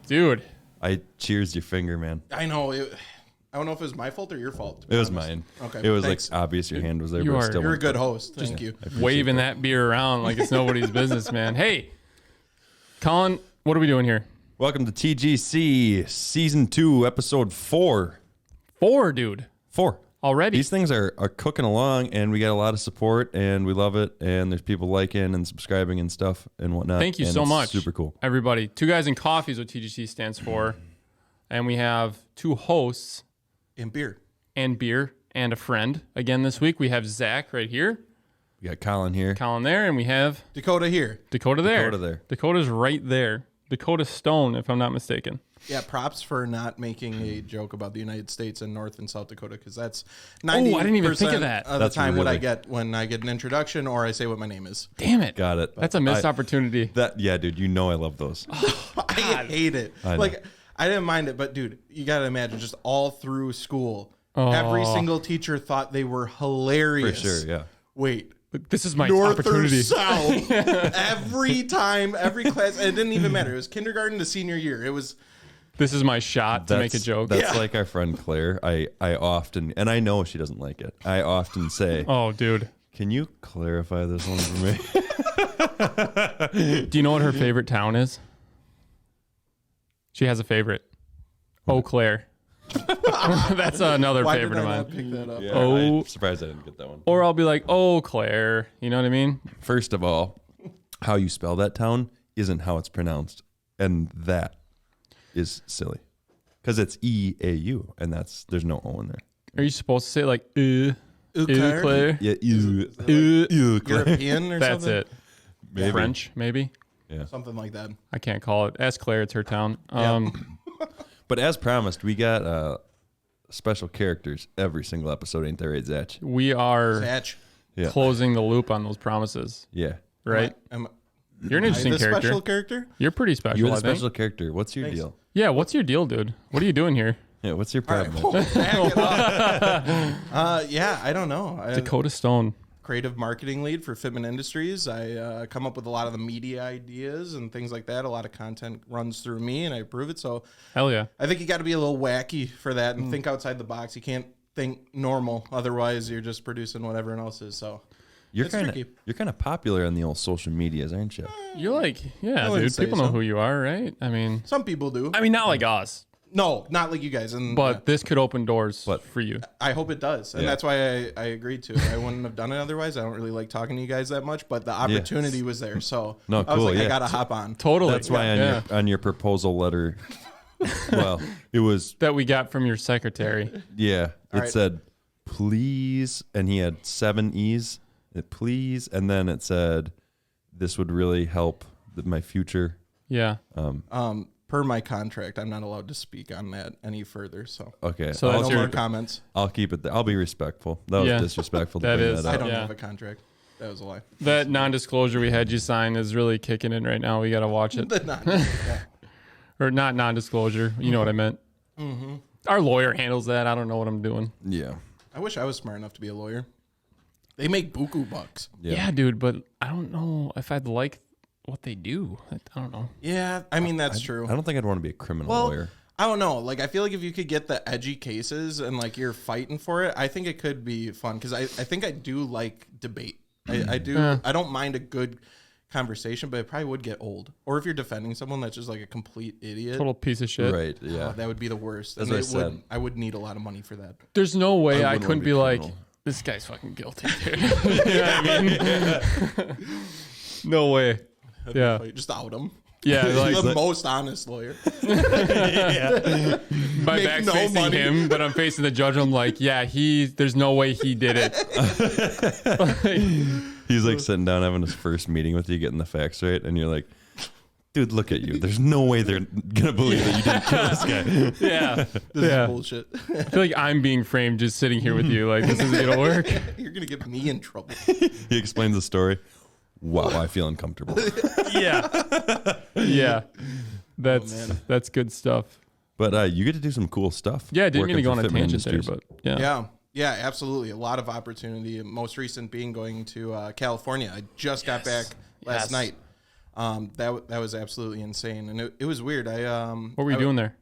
Dude. I cheers your finger, man. I know. I don't know if it was my fault or your fault. It was mine. Okay. It was thanks. like obvious your hand was there. You're a good host. Thank you. Waving that beer around like it's nobody's business, man. Hey, Colin, what are we doing here? Welcome to TGC Season 2, Episode 4. 4, dude. 4. Already. These things are cooking along, and we got a lot of support, and we love it, and there's people liking and subscribing and stuff and whatnot. Thank you so much. Super cool. Everybody. 2 Guys and Coffee is what TGC stands for. And we have 2 hosts. And beer. And beer. And a friend. Again, this week we have Zach right here. We got Colin here. Colin there. And we have... Dakota here. Dakota there. Dakota there. Dakota's right there. Dakota Stone, if I'm not mistaken. Yeah, props for not making a joke about the United States and North and South Dakota, because that's 90% I didn't even think of that. Of That's the time really... what I get when I get an introduction or I say what my name is. Damn it. Got it. That's a missed opportunity. Yeah, dude, you know I love those. I hate it. Like, I didn't mind it, but dude, you got to imagine just all through school, every single teacher thought they were hilarious. For sure, yeah. Wait. This is my North opportunity. or South. Every time, every class. It didn't even matter. It was kindergarten to senior year. It was... This is my shot to make a joke. That's like our friend Claire. I often, and I know she doesn't like it, I often say, oh, dude. Can you clarify this one for me? Do you know what her favorite town is? She has a favorite. Eau Claire. That's another favorite of mine. Pick that up? Yeah, I'm surprised I didn't get that one. Or I'll be like, oh, Claire. You know what I mean? First of all, how you spell that town isn't how it's pronounced. And that is silly. Because it's E-A-U, and there's no O in there. Are you supposed to say it like, Eau Claire? Yeah, European or That's something? it. Maybe. French, maybe? Yeah. Something like that. I can't call it. Ask Claire, it's her town. But as promised, we got special characters every single episode, ain't there, right, Zach? We are Zach. closing the loop on those promises. Yeah. Right? You're an interesting character. Special character? You're pretty special, You're the I think. special character. What's your deal? Yeah, what's your deal, dude? What are you doing here? Yeah, what's your problem? Back it up. Yeah, I don't know. Dakota Stone. Creative marketing lead for Fitment Industries. I come up with a lot of the media ideas and things like that. A lot of content runs through me, and I approve it. So hell yeah. I think you got to be a little wacky for that and think outside the box. You can't think normal, otherwise you're just producing what everyone else is. So you're kind of popular on the old social medias, aren't you? You're like, yeah, dude. People know who you are, right? I mean, some people do. I mean, not like us. No, not like you guys. But this could open doors for you. I hope it does. And that's why I agreed to. I wouldn't have done it otherwise. I don't really like talking to you guys that much, but the opportunity was there. So I was like, I got to hop on. Totally. That's why on your proposal letter, well, it was... that we got from your secretary. Yeah. It said, please, and he had 7 E's. Please, and then it said, this would really help my future. Yeah. Per my contract, I'm not allowed to speak on that any further. So okay, so no more comments. I'll keep it there. I'll be respectful. That was disrespectful. To bring that up. I don't have a contract. That was a lie. That non-disclosure we had you sign is really kicking in right now. We got to watch it. Or not non-disclosure. You know what I meant. Mm-hmm. Our lawyer handles that. I don't know what I'm doing. Yeah. I wish I was smart enough to be a lawyer. They make buku bucks. Yeah, dude, but I don't know if I'd like what they do. I don't know. Yeah, I mean, that's true. I don't think I'd want to be a criminal lawyer. I don't know. Like, I feel like if you could get the edgy cases and, like, you're fighting for it, I think it could be fun. Because I think I do like debate. I do. I don't mind a good conversation, but it probably would get old. Or if you're defending someone that's just, like, a complete idiot. Total piece of shit. Right, yeah. That would be the worst. As I said. I would need a lot of money for that. There's no way I couldn't be like, this guy's fucking guilty, dude. You know what I mean? No way. Yeah. Just out him. Yeah, like the most honest lawyer. my Make back's no facing money. him, but I'm facing the judge. I'm like, yeah, there's no way he did it. He's like sitting down having his first meeting with you, getting the facts right, and you're like, dude, look at you. There's no way they're gonna believe that you didn't kill this guy. Yeah, This is bullshit. I feel like I'm being framed just sitting here with you. Like, this isn't gonna work. You're gonna get me in trouble. He explains the story. Wow, I feel uncomfortable. Yeah. That's good stuff. But you get to do some cool stuff. Yeah, I didn't mean to go on a Fitment tangent there, Industries. but Yeah, absolutely. A lot of opportunity. Most recent being going to California. I just got back last night. That was absolutely insane, and it was weird. What were you doing there?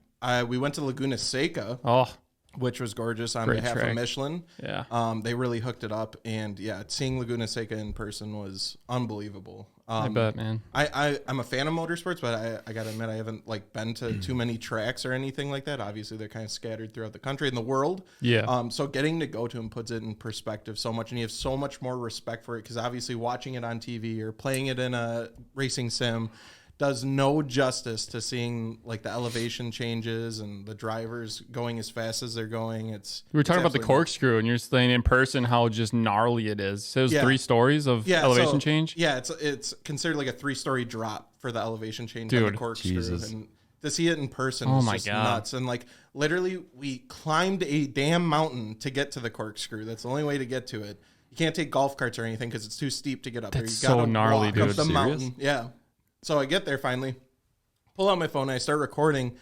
We went to Laguna Seca, Oh, which was gorgeous on Great behalf track. of Michelin. yeah. They really hooked it up, and seeing Laguna Seca in person was unbelievable. I bet, man. I'm a fan of motorsports, but I gotta admit I haven't been to too many tracks or anything like that. Obviously, they're kind of scattered throughout the country and the world. Yeah. So getting to go to them puts it in perspective so much, and you have so much more respect for it because obviously watching it on TV or playing it in a racing sim does no justice to seeing the elevation changes and the drivers going as fast as they're going. We were talking about the corkscrew, and you're saying in person how just gnarly it is. So it was 3 stories of elevation change? Yeah, it's considered like a 3-story drop for the elevation change on the Dude, corkscrew. Jesus. And to see it in person Oh is my just God. nuts. And literally we climbed a damn mountain to get to the corkscrew. That's the only way to get to it. You can't take golf carts or anything because it's too steep to get up there. That's You gotta so gnarly, walk dude. up the Serious? mountain. Yeah. So I get there finally, pull out my phone, and I start recording,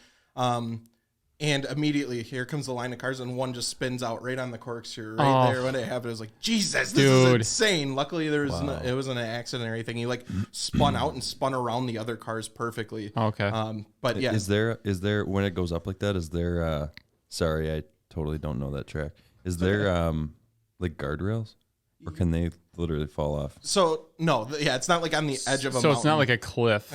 and immediately here comes the line of cars, and one just spins out right on the corkscrew right there when it happened. I was like, Jesus, this is Dude. insane. Luckily, there was it wasn't an accident or anything. He spun out and spun around the other cars perfectly. Okay. But yeah, Is there when it goes up like that? Is there? Sorry, I totally don't know that track. Is there guardrails, or can they literally fall off? so no, it's not on the edge of a So mountain. it's not like a cliff.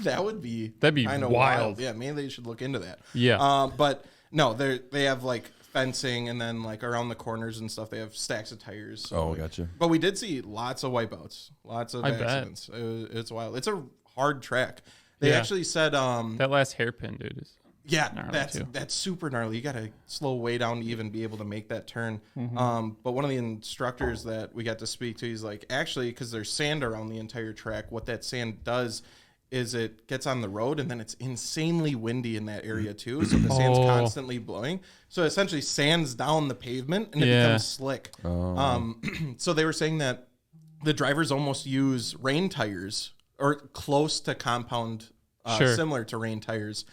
That'd be kinda wild. Yeah, maybe they should look into that. Yeah. But no, they have fencing, and then around the corners and stuff, they have stacks of tires. So, Gotcha. But we did see lots of wipeouts, lots of I bet. accidents. It's wild. It's a hard track. They Yeah. actually said, That last hairpin, dude, is gnarly too. that's super gnarly. You got to slow way down to even be able to make that turn. Mm-hmm. But one of the instructors that we got to speak to, he's like, actually, because there's sand around the entire track, what that sand does is it gets on the road, and then it's insanely windy in that area too. So the sand's constantly blowing. So it essentially sands down the pavement, and it becomes slick. So they were saying that the drivers almost use rain tires or close to compound, similar to rain tires,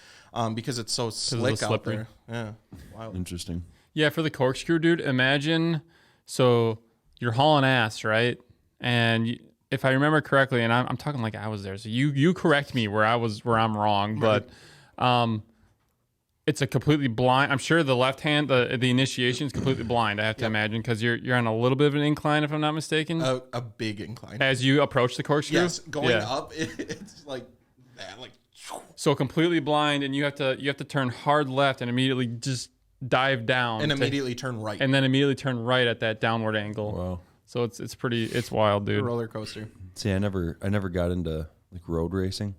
because it's so slick out slippery. there. Yeah, wow. Interesting. Yeah, for the corkscrew, dude, imagine, so you're hauling ass, right? And if I remember correctly, and I'm talking like I was there, so you correct me where I'm wrong, but it's a completely blind. I'm sure the left hand, the initiation is completely blind. I have to imagine because you're on a little bit of an incline, if I'm not mistaken, A big incline. as you approach the corkscrew. Yes, going up, it's like that, So completely blind, and you have to turn hard left and immediately just dive down and immediately turn right. and then immediately turn right at that downward angle. Wow. So it's wild, dude. roller coaster. See, I never got into road racing.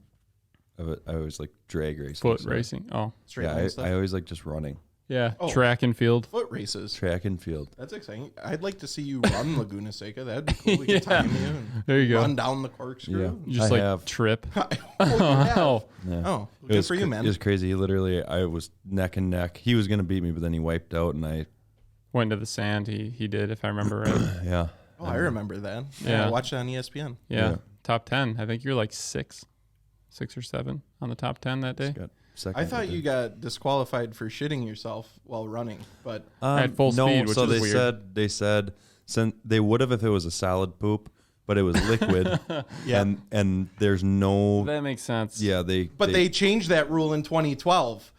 I always drag racing. Foot so- racing. Oh, Straight Yeah, line I stuff. always just running. yeah. Oh. Track and field. Foot races. Track and field. That's exciting. I'd like to see you run Laguna Seca. That'd be cool. We could time you and There you go. run down the corkscrew. Yeah. You just I have. trip. Oh, you have? Oh, Yeah. Oh, It good was for you, man. It was crazy. I was neck and neck. He was gonna beat me, but then he wiped out, and I went to the sand. He did, if I remember right. yeah. Oh, I remember that. Yeah. I watched it on ESPN. Yeah. Yeah. Top 10. I think you're like 6 or 7 on the top 10 that day. Got second I thought with you it. got disqualified for shitting yourself while running, but At full no, speed, which so is they weird. said they would have if it was a solid poop, but it was liquid. Yeah. and there's no That makes sense. yeah they changed that rule in 2012,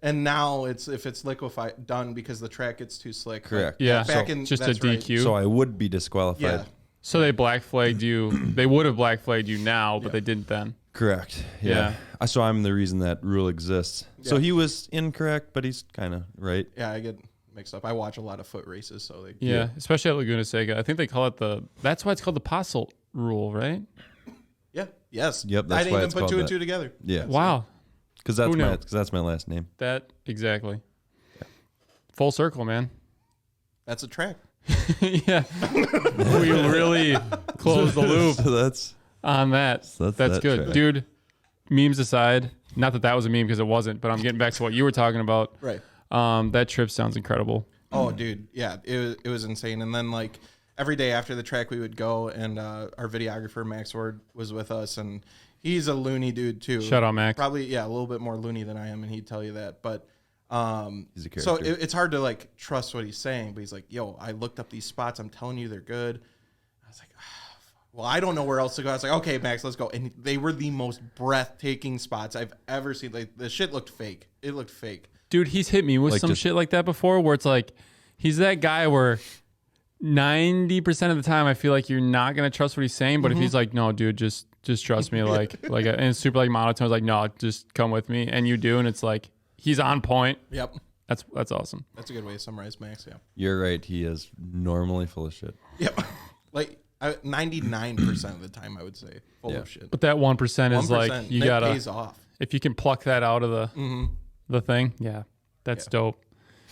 and now if it's liquefied done because the track gets too slick. Correct. But Yeah. back So in just a that's right. DQ. so I would be disqualified. Yeah. So they black flagged you. They would have black flagged you now, but they didn't then. Correct. Yeah. So I'm the reason that rule exists. So Yeah. he was incorrect, but he's kind of right. Yeah, I get mixed up. I watch a lot of foot races, so they Yeah. Especially at Laguna Seca. I think they call it that's why it's called the Posselt rule, right? Yeah. Yes. Yep. I That's didn't why even it's put called two and that. two together. Yeah. Wow. Because that's my last name. That exactly. Full circle, man. That's a track. Yeah. We really closed the loop So that's on that. So that's That's that good. track. Dude, memes aside, not that was a meme because it wasn't, but I'm getting back to what you were talking about. Right. That trip sounds incredible. Oh, dude. Yeah. It was insane. And then like every day after the track we would go, and our videographer Max Ward was with us, and he's a loony dude too. Shout out, Max. Probably, a little bit more loony than I am, and he'd tell you that. But he's a character. so it's hard to like trust what he's saying. But he's like, "Yo, I looked up these spots. I'm telling you, they're good." I was like, "Well, I don't know where else to go." I was like, "Okay, Max, let's go." And they were the most breathtaking spots I've ever seen. Like the shit looked fake. It looked fake. Dude, he's hit me with Like some just- shit like that before where it's like, he's that guy where 90% of the time I feel like you're not going to trust what he's saying. But if he's like, no, dude, just trust me. and it's super like monotone. It's like, no, just come with me. And you do. And it's like, he's on point. Yep. That's awesome. That's a good way to summarize Max. Yeah. You're right. He is normally full of shit. Yep. Like 99% of the time, I would say full of shit. But that 1% is like, you that got to, pays off. if you can pluck that out of the thing. Yeah. That's dope.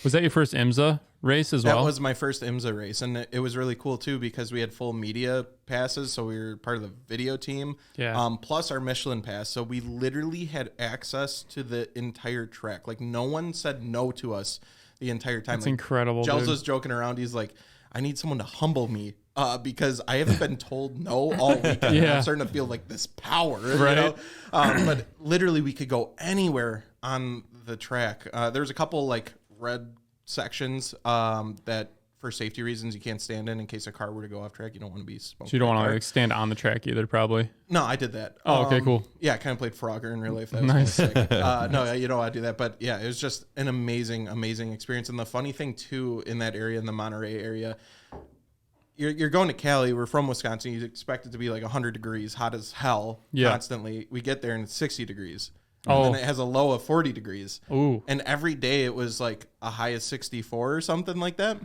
Was that your first IMSA race as well? That was my first IMSA race, and it was really cool too because we had full media passes, so we were part of the video team. Yeah. Plus our Michelin pass, so we literally had access to the entire track. Like no one said no to us the entire time. That's like, incredible. Gels dude. was joking around. He's like, "I need someone to humble me." Because I haven't been told no all weekend. Yeah. I'm starting to feel like this power, Right. you know? But literally, we could go anywhere on the track. There's a couple like red sections that, for safety reasons, you can't stand in case a car were to go off track. You don't want to be smoking. So you don't a want to car. like stand on the track either, probably. No, I did that. Oh, okay, cool. Yeah, I kind of played Frogger in real life. That was Nice. kind of sick. No, you don't want to do that. But yeah, it was just an amazing, amazing experience. And the funny thing too, in that area, in the Monterey area, you're going to Cali. We're from Wisconsin. You expect it to be like 100 degrees, hot as hell, constantly. We get there and it's 60 degrees. And then it has a low of 40 degrees. Ooh. And every day it was like a high of 64 or something like that.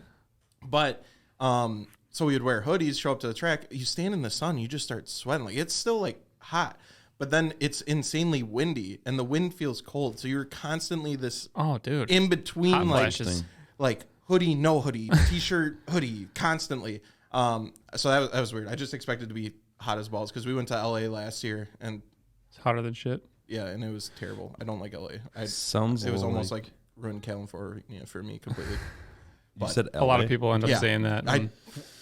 But so we would wear hoodies, show up to the track. You stand in the sun, you just start sweating. Like it's still like hot, but then it's insanely windy and the wind feels cold. So you're constantly this Dude. in between Hot like flashes. like hoodie, no hoodie, t-shirt, hoodie, constantly. So that was weird. I just expected to be hot as balls because we went to LA last year and It's hotter than shit. yeah, and it was terrible. I don't like LA. Sounds it was like- almost like ruined California for me completely. You said A lot LA? of people end up Yeah. saying that.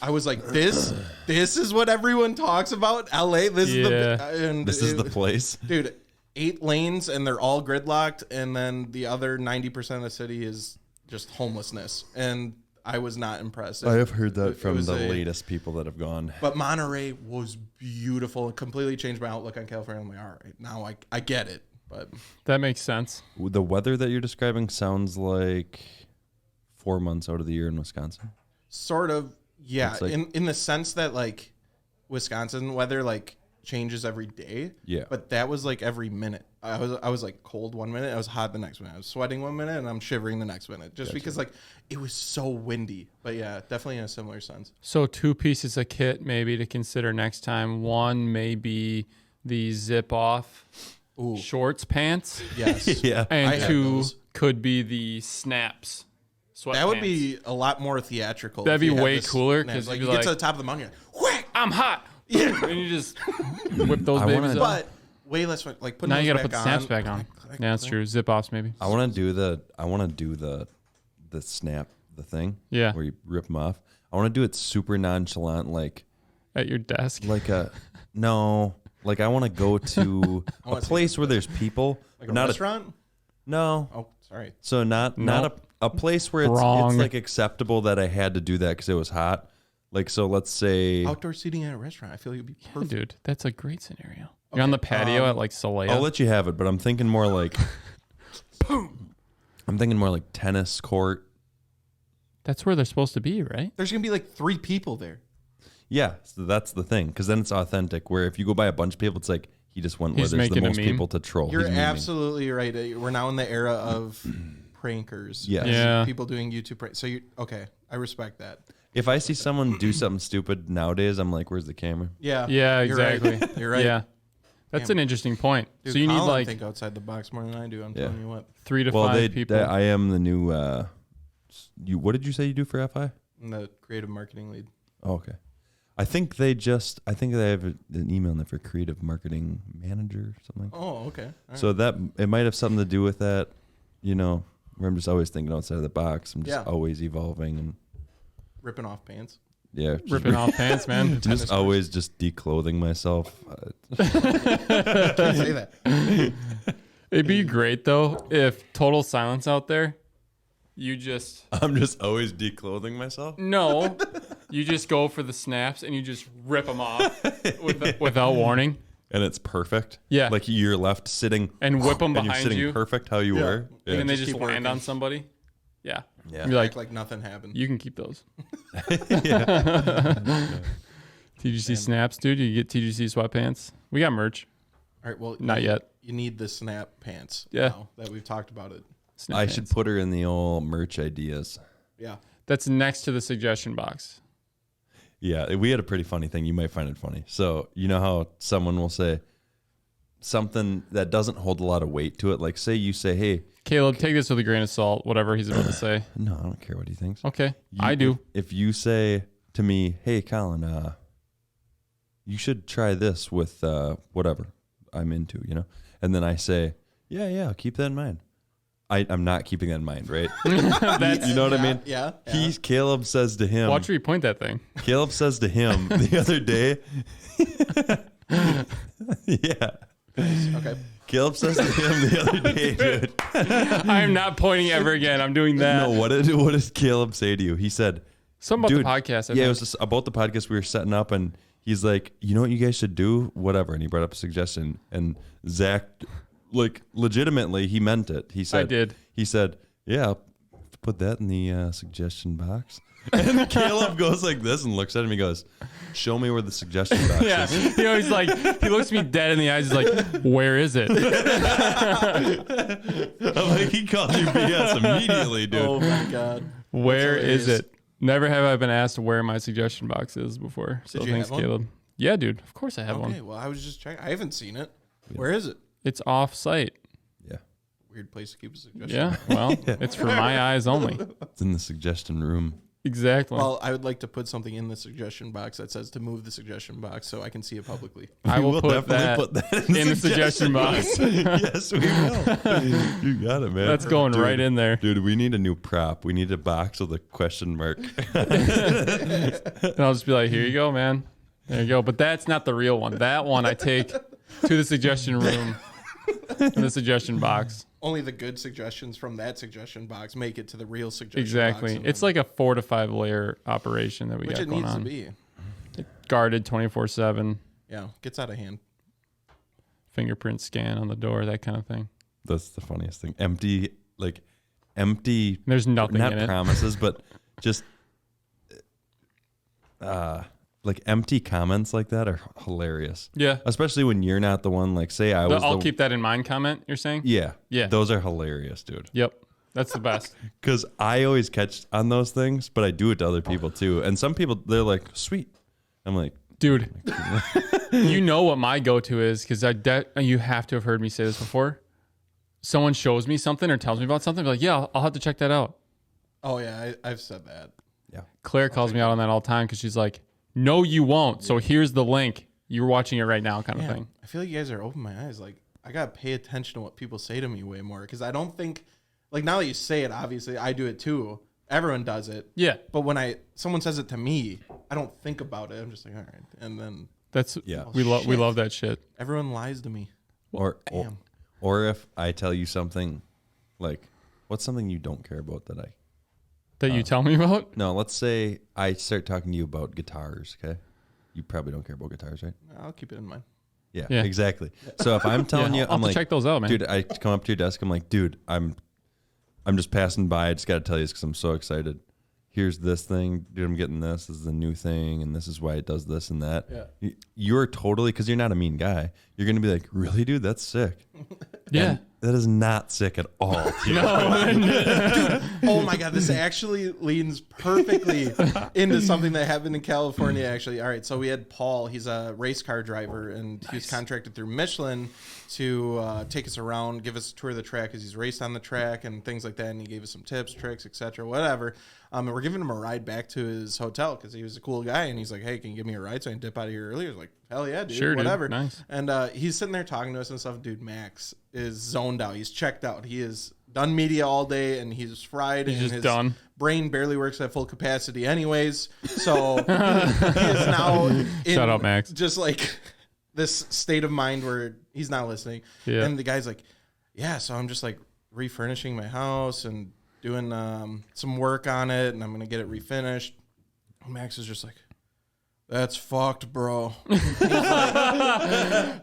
I was like, this is what everyone talks about. LA, this is Yeah. This is the place. dude. 8 lanes and they're all gridlocked, and then the other 90% of the city is just homelessness. And I was not impressed. I have heard that It from was the latest people that have gone. But Monterey was beautiful. It completely changed my outlook on California. I'm like, all right, now I get it. But That makes sense. The weather that you're describing sounds like 4 months out of the year in Wisconsin. sort of, yeah, It's like- in the sense that like Wisconsin weather like changes every day. Yeah. But that was like every minute. I was like cold one minute, I was hot the next minute. I was sweating one minute and I'm shivering the next minute. Just because like it was so windy. But yeah, definitely in a similar sense. So 2 pieces of kit maybe to consider next time. One may be the zip off Ooh. shorts pants. Yes. Yeah. I And had 2 those. could be the snaps. That would sweatpants. be a lot more theatrical. That'd if you be had way this cooler, snap. 'cause like you'd you be get to like- the top of the mountain, you're like, whack! I'm hot. Yeah. And you just whip those I babies wanna- up. But way less fun. Like putting Now those you gotta back put the snaps on. back on. Yeah, that's true. Zip offs maybe. I want to do the snap, the thing. Yeah. Where you rip them off. I want to do it super nonchalant, like At your desk. no, like I want to go to a wanna see place where there's people, Like a not restaurant? no. Oh, sorry. So not a place where it's Wrong. like acceptable that I had to do that because it was hot. Like, so let's say Outdoor seating at a restaurant. I feel like it'd be Yeah, perfect. dude, that's a great scenario. You're on the patio at like Soleil. I'll let you have it, but I'm thinking more like I'm thinking more like tennis court. That's where they're supposed to be, right? There's gonna be like 3 people there. Yeah, so that's the thing, because then it's authentic. Where if you go by a bunch of people, it's like he just went He's where there's the making a most meme. people to troll. You're He's memeing. absolutely right. We're now in the era of prankers. Yes. Yeah. People doing YouTube pranks. So you okay? I respect that. If I see someone do something stupid nowadays, I'm like, "Where's the camera?" Yeah. Yeah, You're right. exactly. You're right. Yeah. That's an interesting point. Dude, so you need Colin like think outside the box more than I do. I'm telling you what. 3 to 5 people. I am the new. What did you say you do for FI? I'm the creative marketing lead. Oh, okay. I think they have an email in there for creative marketing manager or something. Oh, okay. All So that it might have something to do with that, where I'm just always thinking outside of the box. I'm just always evolving and ripping off pants. yeah, ripping off pants, man. just always just declothing myself. Can't say that. It'd be great though if total silence out there. I'm just always declothing myself. No, you just go for the snaps and you just rip them off without warning. And it's perfect. Yeah. Like you're left sitting. And whip them and behind you're sitting you. perfect how you were. And then they Just just keep land working. on somebody. Yeah. Yeah. You're Act like nothing happened. you can keep those. Yeah. TGC snaps, dude. You get TGC sweatpants. We got merch. All right. Well, Not yet. You need the snap pants. Yeah. Now that we've talked about it. Snap I pants. should put her in the old merch ideas. Yeah. That's next to the suggestion box. Yeah, we had a pretty funny thing. You might find it funny. So you know how someone will say something that doesn't hold a lot of weight to it. Like say you say, "Hey, Caleb, take this with a grain of salt, whatever he's about to say. no, I don't care what he thinks." Okay. I do. If you say to me, "Hey, Colin, you should try this with whatever I'm into," and then I say, "Yeah, I'll keep that in mind." I'm not keeping that in mind, right? That's, You know what I mean? Yeah. Caleb says to him. watch where you point that thing. Caleb says to him the other day. Yeah. Okay. Caleb says to him the other day, dude. I am not pointing ever again. I'm doing that. No, what did Caleb say to you? He said, Something about dude, the podcast. I yeah, it think. was just about the podcast we were setting up, and he's like, you know what you guys should do? Whatever. And he brought up a suggestion, and Zach, like, legitimately, he meant it. He said, I did. He said, yeah, I'll put that in the suggestion box. And Caleb goes like this and looks at him. He goes, show me where the suggestion box Yeah. is. He's like, he looks me dead in the eyes. He's like, where is it? I'm like, he called you BS immediately, dude. Oh my God. Where That's is hilarious. it? Never have I been asked where my suggestion box is before. So Did you thanks, have one? Caleb. Yeah, dude. Of course I have Okay. one. Well, I was just checking. I haven't seen it. Where is it? It's off site. Yeah. Weird place to keep a suggestion. Yeah. Well, it's for my eyes only. It's in the suggestion room. Exactly. Well, I would like to put something in the suggestion box that says to move the suggestion box so I can see it publicly. I will put definitely that, put that in the suggestion box. Yes, we will. You got it, man. That's going Dude, right in there. Dude, we need a new prop. We need a box with a question mark. And I'll just be like, here you go, man. There you go. But that's not the real one. That one I take to the suggestion room in the suggestion box. Only the good suggestions from that suggestion box make it to the real suggestion box. Exactly. and It's then- like a 4 to 5 layer operation that we which got it going needs on. to be. Guarded 24/7, Yeah, gets out of hand. fingerprint scan on the door, that kind of thing. That's the funniest thing. Empty, There's nothing not in it. promises, but just like empty comments like that are hilarious. Yeah. Especially when you're not the one. Like, say I The was I'll the keep that in mind comment, you're saying? Yeah. Yeah. Those are hilarious, dude. Yep. That's the best. Because I always catch on those things, but I do it to other people too. And some people, they're like, sweet. I'm like, Dude, you know what my go-to is, because you have to have heard me say this before. Someone shows me something or tells me about something, I'll be like, yeah, I'll have to check that out. Oh, yeah, I've said that. yeah. Claire calls me out on that all the time because she's like, no, you won't. So here's the link. You're watching it right now kind of Yeah, thing. I feel like you guys are opening my eyes. Like, I got to pay attention to what people say to me way more because I don't think, like, now that you say it, obviously, I do it too. Everyone does it. Yeah. But when someone says it to me, I don't think about it. I'm just like, all right. And then That's Yeah. we shit. love that shit. everyone lies to me. Or if I tell you something, like, what's something you don't care about That you tell me about? No, let's say I start talking to you about guitars, okay? You probably don't care about guitars, right? I'll keep it in mind. Yeah, Yeah. exactly. So if I'm telling you, I'll I'm have to like, check those out, man. dude, I come up to your desk, I'm like, dude, I'm just passing by. I just got to tell you this because I'm so excited. Here's this thing, dude. I'm getting this. This is the new thing, and this is why it does this and that. Yeah. You're totally, because you're not a mean guy. You're gonna be like, really, dude? That's sick. Yeah. And that is not sick at all. Oh my God, this actually leans perfectly into something that happened in California, actually. All right, so we had Paul. He's a race car driver, and he was contracted through Michelin to take us around, give us a tour of the track because he's raced on the track and things like that, and he gave us some tips, tricks, etc., whatever. And we're giving him a ride back to his hotel because he was a cool guy, and he's like, hey, can you give me a ride so I can dip out of here early? I was like, hell yeah, dude, sure, whatever. Dude. Nice. And he's sitting there talking to us and stuff. Dude, Max is zoned out. He's checked out. He is done media all day, and he's fried. He's and just his done. Brain barely works at full capacity anyways. So he is now in Shout out, Max. just like this state of mind where he's not listening. Yeah. And the guy's like, yeah, so I'm just like refurnishing my house and doing some work on it, and I'm going to get it refinished. Max is just like, that's fucked, bro.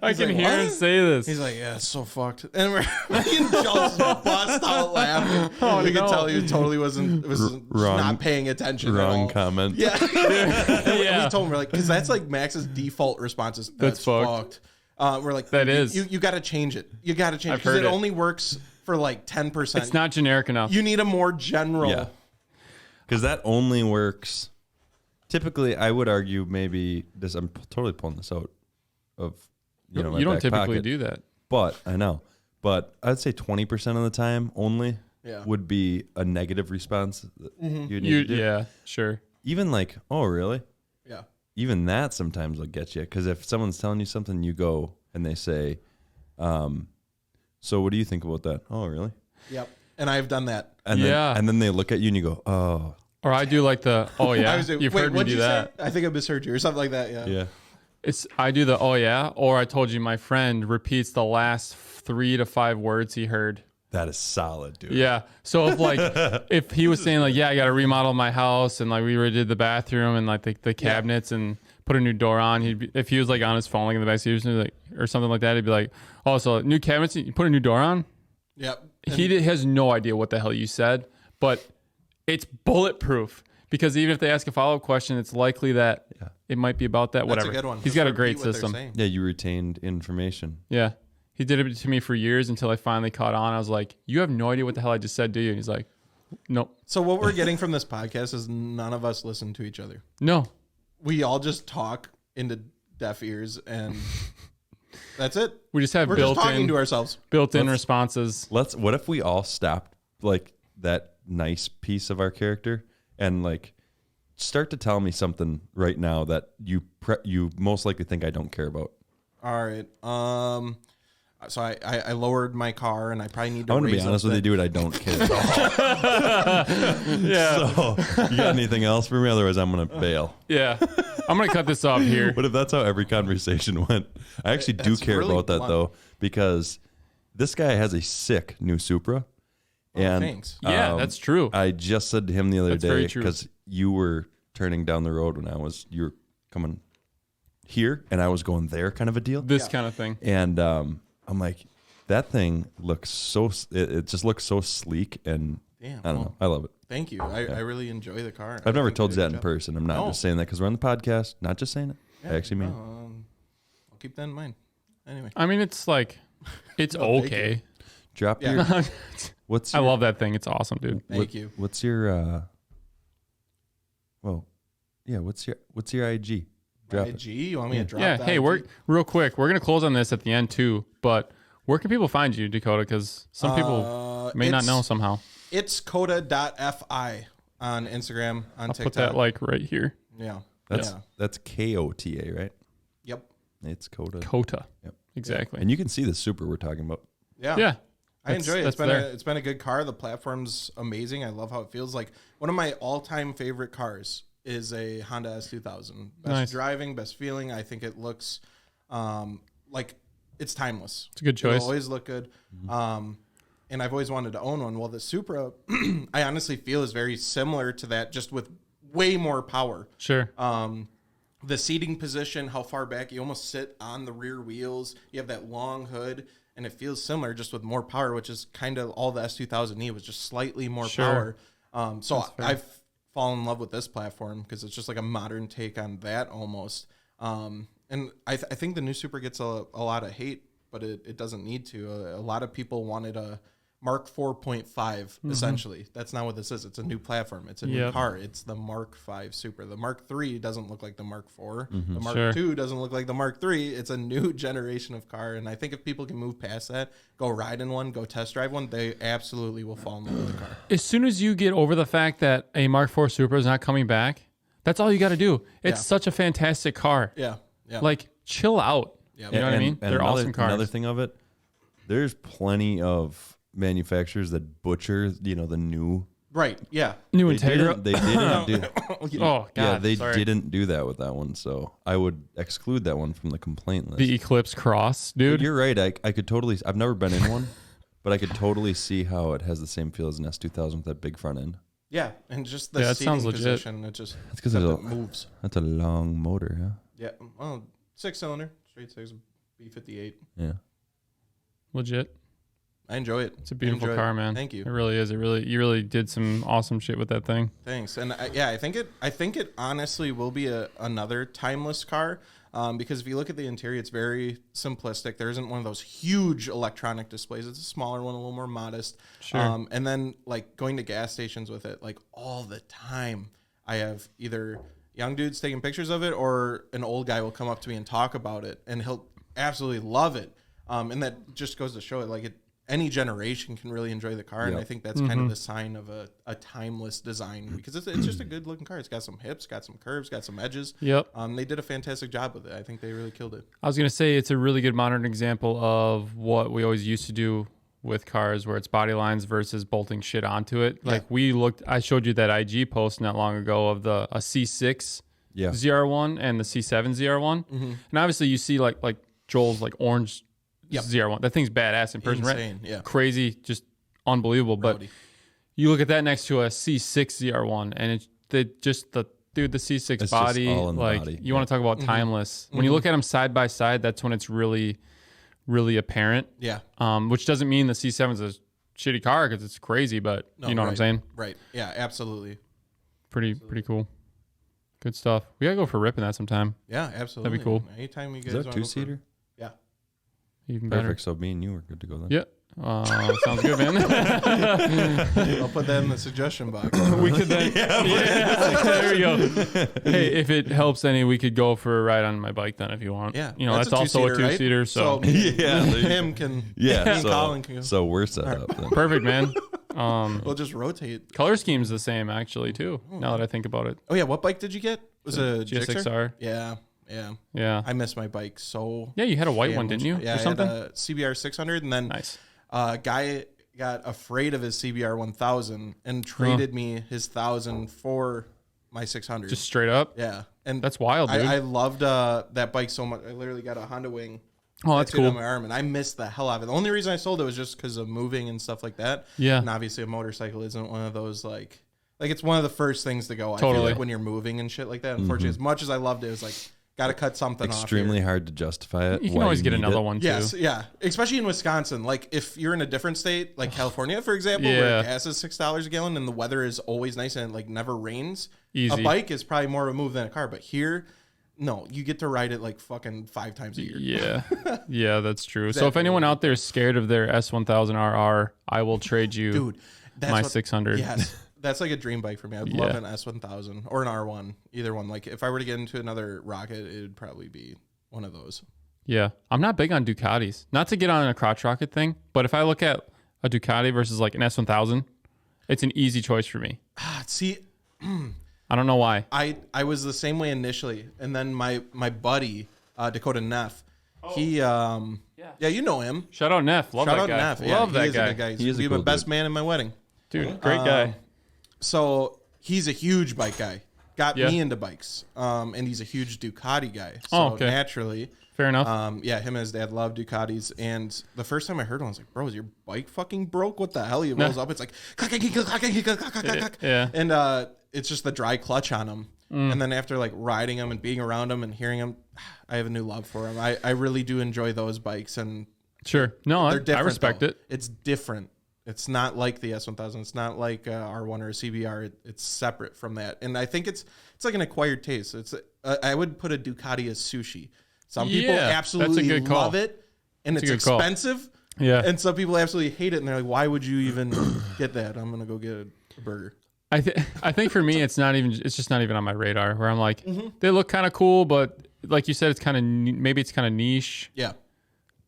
I can hear him say this. He's like, yeah, it's so fucked. And me and Joe bust out laughing. Oh, we no. could tell he totally was Wrong- not paying attention at Wrong all. comment. Yeah. Yeah. We told him, we're like, because that's like Max's default response is, that's fucked. We're like, That is. You got to change it. You got to change it. I've Because heard it it. only works for like 10%. It's not generic enough. You need a more general. Yeah. Because that only works. Typically, I would argue maybe this. I'm totally pulling this out of my you don't back typically pocket. do that. But I know. But I'd say 20% of the time only Yeah. would be a negative response. That you need You, to do. yeah, sure. Even like, oh really? Yeah. Even that sometimes will get you. Because if someone's telling you something, you go and they say, so what do you think about that? Oh really? Yep. And I've done that. And Yeah. then they look at you and you go, oh Or I do like the, oh yeah, I was like, you've wait, heard me what'd do you that. say? I think I misheard you or something like that. Yeah. yeah. I do the, oh yeah, or I told you my friend repeats the last 3 to 5 words he heard. That is solid, dude. Yeah. So if like, if he was saying like, yeah, I got to remodel my house and like we redid the bathroom and like the cabinets and put a new door on, if he was like on his phone, like in the back seat like, or something like that, he'd be like, oh, so new cabinets, you put a new door on? Yep. He has no idea what the hell you said, but it's bulletproof because even if they ask a follow-up question, it's likely that it might be about that. That's Whatever. a good one. He's Just got a repeat great what they're system. saying. Yeah, you retained information. Yeah. He did it to me for years until I finally caught on. I was like, you have no idea what the hell I just said, do you? And he's like, nope. So what we're getting from this podcast is none of us listen to each other. No. We all just talk into deaf ears, and that's it. We just have We're just talking built-in to ourselves. responses. What if we all stopped like that nice piece of our character and like start to tell me something right now that you most likely think I don't care about. All right. So I lowered my car, and I probably need to. I want to be raise honest up with you, dude. I don't care at all. Yeah. So you got anything else for me? Otherwise, I'm gonna bail. Yeah. I'm going to cut this off here. What if that's how every conversation went? I actually do That's care really about that blunt. though, because this guy has a sick new Supra. And thanks. Yeah, that's true. I just said to him the other That's very day true. because you were turning down the road when you were coming here and I was going there, kind of a deal. This kind of thing. And I'm like, that thing looks so. It just looks so sleek, and Damn, I don't well, know. I love it. Thank you. I really enjoy the car. I've never I think told you you did a that in good person. I'm not No. just saying that because we're on the podcast. Not just saying it. job. I actually mean it. I'll keep that in mind. Anyway, I mean, it's like, it's No, thank okay. Drop Yeah. your. What's I your, love that thing. It's awesome, dude. thank you. What's your? Well, yeah. What's your IG? Drop it. IG, you want me to drop Yeah. that? Hey, real quick. We're going to close on this at the end too, but where can people find you, Dakota? Because some people may not know somehow. It's coda.fi on Instagram, on I'll TikTok. put that like right here. Yeah. That's Yeah. that's KOTA, right? Yep. It's Coda. Kota. Yep. Exactly. And you can see the Super we're talking about. Yeah. Yeah. I enjoy it. That's It's been a good car. The platform's amazing. I love how it feels. Like one of my all-time favorite cars is a Honda S2000. Best Nice. driving, best feeling. I think it looks like it's timeless. It's a good choice. It'll always look good. And I've always wanted to own one. Well, the Supra, I honestly feel is very similar to that, just with way more power. Sure. The seating position, how far back you almost sit on the rear wheels. You have that long hood, and it feels similar, just with more power, which is kind of all the S2000 need, was just slightly more Sure. power. So I've fallen in love with this platform because it's just like a modern take on that almost. And I think the new Supra gets a lot of hate, but it doesn't need to. A lot of people wanted a Mark 4.5, essentially. That's not what this is. It's a new platform. It's a new car. It's the Mark 5 Super. The Mark 3 doesn't look like the Mark 4. The Mark 2 doesn't look like the Mark 3. It's a new generation of car. And I think if people can move past that, go ride in one, go test drive one, they absolutely will fall in love with the car. As soon as you get over the fact that a Mark 4 Super is not coming back, that's all you got to do. It's such a fantastic car. Yeah. Like, chill out. Yeah. You know what I mean? They're awesome cars. Another thing of it, there's plenty of manufacturers that butcher, the new New Integra. They didn't do. Oh God, they didn't do that with that one, so I would exclude that one from the complaint list. The Eclipse Cross, dude. But you're right. I could totally. I've never been in one, but I could totally see how it has the same feel as an S2000 with that big front end. Yeah, and just the seating position, it just that's because it moves. That's a long motor, huh? Yeah, well, 6-cylinder, straight 6, B58. Yeah, legit. I enjoy it. It's a beautiful car, man. Thank you. It really is. You really did some awesome shit with that thing. Thanks. And I think it honestly will be another timeless car. Because if you look at the interior, it's very simplistic. There isn't one of those huge electronic displays. It's a smaller one, a little more modest. Sure. And then like going to gas stations with it, like all the time, I have either young dudes taking pictures of it or an old guy will come up to me and talk about it, and he'll absolutely love it. And that just goes to show it, like any generation can really enjoy the car. And I think that's kind of the sign of a timeless design, because it's just a good looking car. It's got some hips, got some curves, got some edges. Yep. They did a fantastic job with it. I think they really killed it. I was going to say it's a really good modern example of what we always used to do with cars, where it's body lines versus bolting shit onto it. Like I showed you that IG post not long ago of a C6 ZR1 and the C7 ZR1. And obviously you see like Joel's like orange ZR1. That thing's badass in person, insane, right? Yeah. Crazy, just unbelievable. Rowdy. But you look at that next to a C6 ZR1, and it's the C6 it's body. Just all in the like body. you want to talk about timeless. When you look at them side by side, that's when it's really, really apparent. Yeah. Which doesn't mean the C7 is a shitty car, because it's crazy, but you know what I'm saying? Right. Yeah. Absolutely. Pretty cool. Good stuff. We gotta go for ripping that sometime. Yeah. Absolutely. That'd be cool. Anytime you guys Is that want a 2-seater? Yeah. Even better. Perfect. So me and you are good to go then. Yeah. Sounds good, man. I'll put that in the suggestion box. We could then. There you go. Hey, if it helps any, we could go for a ride on my bike then if you want. Yeah. That's also a two-seater. Right? So him can. Yeah. Colin can go. So we're set up then. perfect, man. We'll just rotate. Color scheme's the same actually too. Now that I think about it. Oh yeah, what bike did you get? Was it a GSXR? Yeah. Yeah. I miss my bike so. Yeah, you had a white one, didn't you? Yeah, or something? I had a CBR 600, and then Nice. Guy got afraid of his CBR 1000 and traded me his 1000 for my 600. Just straight up. Yeah, and That's wild, dude. I loved that bike so much. I literally got a Honda Wing. Oh, that's tattooed cool. on my arm, and I missed the hell out of it. The only reason I sold it was just because of moving and stuff like that. Yeah. And obviously, a motorcycle isn't one of those like it's one of the first things to go. I feel Totally. like when you're moving and shit like that. Unfortunately, as much as I loved it, it was like got to cut something Extremely off. hard to justify it. You can why always get need another it. one too. Yes, yeah. Especially in Wisconsin. Like if you're in a different state, like California, for example, where gas is $6 a gallon and the weather is always nice and it like never rains. Easy. A bike is probably more of a move than a car, but here, no, you get to ride it like fucking 5 times a year. Yeah. Yeah, that's true. So if anyone out there is scared of their S1000RR, I will trade you Dude, that's my what, 600. Yes. That's like a dream bike for me. I'd love an S1000 or an R1, either one. Like if I were to get into another rocket, it would probably be one of those. Yeah. I'm not big on Ducatis. Not to get on a crotch rocket thing, but if I look at a Ducati versus like an S1000, it's an easy choice for me. See, I don't know why. I was the same way initially, and then my buddy Dakota Neff, he yeah, you know him. Shout out Neff. Love Shout that out guy. Neff. Yeah, Love he that is guy. a good guy. He is a He's cool my best dude. man in my wedding. Dude, great guy. So he's a huge bike guy. Got Yeah. me into bikes. And he's a huge Ducati guy. So okay. naturally, Fair enough. yeah, him and his dad love Ducatis. And the first time I heard one, I was like, bro, is your bike fucking broke? What the hell? He rolls up. It's like, Yeah. and it's just the dry clutch on him. And then after like riding them and being around them and hearing them, I have a new love for them. I really do enjoy those bikes. And Sure. No, I they're different. respect though. it. It's different. It's not like the S1000. It's not like R1 or a CBR. It's separate from that. And I think it's like an acquired taste. It's I would put a Ducati as sushi. Some people Yeah, that's a absolutely good call. love it, and That's a it's good call. expensive. Yeah. And some people absolutely hate it, and they're like, "Why would you even get that? I'm gonna go get a burger." I think for me, it's just not even on my radar. Where I'm like, they look kind of cool, but like you said, it's kind of maybe it's kind of niche. Yeah,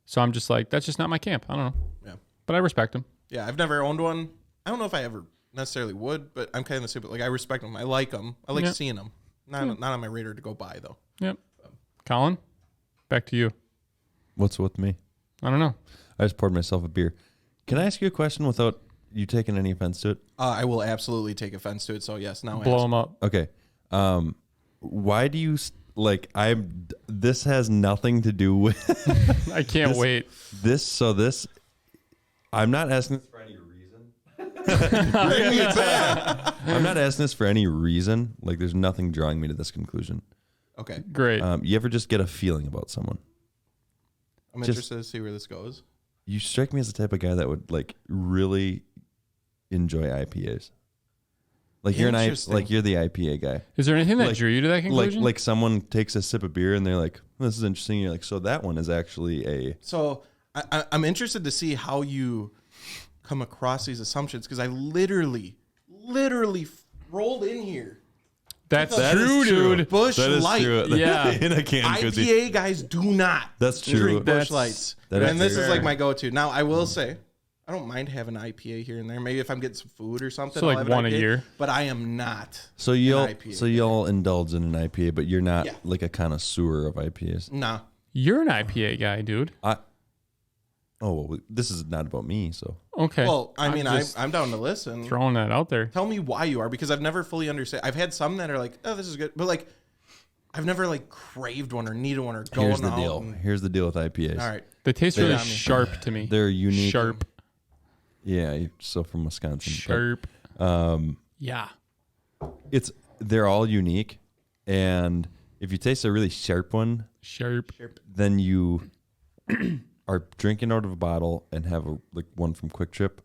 So I'm just like, that's just not my camp. I don't know. yeah, But I respect them. yeah. I've never owned one. I don't know if I ever necessarily would, but I'm kind of the same. Like I respect them. I like them. I like Yeah. seeing them. Not on my radar to go buy though. Yep. Colin, back to you. What's with me? I don't know. I just poured myself a beer. Can I ask you a question without you taking any offense to it? I will absolutely take offense to it. So yes, now Blow them up. Okay. Why do you like? This has nothing to do with I can't wait. this. So this, I'm not asking this for any reason. I'm not asking this for any reason. Like, there's nothing drawing me to this conclusion. Okay, Great. You ever just get a feeling about someone? I'm interested to see where this goes. You strike me as the type of guy that would like really enjoy IPAs. Like you're you're the IPA guy. Is there anything that like- drew you to that conclusion? Like someone takes a sip of beer and they're like, "This is interesting." You're like, "So that one is actually a." So I'm interested to see how you come across these assumptions because I literally rolled in here. That's That is true, true. dude. Bush That is Light. true. Yeah. In a can koozie. IPA guys do not. That's true. Drink Bush That's- Lights, that is and this fair. is like my go-to. Now I will say, I don't mind having an IPA here and there. Maybe if I'm getting some food or something, So, I'll like, have an one a IPA, year? But I am not. So you'll IPA indulge in an IPA, but you're not Yeah. like a connoisseur of IPAs. Nah. You're an IPA guy, dude. Well, this is not about me. So Okay. Well, I mean, just I'm down to listen. throwing that out there. Tell me why you are, because I've never fully understood. I've had some that are like, oh, this is good, but like, I've never like craved one or needed one or going here's the out. deal. and- Here's the deal with IPAs. all right. They taste They really got me. sharp to me. They're unique. Sharp. Yeah, you're so from Wisconsin. Sharp. But, Yeah. they're all unique, and if you taste a really sharp one, Sharp. then you are drinking out of a bottle and have like one from Quick Trip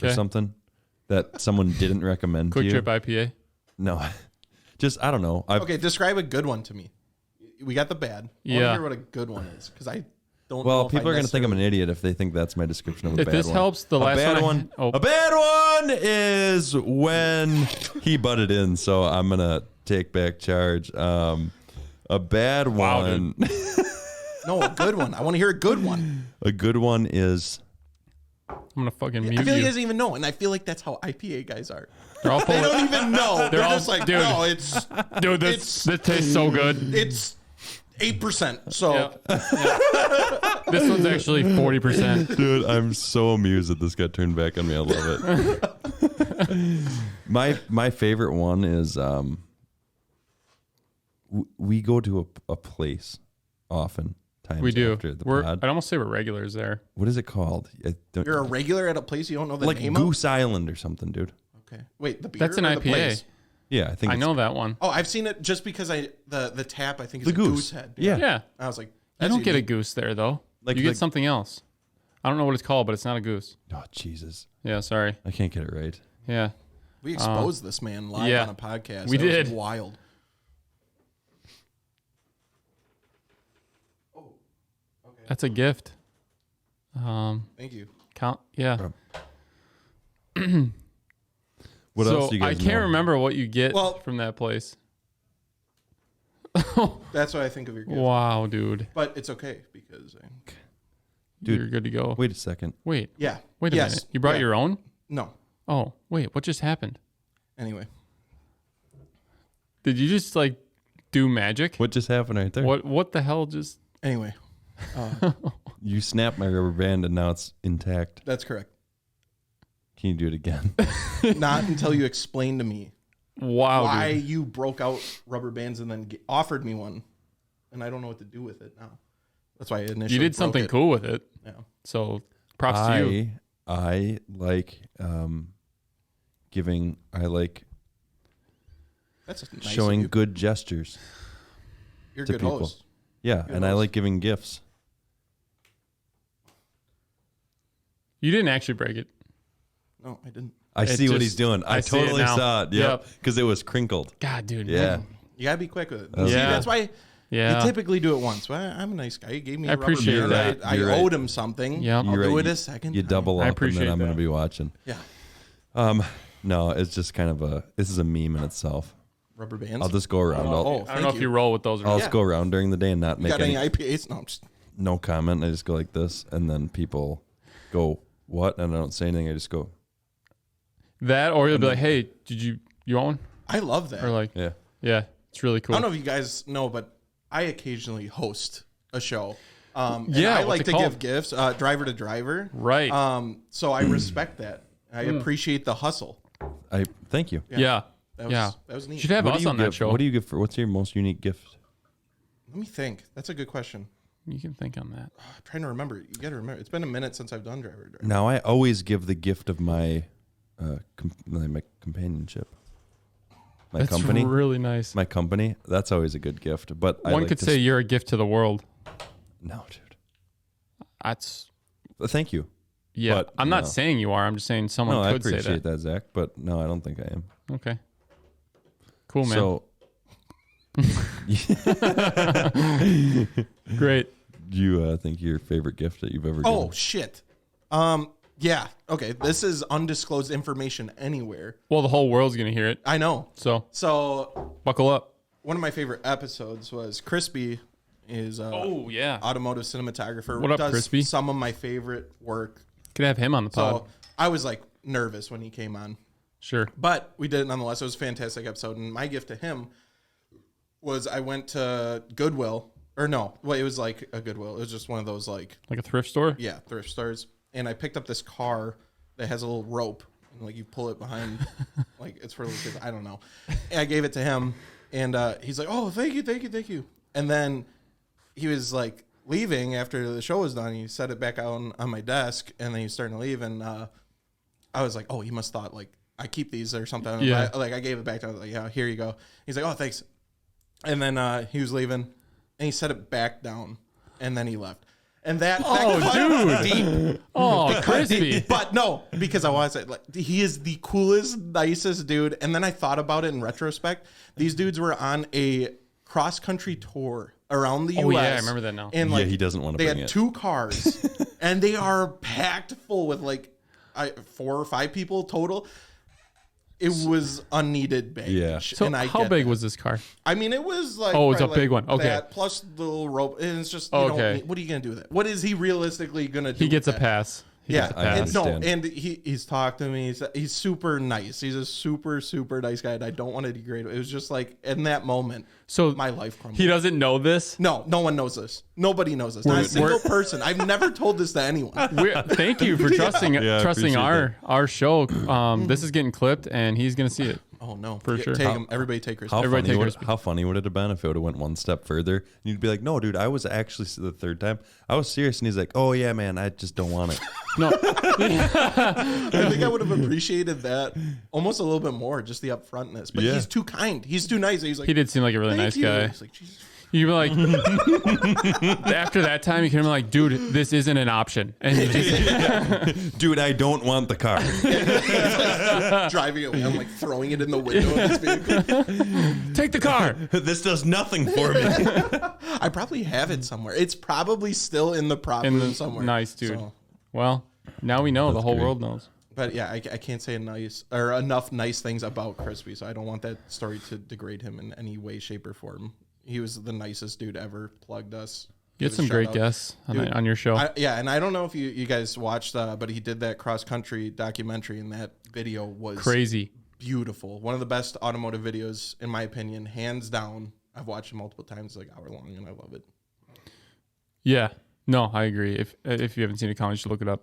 or Okay. something that someone didn't recommend Quick to you. Trip IPA. No, just I don't know. Okay, describe a good one to me. We got the bad. I want to Yeah. hear what a good one is, because I don't. Well, know if people I are going to think I'm an necessarily- idiot if they think that's my description of a If bad this one. helps, the last bad one. A bad one is when he butted in, so I'm going to take back charge. A bad Wow, one. No, a good one. I want to hear a good one. A good one is I'm gonna fucking I mute feel like he you. doesn't even know, and I feel like that's how IPA guys are. They're all They full don't of, even know. They're all- just like, dude. no, it's dude, it's- this tastes so good. it's 8%. So Yeah. This one's actually 40%. dude, I'm so amused that this got turned back on me. I love it. my favorite one is we go to a place often times We do. after the We're. pod. I'd almost say we're regulars there. What is it called? I don't, you're a regular at a place you don't know the like name Goose Island or something, dude. of. Okay, wait, the beer. That's an or the IPA. place? Yeah, I think I it's know that one. Oh, I've seen it just because the tap I think is The a goose. goose head. Yeah. Yeah. I was like, You that's don't get a unique. goose there though. Like- you get like- something else. I don't know what it's called, but it's not a goose. Oh Jesus, Yeah. Sorry. I can't get it right. Yeah. We exposed this man live yeah. on a podcast. Oh, We That was did. wild. That's a gift. Thank you. Count. Yeah. What so else do you guys I can't know? remember what you get Well- from that place. That's what I think of your gift. Wow, dude. But it's okay because Dude, You're good to go. Wait a second. Wait. yeah. Wait a Yes. minute. You brought Yeah. your own? No. Oh, wait. What just happened? Anyway, Did you just like do magic? What just happened right there? What the hell just anyway, You snapped my rubber band and now it's intact. that's correct. Can you do it again? Not until you explain to me wow, why dude. you broke out rubber bands and then offered me one, and I don't know what to do with it now. That's why I initially You did broke something it. cool with it. Yeah. So props to you. I like giving. I like That's nice of showing you. good gestures. You're a to good people. host. Yeah, Good and I host. like giving gifts. You didn't actually break it. No, I didn't. I It see what just- he's doing. I I see it totally now. saw it. Yep, Yep. because it was crinkled. God, dude. Yeah. You gotta be quick with it. Okay. See, Yeah. that's why Yeah. You typically do it once. Well, I'm a nice guy. He gave me a I rubber appreciate band. that. I You're right. owed him something. Yep. I'll You're do right. it a second You time. double I up, and appreciate then I'm going to that. be watching. Yeah. No, it's just kind of this is a meme in itself. Rubber bands. I'll just go around. Oh, I don't thank know if you roll with those or I'll not. just go around during the day and not You make got any any IPAs? No, I'm just no comment. I just go like this, and then people go, "What?" And I don't say anything. I just go, That, or you'll be like, hey, you want one? I love that. Or like, "Yeah." yeah, it's really cool. I don't know if you guys know, but I occasionally host a show. And Yeah, I what's like it to called? give gifts, driver to driver. Right. So I respect that. I appreciate the hustle. I thank you. yeah. That was, Yeah. that was neat. You should have What do us you on give? that show. What do you give for? What's your most unique gift? Let me think. That's a good question. You can think on that. I'm trying to remember. You got to remember. It's been a minute since I've done driver to driver. Now I always give the gift of my my companionship, my That's company, really nice. my company. That's always a good gift. But I One like could to say you're a gift to the world. no, dude. That's, Thank you. yeah. But, I'm not no. saying you are. I'm just saying someone No, I could say appreciate that. that, Zach. But no, I don't think I am. Okay. Cool, man. So, Great. do you think your favorite gift that you've ever Oh given? shit. Yeah. Okay. This is undisclosed information anywhere. Well, the whole world's going to hear it. I know. So So buckle up. one of my favorite episodes was Crispy is Oh, yeah. automotive cinematographer. What up, does Crispy? Some of my favorite work. Could have him on the pod. So I was like nervous when he came on, Sure. but we did it nonetheless. It was a fantastic episode. And my gift to him was I went to Goodwill, or no, well, it was like a Goodwill. It was just one of those like, Like a thrift store? yeah, thrift stores. And I picked up this car that has a little rope, and like you pull it behind, like it's for little kids. I don't know. And I gave it to him, and he's like, "Oh, thank you, thank you, thank you." And then he was like leaving after the show was done. He set it back on my desk, and then he was starting to leave. And I was like, "Oh, he must thought like I keep these or something." Yeah. I gave it back to him. I was like, "Yeah, here you go." He's like, "Oh, thanks." And then he was leaving, and he set it back down, and then he left. And that cut deep. Oh, Crispy. But no, because I want to say, like, he is the coolest, nicest dude. And then I thought about it in retrospect. These dudes were on a cross country tour around the U.S. Oh, yeah, I remember that now. And Yeah, like, he doesn't want to they bring had it. 2 cars, and they are packed full with like 4 or 5 people total. It was unneeded baggage. Yeah. So and I how get big that. was this car? I mean, it was like Oh, it's a probably big one. Okay. that, plus the little rope, and it's just you Okay. know, what are you gonna do with it? What is he realistically gonna do? He gets a with that? pass. He Yeah, gets a I pass. and, no, understand. and he's talked to me. He's super nice. He's a super nice guy, and I don't want to degrade him. It was just like in that moment, So my life crumbled. he doesn't know this. No one knows this. Nobody knows this. Not a single person. I've never told this to anyone. Thank you for trusting Yeah, I trusting appreciate our show. This is getting clipped, and he's gonna see it. Oh no, For sure. Take him. Everybody take Chris. How Everybody funny, take would, Crispy. how funny would it have been if it would have went one step further? And you'd be like, "No, dude, I was actually the third time. I was serious." And he's like, "Oh yeah, man, I just don't want it." No, I think I would have appreciated that almost a little bit more, just the upfrontness. But Yeah. he's too kind. He's too nice. He's like, he did seem like a really "Thank nice you." guy. He's like, Jesus. You'd be like, after that time, you can be like, dude, this isn't an option, and you just Dude, I don't want the car. Driving away, I'm like throwing it in the window of his vehicle. take the car. This does nothing for me. I probably have it somewhere. It's probably still in the prop room somewhere. Nice, dude. So, Well, now we know. The whole great. world knows. but yeah, I can't say enough nice things about Crispy, so I don't want that story to degrade him in any way, shape, or form. He was the nicest dude ever. Plugged us. You had Give a some shout great out. guests Dude, on your show. Yeah, and I don't know if you guys watched, but he did that cross country documentary, and that video was Crazy. beautiful. One of the best automotive videos, in my opinion, hands down. I've watched it multiple times, like hour long, and I love it. Yeah. No, I agree. If you haven't seen it, you should look it up.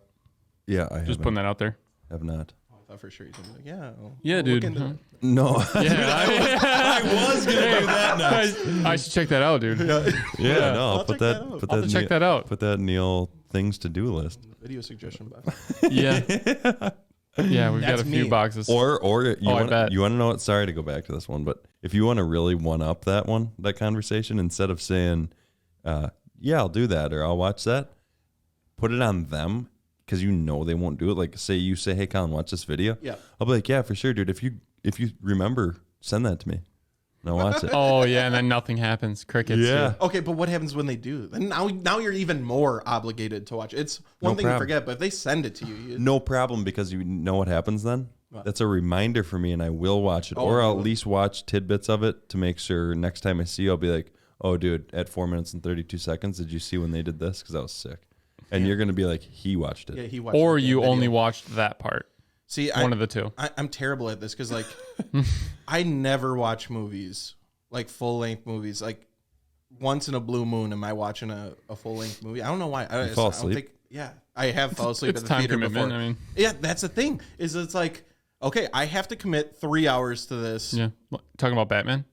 Yeah, I Just putting that out there. have not. I thought for sure you'd be like, yeah, Yeah, we'll dude. look into Huh? it. No. Yeah, I was gonna do that next. I should check that out, dude. Yeah, no, I'll I'll put check that. that out. Put I'll that. have to check that out. Put that in the old things to do list. Video suggestion box. Yeah. Yeah, we've got That's a few me. boxes. Or you I want bet. you want to know what? Sorry to go back to this one, but if you want to really one up that conversation, instead of saying, "Yeah, I'll do that" or "I'll watch that," put it on them because you know they won't do it. Like you say, "Hey, Colin, watch this video." Yeah. I'll be like, "Yeah, for sure, dude. If you remember, send that to me." Now watch it. Oh yeah, and then nothing happens. Crickets. Yeah. Too. Okay, but what happens when they do? And now you're even more obligated to watch it. It's one No thing to problem. forget, but if they send it to you, No problem, because you know what happens then? What? That's a reminder for me, and I will watch it. Oh, or I'll you at least watch tidbits of it to make sure next time I see you, I'll be like, oh, dude, at 4 minutes and 32 seconds, did you see when they did this? Because I was sick. And you're going to be like, he watched it. yeah, he watched Or the you video. only watched that part. See, One of the two. I'm terrible at this because like I never watch movies, like full length movies. Like once in a blue moon, am I watching a full length movie? I don't know why. I fall don't asleep? think. Yeah, I have fell asleep It's at the time theater commitment. before. I mean, Yeah, that's the thing. Is it's like okay, I have to commit 3 hours to this. yeah. Talking about Batman.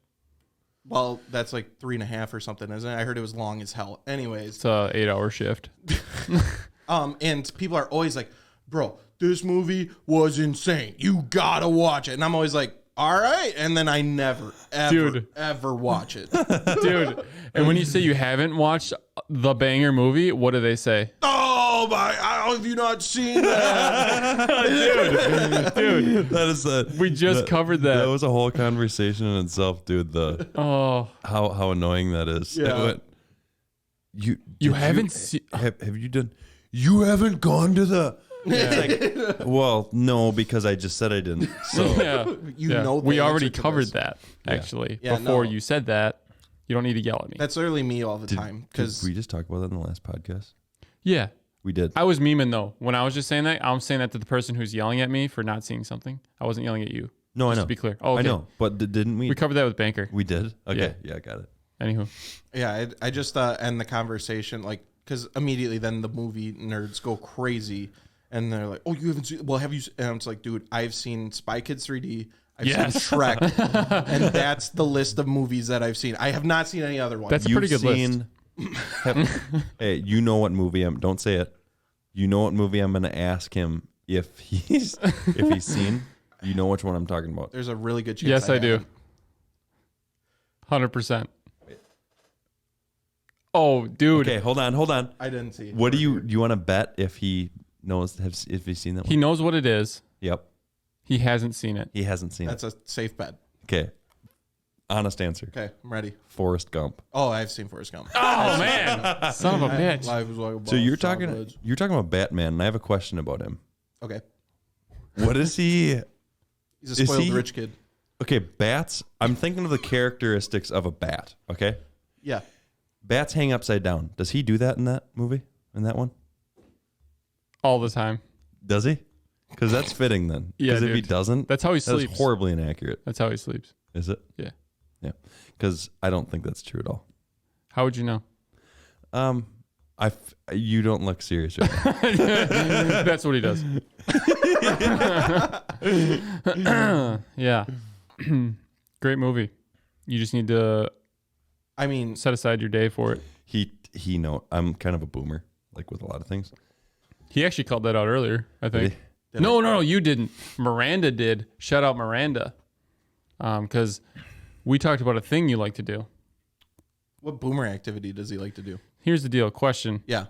Well, that's like 3.5 or something, isn't it? I heard it was long as hell. Anyways, It's a 8-hour shift. and people are always like, bro, this movie was insane. You gotta watch it. And I'm always like, all right. And then I never, ever watch it. Dude, and when you say you haven't watched the banger movie, what do they say? Oh my, how have you not seen that? Dude, That is we just covered that. That was a whole conversation in itself, dude. Oh, How annoying that is. Yeah. It went, you did haven't seen. have you done? You haven't gone to the. It's like, well, no, because I just said I didn't. So Yeah, You yeah. know the we already answer to covered this. that actually Yeah, before no. you said that. You don't need to yell at me. That's literally me all the time. did Because we just talk about that in the last podcast? Yeah, We did. I was memeing though. When I was just saying that, I'm saying that to the person who's yelling at me for not seeing something. I wasn't yelling at you. No, I Just know. to be clear. Oh, okay. I know, but didn't we? We covered that with Banker. We did. Okay, yeah, I got it. Anywho, yeah, I just end the conversation like, because immediately then the movie nerds go crazy. And they're like, oh, you haven't seen, well, have you, and it's like, dude, I've seen Spy Kids 3D. I've Yes. seen Shrek. And that's the list of movies that I've seen. I have not seen any other ones. That's a pretty good list. Hey, you know what movie I'm? Don't say it. You know what movie I'm going to ask him if he's seen. You know which one I'm talking about. There's a really good chance. Yes, I do. haven't. 100%. Oh, dude. Okay, hold on. I didn't see. What do you want to bet if he knows if he's seen that one? He knows what it is. Yep, He hasn't seen it. he hasn't seen That's a safe bet. it. Okay, honest answer. Okay, I'm ready. Forrest Gump. Oh, I've seen Forrest Gump. Oh man, son of a bitch. Life is like a So box you're of talking chocolates. about Batman, and I have a question about him. Okay, What is he? he's a Is spoiled he- rich kid. Okay, bats. I'm thinking of the characteristics of a bat. Okay, Yeah, bats hang upside down. Does he do that in that movie? In that one? All the time. Does he? Because that's fitting then. Yeah, Because if he dude. doesn't, That's how he that's sleeps. horribly inaccurate. That's how he sleeps. Is it? Yeah. Yeah. Because I don't think that's true at all. How would you know? You don't look serious right now. That's what he does. Yeah. Great movie. You just need to I mean, set aside your day for it. He know I'm kind of a boomer, like with a lot of things. He actually called that out earlier, I think. Did No, you didn't. Miranda did. Shout out Miranda. Because we talked about a thing you like to do. what boomer activity does he like to do? Here's the deal. Question. Yeah,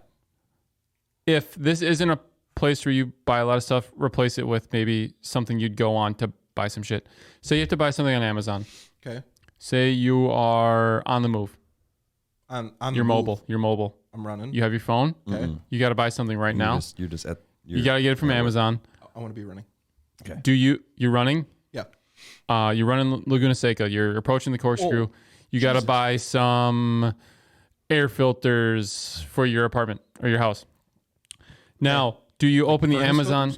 If this isn't a place where you buy a lot of stuff, replace it with maybe something you'd go on to buy some shit. Say you have to buy something on Amazon. okay. Say you are on the move. On You're the mobile. move, You're mobile. I'm running. You have your phone. Okay, You got to buy something right now. You're just at. You got to get it from Amazon. I want to be running. You're running? Yeah, You're running Laguna Seca. You're approaching the corkscrew. You got to buy some air filters for your apartment or your house. Now, do you open the furnace Amazon?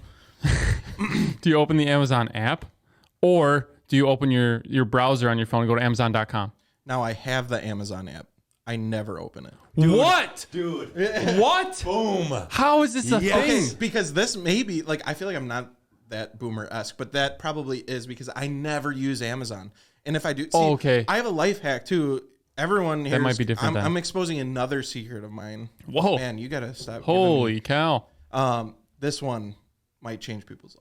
Do you open the Amazon app, or do you open your browser on your phone and go to Amazon.com? now I have the Amazon app. I never open it. What? Dude. What? Boom. How is this a Okay, thing? because this may be like I feel like I'm not that boomer-esque, but that probably is because I never use Amazon. And if I do, see, Okay. I have a life hack too. Everyone here might be different then. I'm exposing another secret of mine. Whoa. Man, you gotta stop. Holy cow. This one might change people's lives.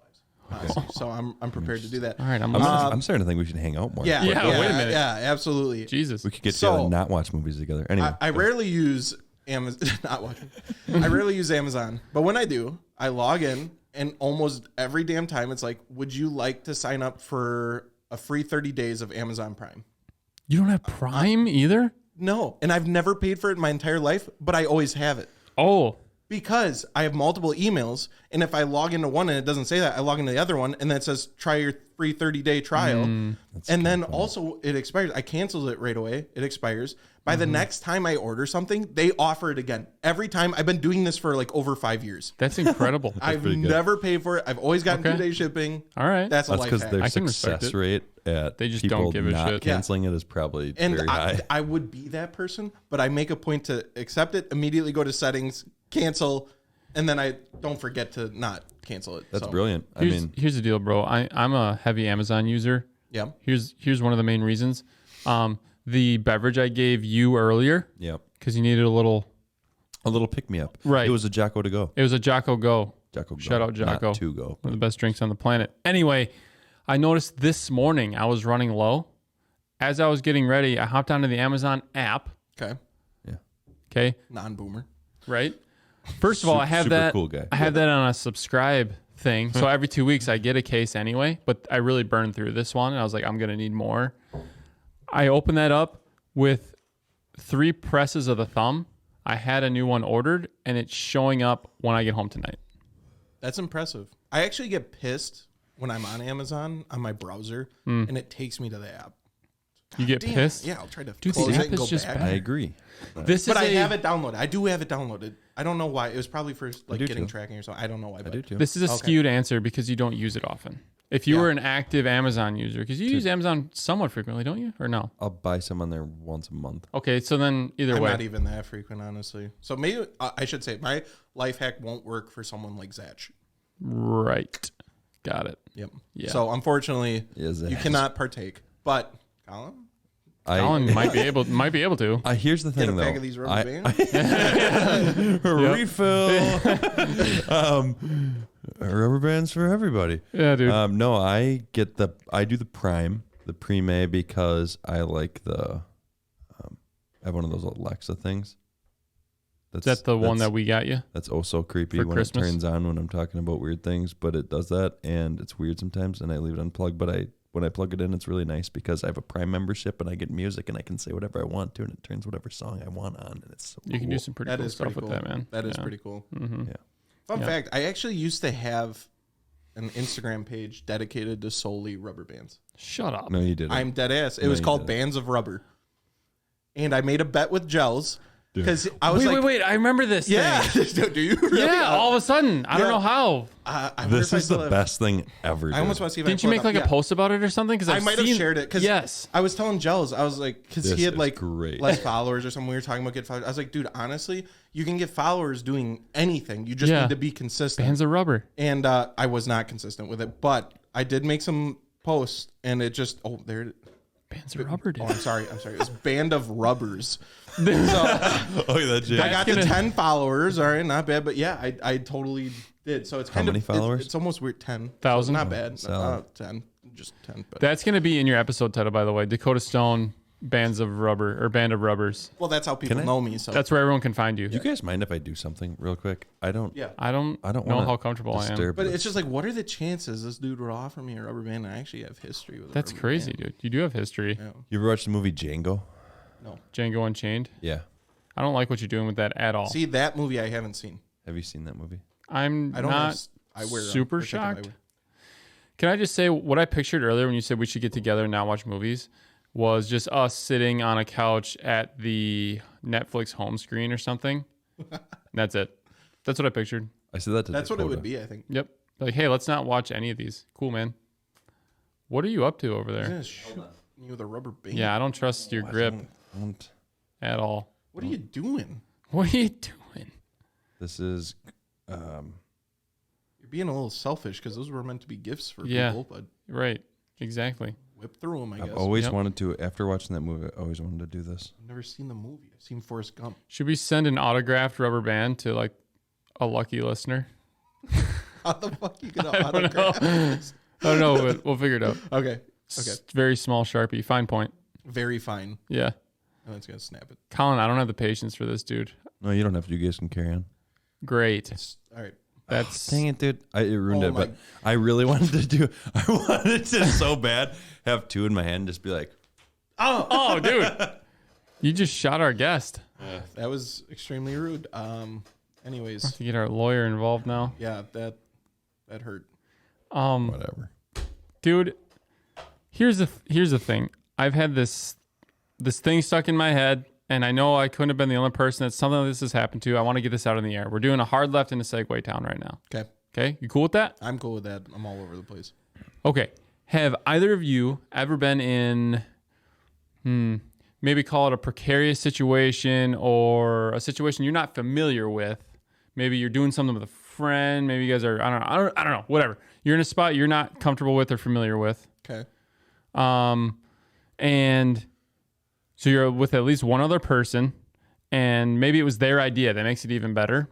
Honestly. So I'm prepared to do that. All right, I'm starting to think we should hang out more. Yeah, Yeah, wait a minute. Yeah, absolutely. Jesus. We could get So- together and not watch movies together. Anyway. I rarely use Amazon. Not watching. I rarely use Amazon, but when I do, I log in, and almost every damn time it's like, "Would you like to sign up for a free 30 days of Amazon Prime?" You don't have Prime either? No, and I've never paid for it in my entire life, but I always have it. Oh, Because I have multiple emails, and if I log into one and it doesn't say that, I log into the other one, and then it says try your free 30-day trial. And then also it expires. I canceled it right away. It expires. By the next time I order something, they offer it again. Every time. I've been doing this for like over 5 years. that's incredible. I've never paid for it. I've always gotten 2-day shipping. All right. That's a life because hack. their I can respect success it. rate at They just people don't give a not shit. canceling it is probably And very high. I would be that person, but I make a point to accept it, immediately go to settings, cancel, and then I don't forget to not cancel it. That's So, brilliant. I Here's, mean, here's the deal, bro. I'm a heavy Amazon user. Yeah. Here's one of the main reasons. The beverage I gave you earlier, yep. because you needed a little. A little pick me up. Right. It was a Jocko to go. It was a Jocko Go. Jocko go. Shout out Jocko. Not to go. One of the best drinks on the planet. Anyway, I noticed this morning I was running low. As I was getting ready, I hopped onto the Amazon app. Okay. Yeah. Okay. Non-boomer. Right. First of all, I have Super that. cool guy. I have that on a subscribe thing. So every 2 weeks I get a case anyway. But I really burned through this one, and I was like, I'm gonna need more. I opened that up with 3 presses of the thumb. I had a new one ordered, and it's showing up when I get home tonight. That's impressive. I actually get pissed when I'm on Amazon on my browser, and it takes me to the app. You get Damn. pissed? Yeah, I'll try to Dude, close the it app and is go just back. bad. I agree. This But is I a, have it downloaded. I do have it downloaded. I don't know why. It was probably for like do getting too. tracking or something. I don't know why. I But do too. This is a Okay. skewed answer because you don't use it often. If you Yeah. were an active Amazon user, because you use Amazon somewhat frequently, don't you? Or no? I'll buy some on there once a month. Okay, so then either I'm way. not even that frequent, honestly. So maybe I should say my life hack won't work for someone like Zach. Right. Got it. Yep. Yeah. So unfortunately, Yeah, Zach. you cannot partake. But Colin, Colin might be able to. Here's the get thing, a though. bag of these rubber bands. Refill. Rubber bands for everybody. Yeah, dude. No, I do the Prime, the Prime, because I like the. I have one of those Alexa things. Is that the one that we got you? That's oh so creepy For when Christmas? it turns on when I'm talking about weird things, but it does that and it's weird sometimes, and I leave it unplugged. But when I plug it in, it's really nice because I have a Prime membership and I get music and I can say whatever I want to, and it turns whatever song I want on, and it's so You can cool. do some pretty That cool is stuff pretty with cool. that, man. That is Yeah. pretty cool. Mm-hmm. Yeah. Fun Yeah. fact: I actually used to have an Instagram page dedicated to solely rubber bands. Shut up. No, you didn't. I'm dead ass. It No, was you called didn't. Bands of Rubber, and I made a bet with Gels because I was Wait. I remember this yeah. thing. Do you? Really? Yeah, all of a sudden. I don't Yeah. know how. I wonder This if I is still the have- best thing ever. I almost want to see if Didn't I you make like a post about it or something? Because I might have shared it because Yes. I was telling Gels, I was like, because This he had is like great. less followers or something. We were talking about get followers. I was like, dude, honestly, you can get followers doing anything. You just Yeah. need to be consistent. Bands of rubber. And I was not consistent with it, but I did make some posts, and it just there. Bands of rubber, dude. Oh, I'm sorry. It was Band of Rubbers. So Oh, yeah, that I got to gonna- 10 followers. All right, not bad. But yeah, I totally did. So it's kind many of followers? It's almost weird. 10. 1,000? Not bad. Solid. 10. Just 10. But That's going to be in your episode title, by the way. Dakota Stone, Bands of Rubber, or Band of Rubbers. well, that's how people Can I- know me. So That's where everyone can find you. Do you guys mind if I do something real quick? I don't. yeah. I don't I don't know wanna how comfortable I am. disturb But this. it's just like, what are the chances this dude would offer me a rubber band? And I actually have history with. That's a rubber crazy, band. dude. You do have history. Yeah. You ever watched the movie Django? No. Django Unchained. Yeah. I don't like what you're doing with that at all. See, that movie I haven't seen. Have you seen that movie? I'm I don't. not have, I wear super protective shocked. eyewear. Can I just say what I pictured earlier when you said we should get together and not watch movies was just us sitting on a couch at the Netflix home screen or something. That's it. That's what I pictured. I said that to That's what it Dakota. would be. I think. Yep. Like, hey, let's not watch any of these. Cool, man. What are you up to over I'm there? gonna shoot you with a rubber band. Yeah, I don't trust your grip Don't- at all. What are you doing? What are you doing? This is. You're being a little selfish because those were meant to be gifts for Yeah. people, but Right. Exactly. whip through them. I guess. I've always Yep. wanted to. After watching that movie, I always wanted to do this. I've never seen the movie. I've seen Forrest Gump. Should we send an autographed rubber band to like a lucky listener? How the fuck you gonna I don't know. autograph this? I don't know, but we'll figure it out. Okay. Okay. Very small Sharpie. Fine point. Very fine. Yeah. And it's gonna snap it. Colin, I don't have the patience for this, dude. No, you don't have to. You guys can carry on. Great. All right. That's Dang it, dude! It ruined Oh it, my- but I really wanted to do. I wanted to so bad have two in my hand, and just be like, Oh, dude. You just shot our guest. That was extremely rude. Anyways, To get our lawyer involved now. yeah, that hurt. Whatever. Dude, here's the thing. I've had this thing stuck in my head, and I know I couldn't have been the only person that something like this has happened to. I want to get this out in the air. We're doing a hard left into Segway Town right now. Okay. Okay? You cool with that? I'm cool with that. I'm all over the place. Okay. Have either of you ever been in, maybe call it a precarious situation or a situation you're not familiar with? Maybe you're doing something with a friend. Maybe you guys are, I don't know, whatever. You're in a spot you're not comfortable with or familiar with. Okay. And so you're with at least one other person, and maybe it was their idea. That makes it even better.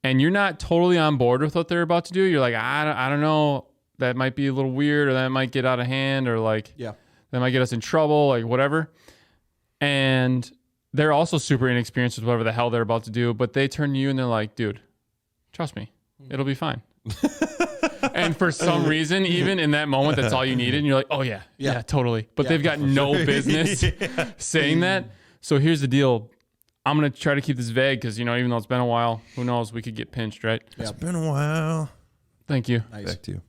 And you're not totally on board with what they're about to do. You're like, I don't know. That might be a little weird, or that might get out of hand, or like, Yeah. that might get us in trouble, like whatever. And they're also super inexperienced with whatever the hell they're about to do, but they turn to you and they're like, dude, trust me, it'll be fine. And for some reason, even in that moment, that's all you needed. And you're like, oh yeah, totally. But they've got no business saying that. So here's the deal. I'm going to try to keep this vague because, even though it's been a while, who knows, we could get pinched, right? It's been a while. Thank you. Nice. Back to you.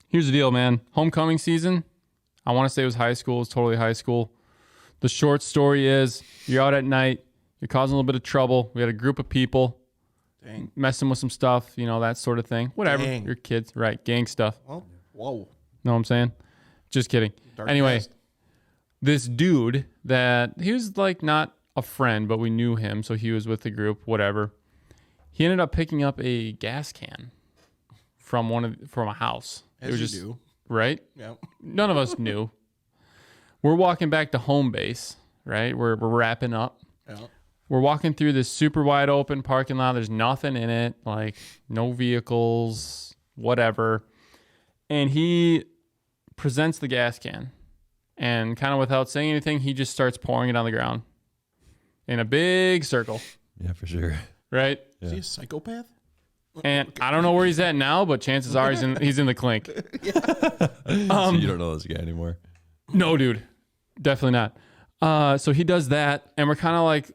Here's the deal, man. Homecoming season, I want to say it was high school. It's totally high school. The short story is you're out at night. You're causing a little bit of trouble. We had a group of people Dang. messing with some stuff, that sort of thing. Whatever. Dang. You're kids. Right. Gang stuff. Well, whoa. Know what I'm saying? Just kidding. Dark Anyway, past. this dude that he was like not a friend, but we knew him. So he was with the group, whatever. He ended up picking up a gas can from a house. As it was you just do. right. Yeah. None of us knew. We're walking back to home base, right? We're wrapping up. Yeah. We're walking through this super wide open parking lot. There's nothing in it, like no vehicles, whatever. And he presents the gas can. And kind of without saying anything, he just starts pouring it on the ground in a big circle, Yeah, for sure. right? Is he a psychopath? And I don't know where he's at now, but chances are he's in the clink. So you don't know this guy anymore. No, dude. Definitely not. So he does that, and we're kind of like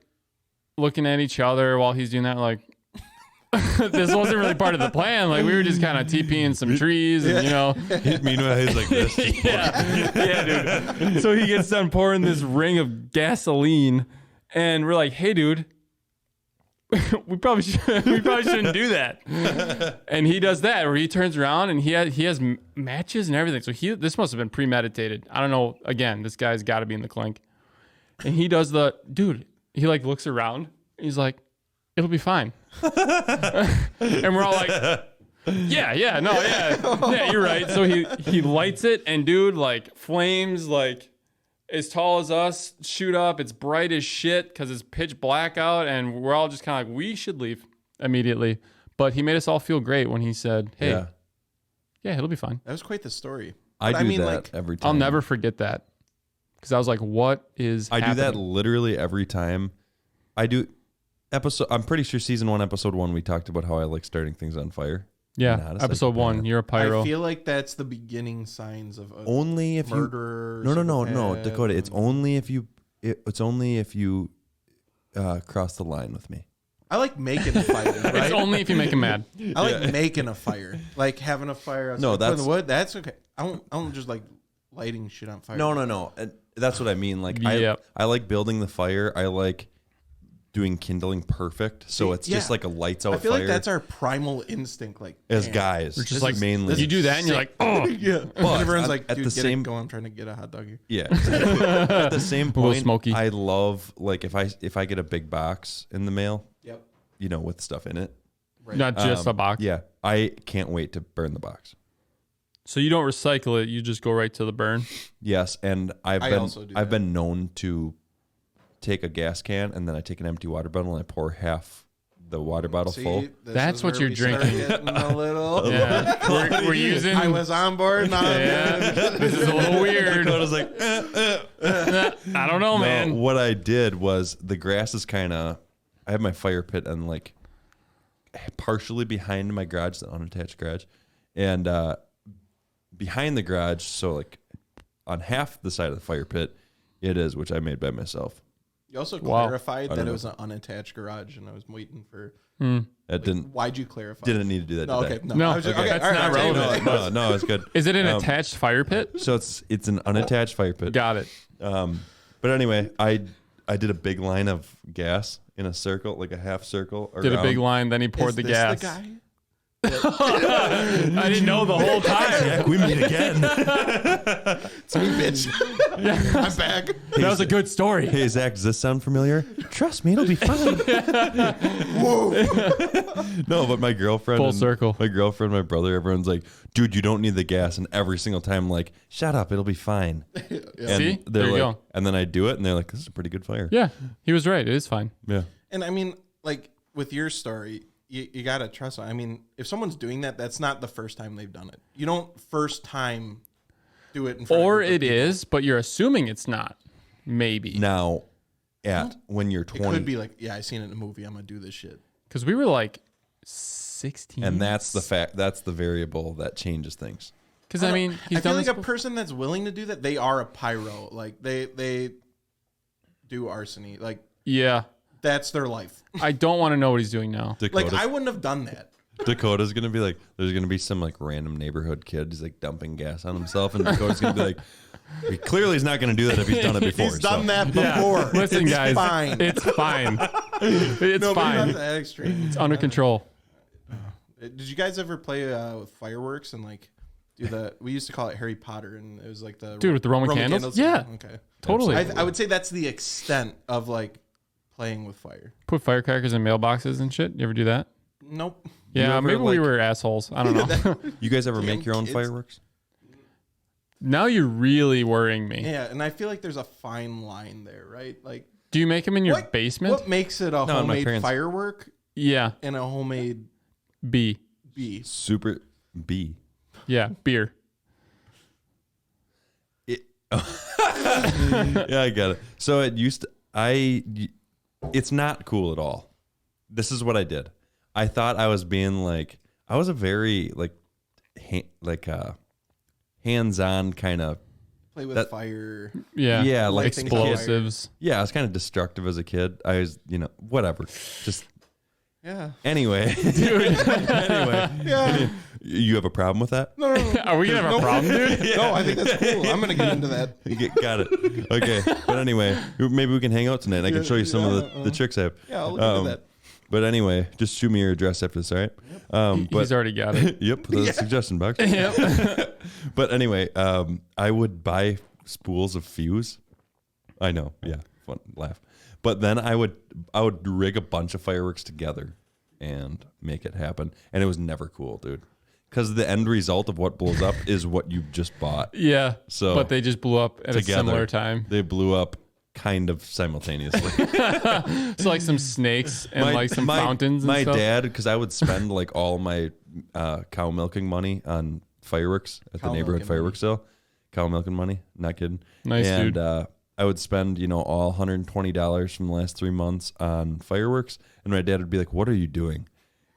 looking at each other while he's doing that, like, this wasn't really part of the plan. Like, we were just kind of TPing some trees, and, Meanwhile, he's like this. yeah, dude. So he gets done pouring this ring of gasoline, and we're like, hey, dude, we probably shouldn't do that. And he does that, where he turns around and he has matches and everything. So this must have been premeditated. I don't know. Again, this guy's got to be in the clink. And he does he like looks around. And he's like, it'll be fine. And we're all like, yeah, you're right. So he lights it, and dude, like flames like as tall as us shoot up. It's bright as shit because it's pitch black out, and we're all just kind of like, we should leave immediately. But he made us all feel great when he said, hey, yeah, it'll be fine. That was quite the story. I do that like, every time. I'll never forget that, because I was like, what is happening? do that literally every time. I do I'm pretty sure season 1, episode 1, we talked about how I like starting things on fire. Yeah, Not a episode 1, psychopath. you're a pyro. I feel like that's the beginning signs of a Only if murderer. you no, psychopath. Dakota. It's only if you cross the line with me. I like making a fire. Right? It's only if you make him mad. I like making a fire, like having a fire. No, outside, putting that's- wood. That's okay. I don't just like lighting shit on fire. No. That's what I mean. Like Yep. I like building the fire. I like doing kindling perfect. So it's just Yeah. like a lights out I feel fire. like that's our primal instinct. Like as man, guys, We're just just like, like mainly. You do that, and you're like, oh, Yeah, But and everyone's at- like, at dude, the get same- it going. I'm trying to get a hot dog here. Yeah. Exactly. At the same little point, smoky. I love like if I get a big box in the mail, Yep. with stuff in it. Right. not just a box. Yeah, I can't wait to burn the box. So you don't recycle it; you just go right to the burn. Yes, and I also do I've that. been known to take a gas can and then I take an empty water bottle and I pour half the water bottle full. this That's is what where you're we start drinking. getting a little. Yeah, we're using. I was on board. Now I'm Yeah, this is a little weird. I was like, I don't know, man. What I did was the grass is kind of. I have my fire pit and like partially behind my garage, the unattached garage, and behind the garage, so like on half the side of the fire pit, it is, which I made by myself. You also Wow. clarified I that don't it know. was an unattached garage, and I was waiting for. That didn't Why'd you clarify? didn't need to do that No, today. okay, no, No, I was just, okay. okay, That's all right, not I'll relevant. take it. No, it's good. Is it an attached fire pit? So it's an unattached fire pit. Got it. But anyway, I did a big line of gas in a circle, like a half circle. Did a around. big line, then he poured Is the this gas. The guy? I didn't know the whole time. Jack, we meet again. It's me, bitch. I'm back. That was a good story. Hey, Zach, does this sound familiar? Trust me, it'll be fine. No, but my girlfriend, Full and circle. my girlfriend, my brother, everyone's like, dude, you don't need the gas. And every single time, I'm like, shut up, it'll be fine. And See? they're There you like, go. And then I do it, and they're like, this is a pretty good fire. Yeah, he was right. It is fine. Yeah. And I mean, like with your story, you gotta trust. I mean, if someone's doing that, that's not the first time they've done it. You don't first time do it in front Or of a group it of people. is, but you're assuming it's not. Maybe. Now, when you're It 20, could be like, yeah, I seen it in a movie. I'm gonna do this shit. Because we were like 16. and that's the fact, that's the variable that changes things. Because, I mean, he's I feel done like this a person that's willing to do that, they are a pyro. Like they do arsony. Like Yeah. that's their life. I don't want to know what he's doing now. Dakota's, Like I wouldn't have done that. Dakota's gonna be like, there's gonna be some like random neighborhood kid who's like dumping gas on himself, and Dakota's gonna be like, he clearly is not gonna do that if he's done it before. He's done so. that before. Listen, It's guys. fine. It's fine. It's No, but fine. not that extreme. It's under control. Did you guys ever play with fireworks and like do the? We used to call it Harry Potter, and it was like the Dude, with the Roman candles? Yeah. Okay. Totally. I would say that's the extent of like playing with fire. Put firecrackers in mailboxes and shit. You ever do that? Nope. Yeah, ever, maybe we like- were assholes. I don't know. You guys ever Damn make your own kids. fireworks? Now you're really worrying me. Yeah, and I feel like there's a fine line there, right? Like Do you make them in your what, basement? What makes it a my homemade parents- firework Yeah. and a homemade B. bee? Super B. Yeah. Beer. Yeah, I got it. So it used to, it's not cool at all. This is what I did. I thought I was being like, I was a very hands-on kind of, Play with That- fire. Yeah. yeah, like Light things on fire. explosives. yeah, I was kind of destructive as a kid. I was, whatever. Just Yeah. anyway, Yeah. you have a problem with that? No. Are we gonna have a problem, dude? No, I think that's cool. I'm gonna get into that. Got it. Okay, but anyway, maybe we can hang out tonight. And I can show you some of the tricks I have. Yeah, I'll look into that. But anyway, just shoot me your address after this, all right? But He's already got it. yep, the suggestion box. Yep. But anyway, I would buy spools of fuse. I know, yeah, fun laugh. But then I would rig a bunch of fireworks together and make it happen, and it was never cool, dude. Because the end result of what blows up is what you just bought. Yeah. So but they just blew up at together, a similar time. They blew up kind of simultaneously. So like some snakes and like some fountains and my stuff. dad, because I would spend like all my cow milking money on fireworks at the Cow neighborhood milking fireworks sale. Cow milking money, not kidding. Nice, and, dude. I would spend, all $120 from the last 3 months on fireworks, and my dad would be like, "What are you doing?"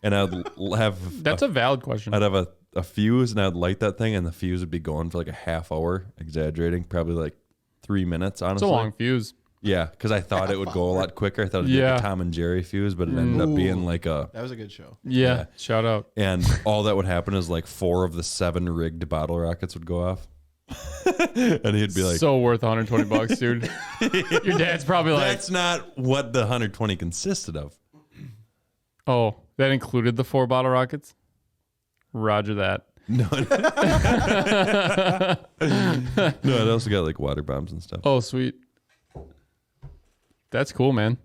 And I'd have That's a valid question. I'd have a fuse, and I'd light that thing, and the fuse would be going for like a half hour, exaggerating, probably like 3 minutes. It's Honestly, a long fuse. yeah, because I thought it would go a lot quicker. I thought it'd be like Yeah. a Tom and Jerry fuse, but it ended up being like a. That was a good show. Yeah. Shout out. And all that would happen is like 4 of the 7 rigged bottle rockets would go off, and he'd be like, So worth $120, dude. Your dad's probably like, "That's not what the 120 consisted of." oh, that included the 4 bottle rockets? Roger that. No, no, it also got like water bombs and stuff. Oh, sweet. That's cool, man.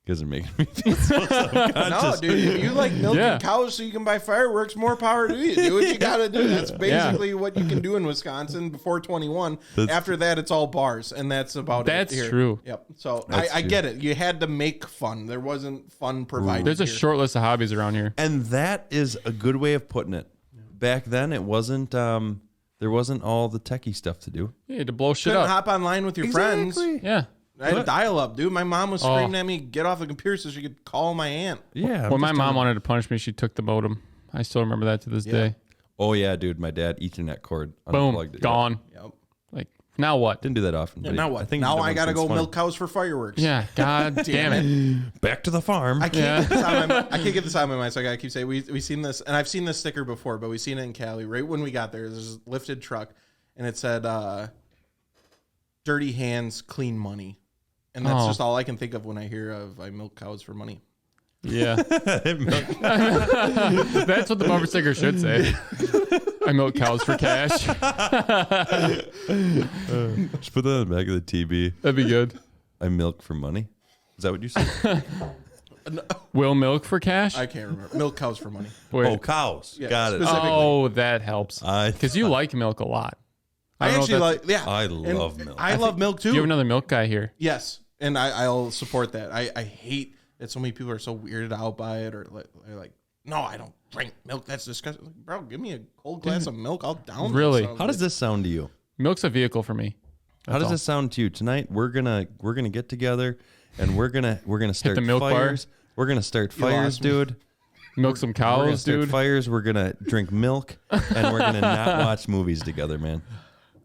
Because it makes me feel so No, self-conscious. dude, if you like milking Yeah. cows so you can buy fireworks, more power to you. Do what you gotta do. That's basically what you can do in Wisconsin before 21. After that, it's all bars, and that's about That's it. Here. true. Yep. So That's I true. get it. You had to make fun. There wasn't fun provided. There's a here. short list of hobbies around here. And that is a good way of putting it. Back then, it wasn't. There wasn't all the techie stuff to do. You had to blow shit Couldn't up. hop online with your friends. Yeah. I had dial up, dude. My mom was Oh. screaming at me, "Get off the computer so she could call my aunt." Yeah. When my mom wanted to punish me, she took the modem. I still remember that to this day. Oh yeah, dude. My dad Ethernet cord Boom. unplugged it. Gone. Yep. Like, Now what? Didn't do that often. Yeah, but now I what? think Now the I one gotta thing's go funny. milk cows for fireworks. Yeah, god damn it. Back to the farm. I can't get this out of my, I can't get this out of my mind, so I gotta keep saying we seen this, and I've seen this sticker before, but we seen it in Cali right when we got there. There's a lifted truck, and it said "Dirty hands, clean money," and that's just all I can think of when I hear of I milk cows for money. Yeah. That's what the bumper sticker should say. I milk cows for cash. Just put that on the back of the TB. That'd be good. I milk for money. Is that what you said? Will milk for cash? I can't remember. Milk cows for money. Wait. Oh, cows. Yeah, Got it. specifically. Oh, that helps. I Because you like milk a lot. I don't know actually if like. Yeah, I And love milk. I love milk too. You have another milk guy here. Yes, and I'll support that. I hate that so many people are so weirded out by it, or they're like, no, I don't drink milk. That's disgusting. Like, bro, give me a cold glass of milk. I'll down. Really? That. How does this sound to you? Milk's a vehicle for me. How does all. this sound to you? Tonight we're gonna get together and we're gonna start the milk bar? fires. We're gonna start fires, lost me. dude. Milk some We're gonna cows, start dude. fires. We're gonna drink milk and we're gonna not watch movies together, man.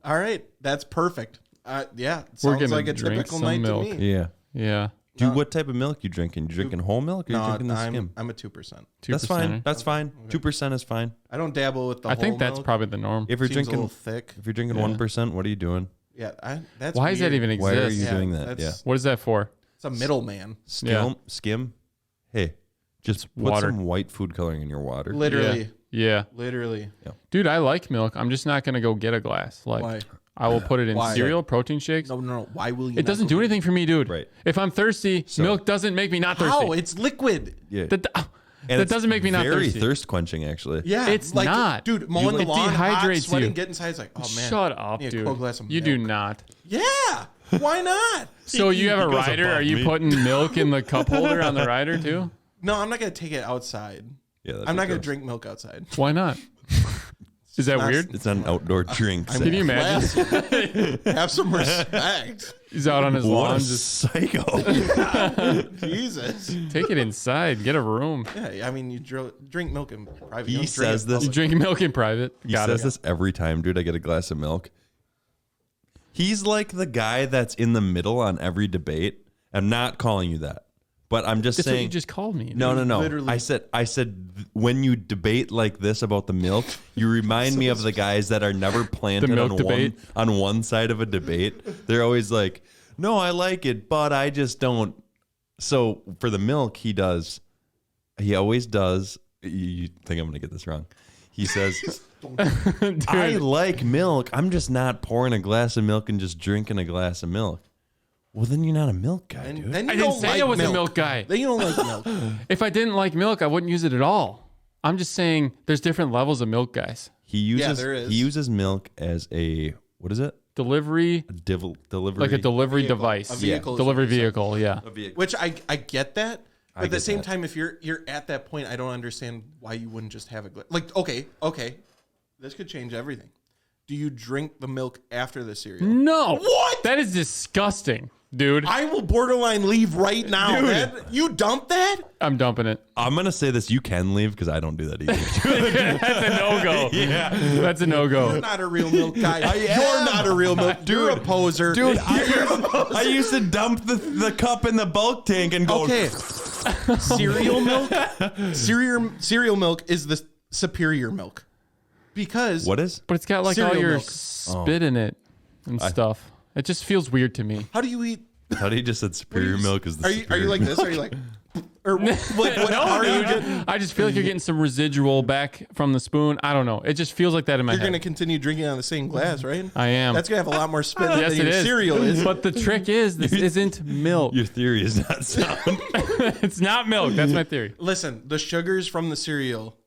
All right, that's perfect. Yeah, it We're sounds gonna like a drink typical some night milk. to me. Yeah. Yeah. Dude, what type of milk you drinking? You drinking whole milk or you No, drinking the skim? I'm a 2%. That's 2%. fine. That's fine. 2% is fine. I don't dabble with the. I think whole that's milk. probably the norm. If you're Seems a little drinking thick. if you're drinking Yeah. 1%, what are you doing? Yeah, that's Why does that weird. even Why are exist? you Yeah, doing that? that's- What is that for? It's a middleman. Skim. Hey, just put water. some white food coloring in your water. Literally, Yeah. literally. Dude, I like milk. I'm just not going to go get a glass. Like, Why? I will put it in Why? cereal, protein shakes. No. Why will you? It doesn't do anything for me, dude. Right. If I'm thirsty, milk doesn't make me not thirsty. How? It's liquid. Yeah. That, And that it's doesn't make me not very thirsty. thirst quenching, actually. Yeah, It's not. dude. Mowing the It lawn, hot, dehydrates sweating, you. get inside. It's like, oh man, Shut up, need a dude. cold glass of You do milk. not. Yeah, why not? So you have a He goes rider? above Are you me. putting milk in the cup holder on the rider too? No, I'm not gonna take it outside. Yeah, that's I'm not gonna gross. drink milk outside. Why not? Is that not- weird? It's not an outdoor drink. Can you imagine? Have some respect. He's out on his What lawn, a just psycho. Jesus. take it inside, get a room. Yeah, I mean, you drink milk in private. He You don't drink says it in this- You public. drink milk in private. He Got says it. this every time, dude. I get a glass of milk. He's like the guy that's in the middle on every debate. I'm not calling you that, but I'm just That's what you saying. just called me. No. Literally. I said when you debate like this about the milk, you remind me of the guys that are never planted milk on debate? on one side of a debate. They're always like, "No, I like it, but I just don't." So for the milk, he always does. You think I'm going to get this wrong? He says, Dude, I like milk. I'm just not pouring a glass of milk and just drinking a glass of milk. Well, then you're not a milk guy, And dude. then you I didn't don't say like I was milk. a milk guy. Then you don't like milk. If I didn't like milk, I wouldn't use it at all. I'm just saying there's different levels of milk guys. He uses there is. he uses milk as a what is it? Delivery, Delivery. like a delivery Vehicle. device. A vehicle is Delivery what you said. vehicle, yeah. Which I get that. But at the get same that. time, if you're at that point, I don't understand why you wouldn't just have a glass. Like, okay, this could change everything. Do you drink the milk after the cereal? No. What? That is disgusting, dude. I will borderline leave right now. Dude. You dump that? I'm dumping it. I'm gonna say this. You can leave because I don't do that either. That's a no-go. Yeah. That's a no-go. You're not a real milk guy. am. You're not a real milk. You're a poser. Dude, I used to dump the cup in the bulk tank and go. Okay. Cereal milk? Cereal milk is the superior milk. Because What is? But it's got like all Cereal your milk. spit in it and stuff. It just feels weird to me. how do you eat? How do you just said superior milk is the Are you superior like milk? this? Are you like or like what are you dude. getting? I just feel like you're getting some residual back from the spoon. I don't know. It just feels like that in my You're head. gonna continue drinking out of the same glass, right? I am. That's gonna have a lot more spit yes, than it your is. cereal is. But the trick is, this isn't milk. Your theory is not sound. It's not milk. That's my theory. Listen, the sugars from the cereal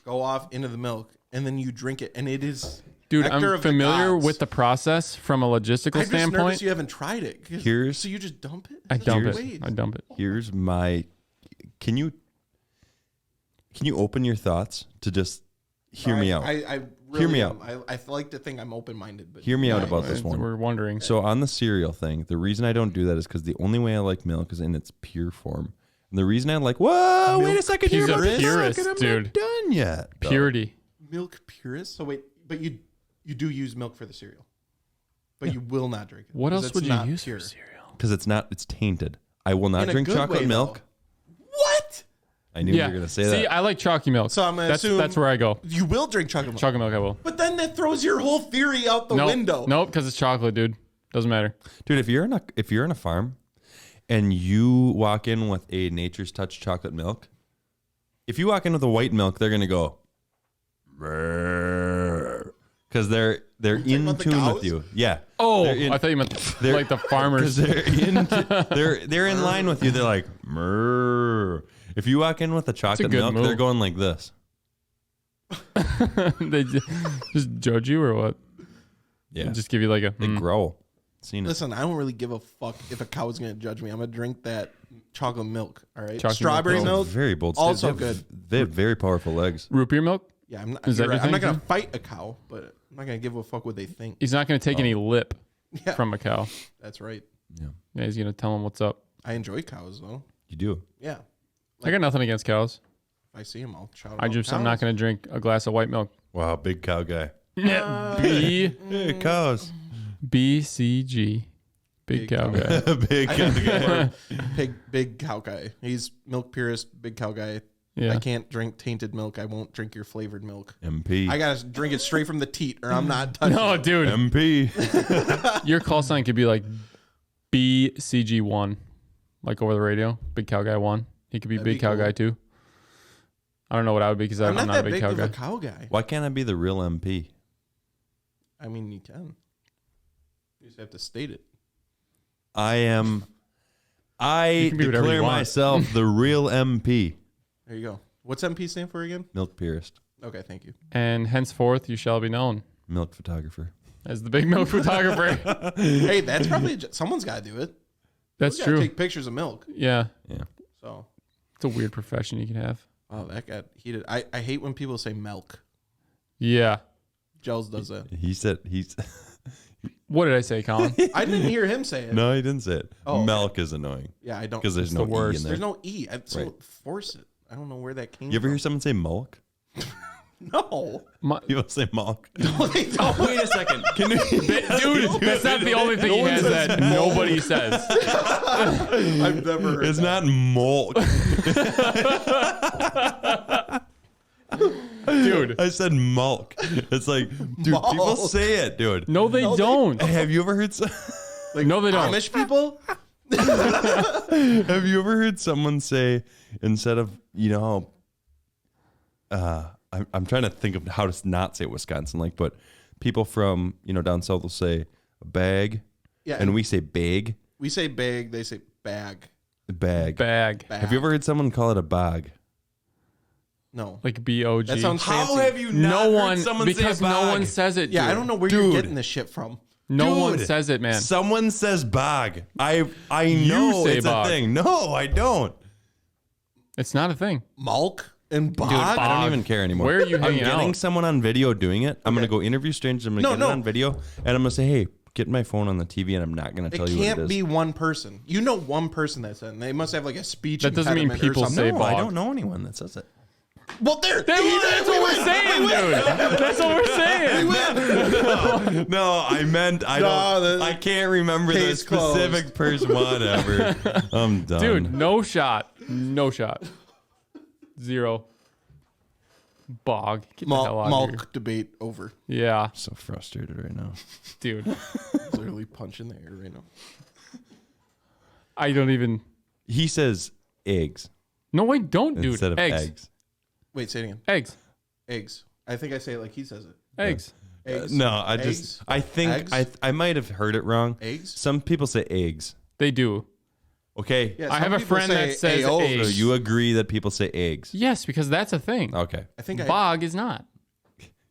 go off into the milk, and then you drink it, and it is. Dude, nectar I'm of the familiar gods. with the process from a logistical I'm just nervous standpoint. you haven't tried it. So you just dump it? I dump it. Wait. I dump it. Here's my. Can you open your thoughts to just hear me out? I really Hear me am. I like to think I'm open-minded, but Hear me out about this one. We're wondering. So on the cereal thing, the reason I don't do that is because the only way I like milk is in its pure form. And the reason I like, whoa, wait a second, He's you're a about to purist, talk and I'm dude. not done yet. though. Purity. milk purist. So wait, but you do use milk for the cereal, but you will not drink it. What 'cause else it's would you not use pure. for cereal? Because it's tainted. I will not In a drink good chocolate way, milk. though. What? I knew you were going to say that. See, I like chalky milk. So I'm gonna that's assume that's where I go. You will drink chocolate milk. Chocolate milk, I will. But then that throws your whole theory out the window. Nope, because it's chocolate, dude. Doesn't matter. Dude, if you're in a farm and you walk in with a Nature's Touch chocolate milk, if you walk in with a white milk, they're gonna go because they're in about the tune cows? with you. Yeah. Oh, They're in- I thought you meant like the farmers. they're in line with you. They're like, "Mrrr." If you walk in with a chocolate good milk, move. they're going like this. They just judge you or what? Yeah. Just give you like a. They growl. Seen it. Listen, I don't really give a fuck if a cow is gonna judge me. I'm gonna drink that chocolate milk. All right, Chocolate strawberry milk. milk. Very bold. Also They have- good. They have very powerful legs. Root beer milk? Yeah, I'm not. Is that you're your right. I'm not thing, gonna too? fight a cow, but I'm not gonna give a fuck what they think. He's not going to take any lip Yeah, from a cow. that's right. Yeah, Yeah, he's going to tell him what's up. I enjoy cows though. you do. Yeah, I got nothing against cows. if I see them, I'll shout. I'm not going to drink a glass of white milk. Wow, big cow guy. B Hey, cows. BCG. Big cow guy. Big cow guy. Big cow guy. He's milk purist. Big cow guy. Yeah. I can't drink tainted milk. I won't drink your flavored milk. MP. I gotta drink it straight from the teat, or I'm not touching. No, it. dude. MP. Your call sign could be like BCG1, like over the radio. Big cow guy 1. He could be That'd big be cow cool. guy 2. I don't know what I would be because I'm I'm not not a that big big cow of guy. a cow guy. Why can't I be the real MP? I mean, you can. You just have to state it. I can be whatever declare you want. myself the real MP. There you go. What's MP stand for again? Milk purist. Okay, thank you. And henceforth you shall be known Milk photographer. as the big milk photographer. Hey, that's probably someone's got to do it. That's Someone's gotta true. Take pictures of milk. Yeah. Yeah. So, It's a weird profession you can have. oh, that got heated. I hate when people say milk. Yeah. Gels does that. He said he's What did I say, Colin? I didn't hear him say it. no, he didn't say it. Oh, okay. Milk is annoying Yeah, I don't. because there's It's no the E worst. in there. There's no E. So Right. force it. I don't know where that came You ever from. hear someone say milk? No. People say milk. No, they don't. Wait a second. Can you, Dude, that's not the only thing he has that nobody says. I've never heard It's that. not milk. Dude. I said milk. It's like, dude, people Milk. say it, dude. No, they don't. Have you ever heard? Like No, they don't. Amish people? Have you ever heard someone say instead of I'm trying to think of how to not say Wisconsin like, but people from down south will say bag, Yeah. and we say bag, We say bag, they say bag. bag. Bag. Bag. Have you ever heard someone call it a bag? No. Like BOG. That sounds fancy. you no one, because no one says it. Yeah, dude. I don't know where Dude. you're getting this shit from. No one Dude, says it, man. Someone says bag. I You know say it's bog. a thing. No, I don't. It's not a thing. Malk and bog? bog. I don't even care anymore. Where are you hanging I'm getting out? someone on video doing it. I'm gonna go interview strangers. I'm gonna get No. it on video, and I'm gonna say, "Hey, get my phone on the TV," and I'm not gonna It tell you what can't it is. be one person. You know one person that said it. They must have like a speech That doesn't mean impediment or people something. say no, I bog. don't know anyone that says it. Well, there. That's what we're saying, dude. That's what we're saying. No, I meant I don't. the I can't remember the case specific person. Whatever. I'm done. Dude, no shot. No shot. 0. Bog. Get the hell out of here. Malk debate over. Yeah, so frustrated right now. dude. Literally punching the air right now. I don't even. He says eggs No, I don't, dude. instead of eggs. Wait, say it again. Eggs. Eggs. I think I say it like he says it. Eggs. Eggs. No, I Eggs? just I think Eggs? I might have heard it wrong. Eggs? Some people say eggs. They do. Okay. Yeah, I some have a people friend that say says AO. eggs. So you agree that people say eggs? Yes, because that's a thing. Okay. I think I. Bog is not.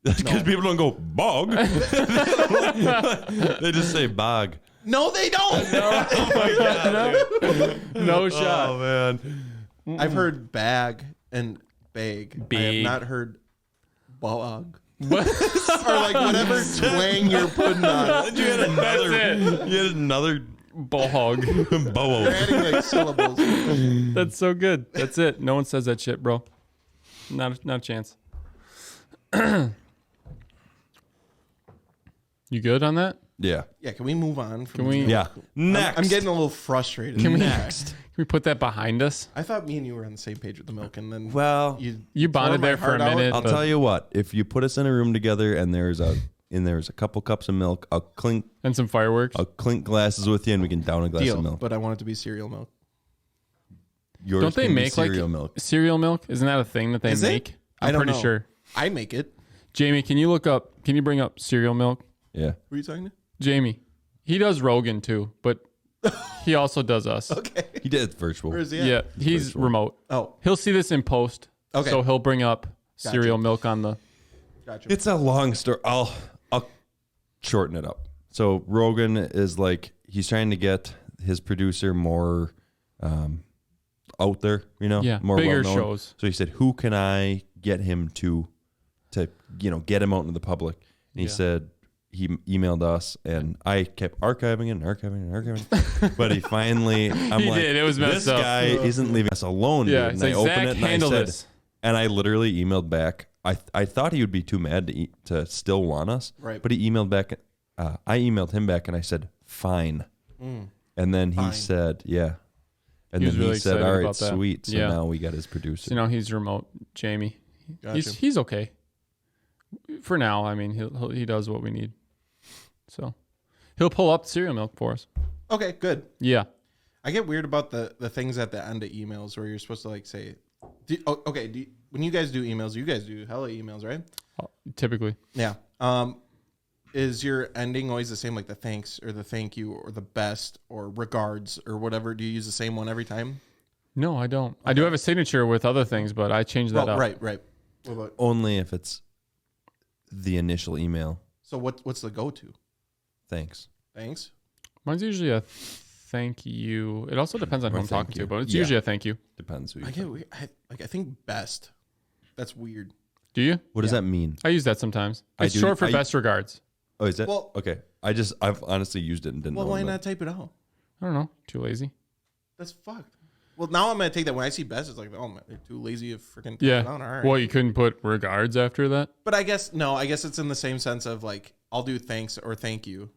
That's because people don't go bog. They just say bog. No, they don't. No shot. Oh man. I've heard bag and bag. I Big. have not heard bog. or like whatever twang you're putting on it. You had another. it. You had another Bog. bow. You're adding like syllables. That's so good. That's it. No one says that shit, bro. Not a chance. You good on that? Yeah. Yeah, can we move on from Can we- milk? Yeah. Next. I'm getting a little frustrated. Can we Next. Can we put that behind us? I thought me and you were on the same page with the milk, and then Well, You bonded tore my there for a heart out. minute. I'll but tell you what. If you put us in a room together and there's a couple cups of milk, I'll clink And some fireworks. glasses with you, and we can down a glass deal, of milk. but I want it to be cereal milk. Yours Don't they can be make like cereal milk? cereal milk? Isn't that a thing that they Is it? make? I I'm don't pretty know. sure. I make it. Jamie, can you bring up cereal milk? Yeah. Who are you talking to? Jamie. He does Rogan too, but he also does us. Okay. He did virtual. Where is he at? Yeah, he's Virtual. remote. Oh, He'll see this in post. Okay. So he'll bring up cereal milk on the. gotcha. It's a long story. I'll shorten it up. So Rogan is like he's trying to get his producer more out there, Yeah, more bigger well-known. shows. So he said, "Who can I get him to get him out into the public?" And he Yeah. said he emailed us, and I kept archiving it. But he finally, I'm He like, did. It was messed this up. guy isn't leaving us alone. Yeah, dude. it's And I like, opened Zach, it and I handle said, this. and I literally emailed back. I thought he would be too mad to still want us, Right. But he emailed back. I emailed him back, and I said, "Fine." And then he Fine. said, "Yeah." And He was then really he said, excited "All right, about that. sweet." So Yeah. now we got his producer. You know, he's remote. Jamie. Gotcha. He's okay. For now, I mean, he does what we need. So he'll pull up cereal milk for us. Okay, good. Yeah. I get weird about the things at the end of emails where you're supposed to like say, when you guys do emails, you guys do hella emails, right? Typically. Yeah. Is your ending always the same, like the thanks or the thank you or the best or regards or whatever? Do you use the same one every time? No, I don't. I do have a signature with other things, but I changed that up. Right. What about, Only if it's the initial email. so what's the go-to? Thanks. Thanks. Mine's usually a thank you. It also depends on who Or I'm thank talking you. to, but it's Yeah. usually a thank you. Depends who you I get weird. I think best. That's weird. Do you? What does that mean? I use that sometimes. I It's do- short for I- best regards. Oh, is that? Well- okay. I've honestly used it and didn't Well, know. why that. not type it out? I don't know. Too lazy. That's fucked. Well, now I'm gonna take that when I see best. It's like, oh man, they're too lazy to freaking type Yeah. it out. All right. Well, you couldn't put regards after that. But I guess it's in the same sense of like I'll do thanks or thank you.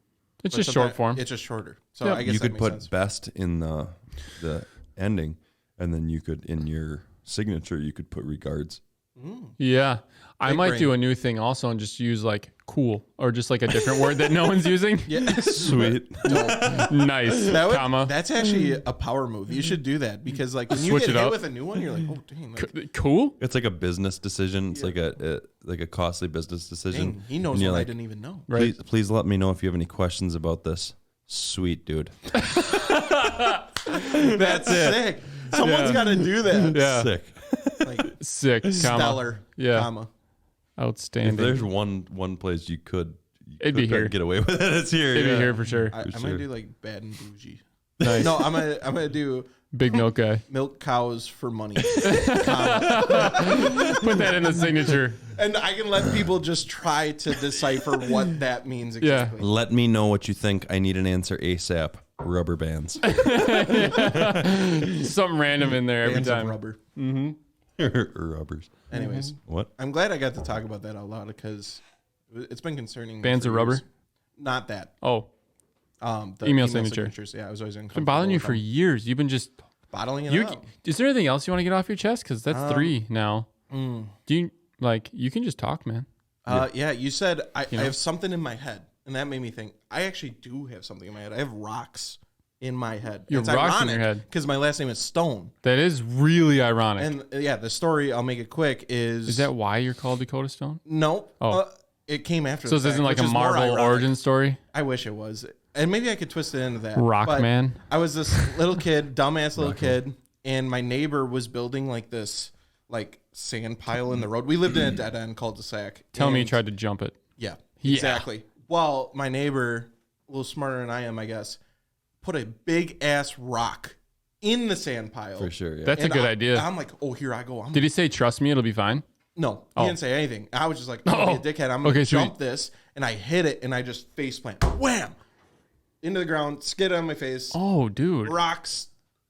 It's But just short sometimes form. It's just shorter. So Yeah. I guess You that could makes put sense. best in the ending, and then you could in your signature you could put regards. Yeah. I Big might brain. do a new thing also and just use like cool or just like a different word that no one's using. Yeah. Sweet. Nice. Comma. That's actually a power move. You should do that because like when you Switch get it hit up. with a new one, you're like, oh dang, like, Cool? It's like a business decision. It's like a costly business decision. dang, he knows And what you're I like, didn't even know. Right. Please let me know if you have any questions about this. Sweet, dude. That's sick. Someone's Yeah. got to do that. Yeah. Sick. Like Sick. Comma. stellar. Yeah. Comma. If Outstanding. there's one place you could It'd be here. get away with it, it's here. It'd yeah. be here for sure. I sure. might do like bad and bougie. Nice. No, I'm gonna do Big milk guy. milk cows for money. Put that in the signature. And I can let people just try to decipher what that means Yeah. exactly. Let me know what you think. I need an answer ASAP. Rubber bands. Something random in there every Bands of time. rubber. Rubbers. Anyways, What? I'm glad I got to talk about that out loud because it's been concerning. me Bands for of rubber? years. Not that. Oh, The Email signature. signatures. Yeah, I was always been bothering you for years. You've been just bottling it you. up. Is there anything else you want to get off your chest? Because that's 3 now. Do you like? You can just talk, man. Yeah, you said I know? have something in my head, and that made me think. I actually do have something in my head. I have rocks in my head. You have rocks in your head? because my last name is Stone. That is really ironic. And yeah, the story I'll make it quick Is that why you're called Dakota Stone? no? Oh. It came after. So the this isn't fact, like which a is more Marvel ironic. origin story. I wish it was, and maybe I could twist it into that. Rock But man. I was this little kid, dumbass little kid, and my neighbor was building like this like sand pile in the road. We lived in a dead end cul-de-sac. Tell me you and- tried to jump it. Yeah, Yeah. exactly. Well, my neighbor, a little smarter than I am, I guess, put a big ass rock in the sand pile. For sure. Yeah. That's a And good idea. I'm like, oh, here I go. Did he say, "Trust me, it'll be fine"? No, he Oh. didn't say anything. I was just like, I'm gonna be a dickhead. I'm gonna Okay, jump sweet. this, and I hit it, and I just face plant, wham, into the ground, skid on my face, Oh, dude. rocks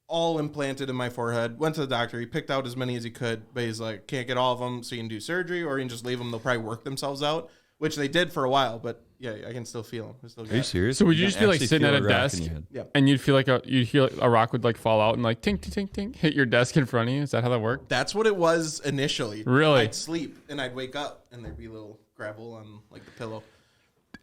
all implanted in my forehead. Went to the doctor. He picked out as many as he could, but he's like, can't get all of them, so you can do surgery, or you can just leave them. They'll probably work themselves out. which they did for a while, but yeah, I can still feel them. Are you serious? So would you can just be like actually sitting feel at a rock in desk your head. Yeah. and you'd feel like you'd hear like a rock would like fall out and like tink, tink, tink, tink, hit your desk in front of you? Is that how that worked? That's what it was initially. Really? I'd sleep and I'd wake up and there'd be little gravel on like the pillow.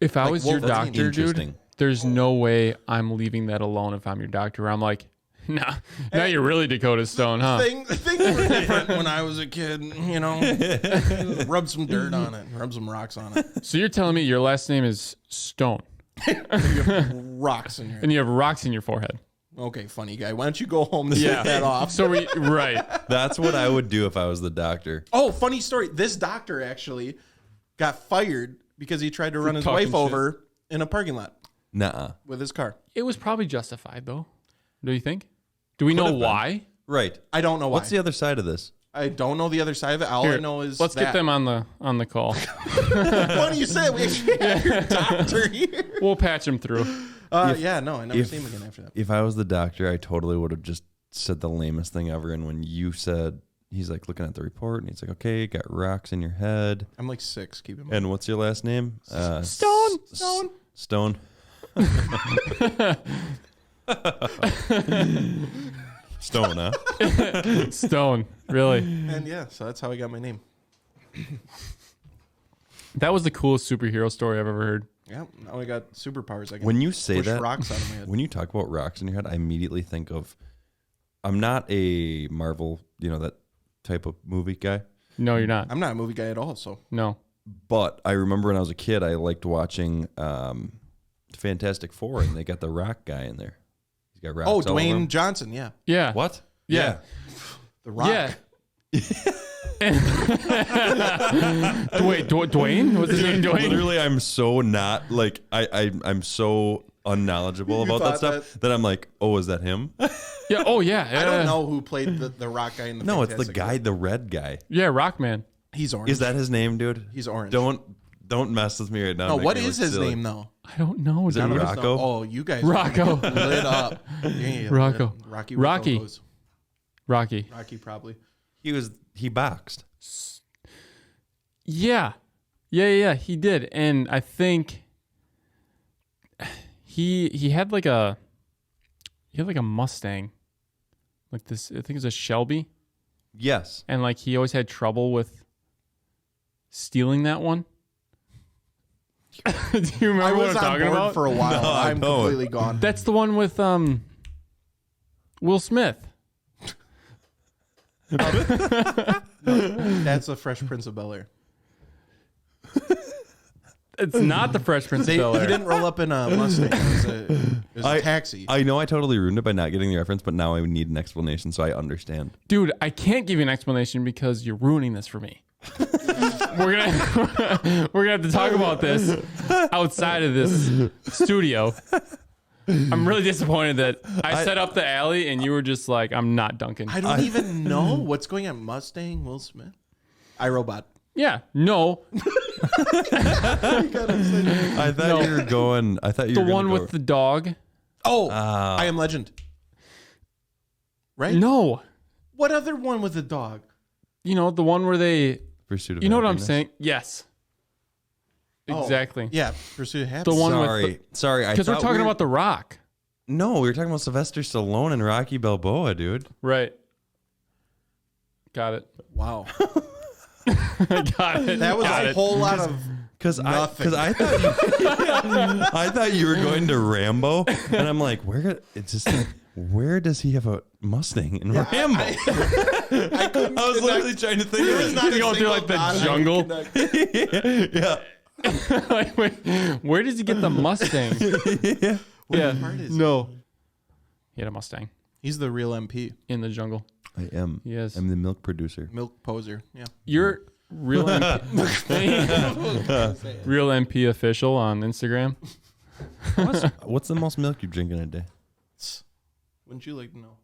If I was your wolf- that's doctor, dude, interesting. there's no way I'm leaving that alone if I'm your doctor. I'm like, nah, now you're really Dakota Stone, huh? Things were different when I was a kid, you know. Rub some dirt on it, rub some rocks on it. So you're telling me your last name is Stone Rocks in your head. and you have rocks in your forehead. Okay, funny guy. Why don't you go home and Yeah. take that off? So right. That's what I would do if I was the doctor. Oh, funny story. This doctor actually got fired because he tried to run his talking wife over in a parking lot Nuh-uh. with his car. It was probably justified though. Do you think? Do we know have been. why? Right. I don't know why. What's the other side of this? I don't know the other side of it. All Here, I know is let's get them on the call. Funny you said we actually have your doctor here. We'll patch them through. Yeah, no, I never if- seen him again after that. If I was the doctor, I totally would have just said the lamest thing ever. And when you said, he's like looking at the report and he's like, okay, got rocks in your head. I'm like 6. Keep in mind. And what's your last name? Stone. Stone. Stone, huh? Stone. Really? And yeah, so that's how I got my name. That was the coolest superhero story I've ever heard. Yeah, now I got superpowers. I can When you say push that, rocks out of my head. when you talk about rocks in your head, I immediately think of, I'm not a Marvel, that type of movie guy. No, you're not. I'm not a movie guy at all, so No. But I remember when I was a kid, I liked watching Fantastic Four, and they got the rock guy in there. He's got rocks all over Dwayne him. Johnson, yeah, Yeah. What? Yeah. the Rock. Yeah. Wait, Dwayne? What's his name? Dwayne? Literally, I'm so not like I'm so unknowledgeable You about that thought stuff that I'm like, oh, is that him? Yeah. Oh, yeah. I don't know who played the Rock guy in the. No, it's the Fantastic guy, Four. the red guy. Yeah, Rockman. He's orange. Is that his name, dude? He's orange. Don't mess with me right now. No, Make what me is look his silly. name though? I don't know. Is it dude. None of us Rocco? know. Oh, you guys. Rocco. lit up. Yeah, Rocco. lit up. Rocky. Rocky. Rocco's. Rocky. Rocky probably. He boxed. Yeah. Yeah. He did. And I think he had like a Mustang. Like this, I think it was a Shelby. Yes. And like he always had trouble with stealing that one. Do you remember I what was I'm on talking board about? for a while. No, I I'm don't. completely gone. That's the one with Will Smith. That's the Fresh Prince of Bel-Air. It's not the Fresh Prince of He Bel-Air. didn't roll up in a Mustang. It was a taxi. I know I totally ruined it by not getting the reference, but now I need an explanation so I understand. Dude, I can't give you an explanation because you're ruining this for me. we're gonna have to talk about this outside of this studio. I'm really disappointed that I set up the alley and you were just like, I'm not dunking. I don't even know what's going on. Mustang, Will Smith, iRobot. Yeah, no. I thought you were going. I thought you The were one gonna with the dog. Oh, I Am Legend. Right? No. What other one with a dog? You know, the one where they, Pursuit of you know what I'm Happiness. saying? Yes. Oh, Exactly. yeah, Pursuit of Happiness. The one Sorry, sorry. because we're talking about The Rock. No, we were talking about Sylvester Stallone and Rocky Balboa, dude. Right. Got it. Wow. Got it. That was Got a it. whole lot of Because Nothing. I thought you were going to Rambo, and I'm like, where does he have a Mustang in Rambo? I couldn't I was connect. literally trying to think There of was it. not a Go through single like the dot I could jungle. connect. Yeah. Like, wait, where does he get the Mustang? Yeah. part is No. He had a Mustang He's the real MP. in the jungle. I am. Yes. I'm the milk producer. Milk poser. Yeah. You're real MP. Real MP official on Instagram. What's the most milk you drink in a day? Wouldn't you like to know?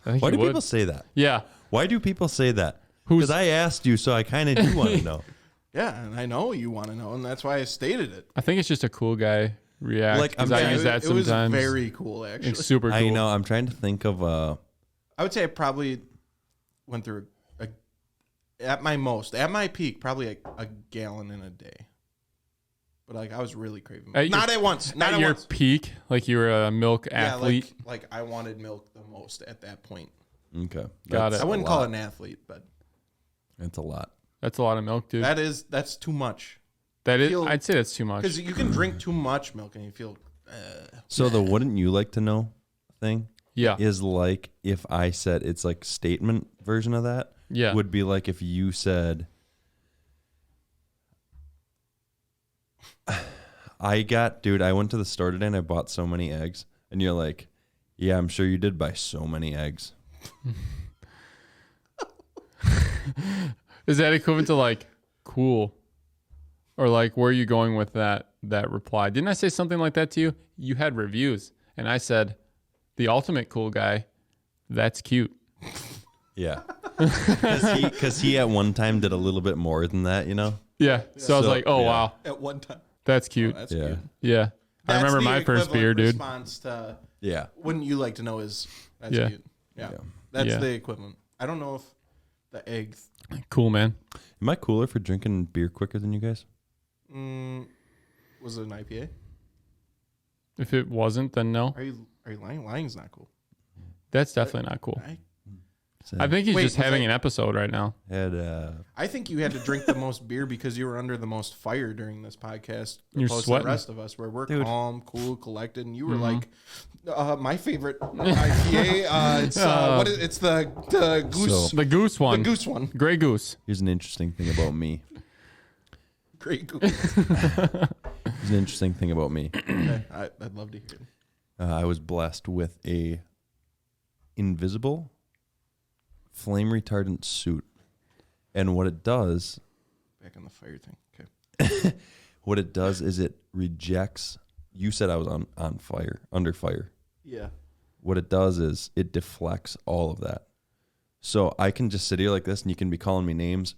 I think Why you do would. people say that? Yeah. Why do people say that? Who's- Because I asked you, so I kind of do want to know. Yeah, and I know you want to know, and that's why I stated it. I think it's just a cool guy react. Like, Because I'm I use that it was sometimes. very cool, actually. It's super cool. I know. I'm trying to think of. I would say I probably went through at my peak, probably a gallon in a day. but like I was really craving At milk. Not your- at once. Not At at your once. peak, like you were a milk Yeah, athlete. like I wanted milk the most at that point. Okay. Got That's it. I wouldn't a call lot. it an athlete, but That's a lot. That's a lot of milk, dude. that's too much. That is. feel- I'd say that's too much. Because you can drink too much milk and you feel. So the wouldn't you like to know thing Yeah. is like if I said it's like statement version of that. Yeah. Would be like if you said, I went to the store today and I bought so many eggs. And you're like, yeah, I'm sure you did buy so many eggs. Is that equivalent to like cool? Or like where are you going with that reply? Didn't I say something like that to you? You had reviews and I said the ultimate cool guy, that's cute. Yeah. Because he at one time did a little bit more than that, you know? Yeah. So I was like, oh yeah. wow, At one time. that's cute. That's Yeah. cute. Yeah. I That's remember the my first equivalent beer, dude. Response to Yeah. wouldn't you like to know is that's Yeah. cute. Yeah. Yeah. That's Yeah. the equivalent. I don't know if the egg Cool, man. Am I cooler for drinking beer quicker than you guys? was it an IPA. If it wasn't, then no. Are you lying? Lying's not cool. That's definitely not cool. So I think he's Wait, just was having I- an episode right now. had I think you had to drink the most beer because you were under the most fire during this podcast. You're opposed to sweating. the rest of us, where we're Dude. calm, cool, collected, and you were Mm-hmm. like, my favorite IPA. It's what is it's the goose, So- The goose the one. goose one, Gray goose. here's an interesting thing about me. great goose. Here's an interesting thing about me. Okay, I'd love to hear it. I was blessed with a invisible flame retardant suit. And what it does, Back on the fire thing. Okay. what it does is it rejects. You said I was on fire, under fire. Yeah. What it does is it deflects all of that. So I can just sit here like this and you can be calling me names.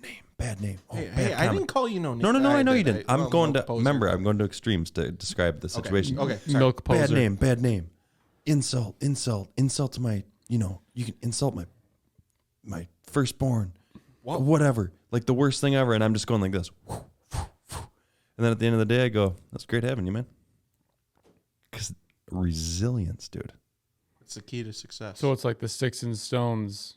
Name, bad name. Oh, Hey, bad I comment. didn't call you no name. No, I know you did. didn't. I'm going to, milk poser. remember, I'm going to extremes to describe the situation. Okay. Sorry. Milk poser. Bad name. Insult to my, you can insult my firstborn. What? Whatever. Like the worst thing ever. And I'm just going like this. And then at the end of the day, I go, that's great having you, man. Because resilience, dude. It's the key to success. So it's like the sticks and stones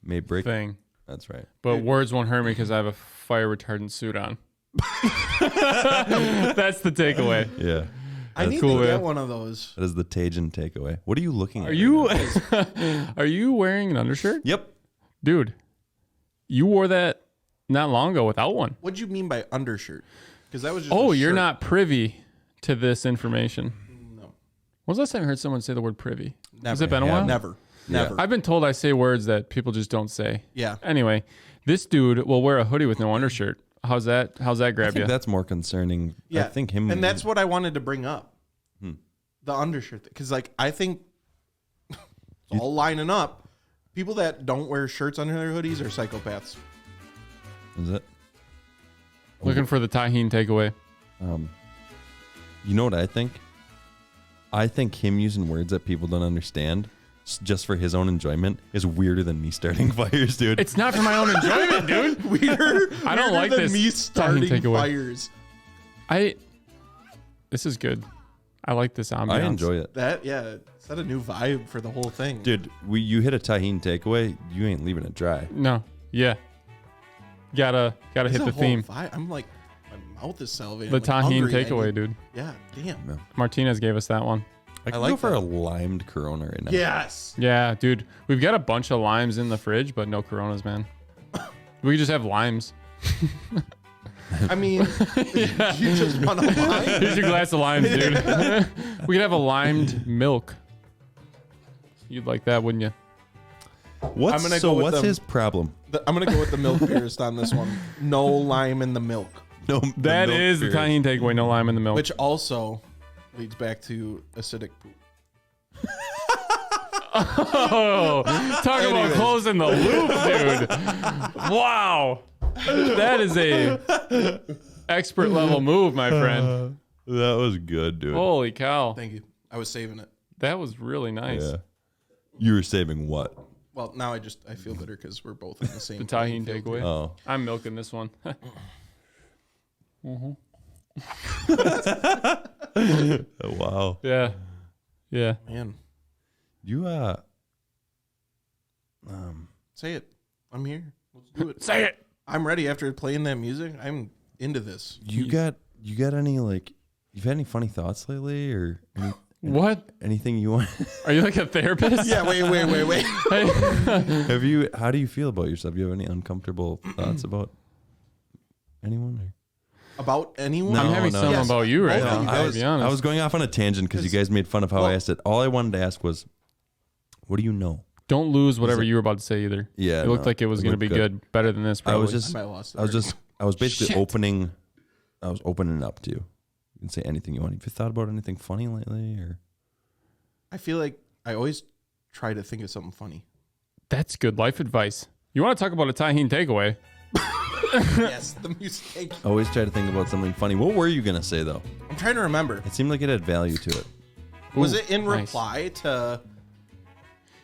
May break. thing. That's right. But words won't hurt me because I have a fire retardant suit on. That's the takeaway. Yeah. I need cool, to get man. one of those. That is the Tajin takeaway. What are you looking at? Are you right now? are you wearing an undershirt? Yep. Dude, you wore that not long ago without one. What do you mean by undershirt? Because that was just. Oh, a you're shirt. not privy to this information. No. When was the last time you heard someone say the word privy? Never. Has it been a Yeah, while? Never. Yeah. Never. I've been told I say words that people just don't say. Yeah. Anyway, this dude will wear a hoodie with no undershirt. How's that I grab think you? that's more concerning. Yeah. I think him. And that's what I wanted to bring up. Hmm. The undershirt. Because, like, I think it's all lining up. People that don't wear shirts under their hoodies are psychopaths. Is it? Looking for the Tahine takeaway. You know what I think? I think him using words that people don't understand just for his own enjoyment is weirder than me starting fires, dude. It's not for my own enjoyment, dude. Weirder. I don't weirder like than this me Tahine starting takeaway. fires. This is good. I like this ambiance. I enjoy it. That, yeah. Set a new vibe for the whole thing. Dude, you hit a Tahine takeaway, you ain't leaving it dry. No, yeah. Gotta It's hit a the whole theme. vibe. I'm like, my mouth is salivating. The I'm, like, Tahine hungry. I takeaway, need- dude. Yeah. Damn. Martinez gave us that one. I could like go for that. a limed Corona right now. Yes. Yeah, dude. We've got a bunch of limes in the fridge, but no Coronas, man. We could just have limes. I mean, you just want to lie. Here's your glass of limes, dude. We could have a limed milk. You'd like that, wouldn't you? I'm gonna go with what's them. his problem? I'm going to go with the milk purist on this one. No lime in the milk. No, That is the Tahine takeaway. No lime in the milk. Which also leads back to acidic poop. Oh, talk about Anyways. closing the loop, dude. Wow. That is a expert level move, my friend. That was good, dude. Holy cow. Thank you. I was saving it. That was really nice. Yeah. You were saving what? Well, now I feel bitter because we're both in the same. The Tahine playing field takeaway. here. Oh. I'm milking this one. Wow. Yeah. Yeah. Man, You say it. I'm here. Let's do it. Say it. I'm ready after playing that music. I'm into this. you got any like you've had any funny thoughts lately or What? anything you want? Are you like a therapist? Yeah, wait. Have you? How do you feel about yourself? Do you have any uncomfortable thoughts about anyone? Or? About anyone? No, I'm having some Yes, about you right both of now. you I guys. be honest. I was going off on a tangent because you guys made fun of how I asked it. All I wanted to ask was, what do you know? Don't lose whatever you were about to say either. Yeah, It looked no, like it was going to looked be good. Better than this, I probably. was just, I might have lost it I was already. just, I was basically Shit. opening. I was opening up to you. You can say anything you want. Have you thought about anything funny lately? Or I feel like I always try to think of something funny. That's good life advice. You want to talk about a Tahine takeaway? Yes, the music. always try to think about something funny. What were you gonna say though? I'm trying to remember. It seemed like it had value to it. Was Ooh, it in nice. reply to?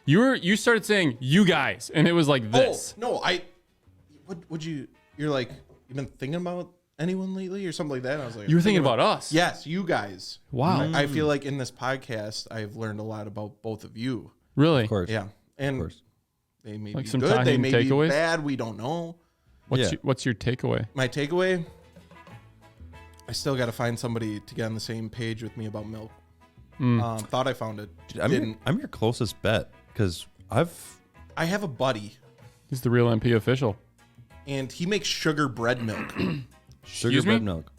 You started saying you guys, and it was like this. Oh no, What would you? You're like you've been thinking about anyone lately or something like that? And I was like, You were thinking about us. Yes, you guys. Wow. I feel like in this podcast, I've learned a lot about both of you. Really? Of course. Yeah, and Of course. they may Like be some good, they Tahine may takeaways? be bad. We don't know. Yeah. What's your takeaway? My takeaway: I still got to find somebody to get on the same page with me about milk. Thought I found it. Dude, I'm your closest bet because I have a buddy, He's the real MP official. and he makes sugar bread milk. sugar Excuse me? bread milk.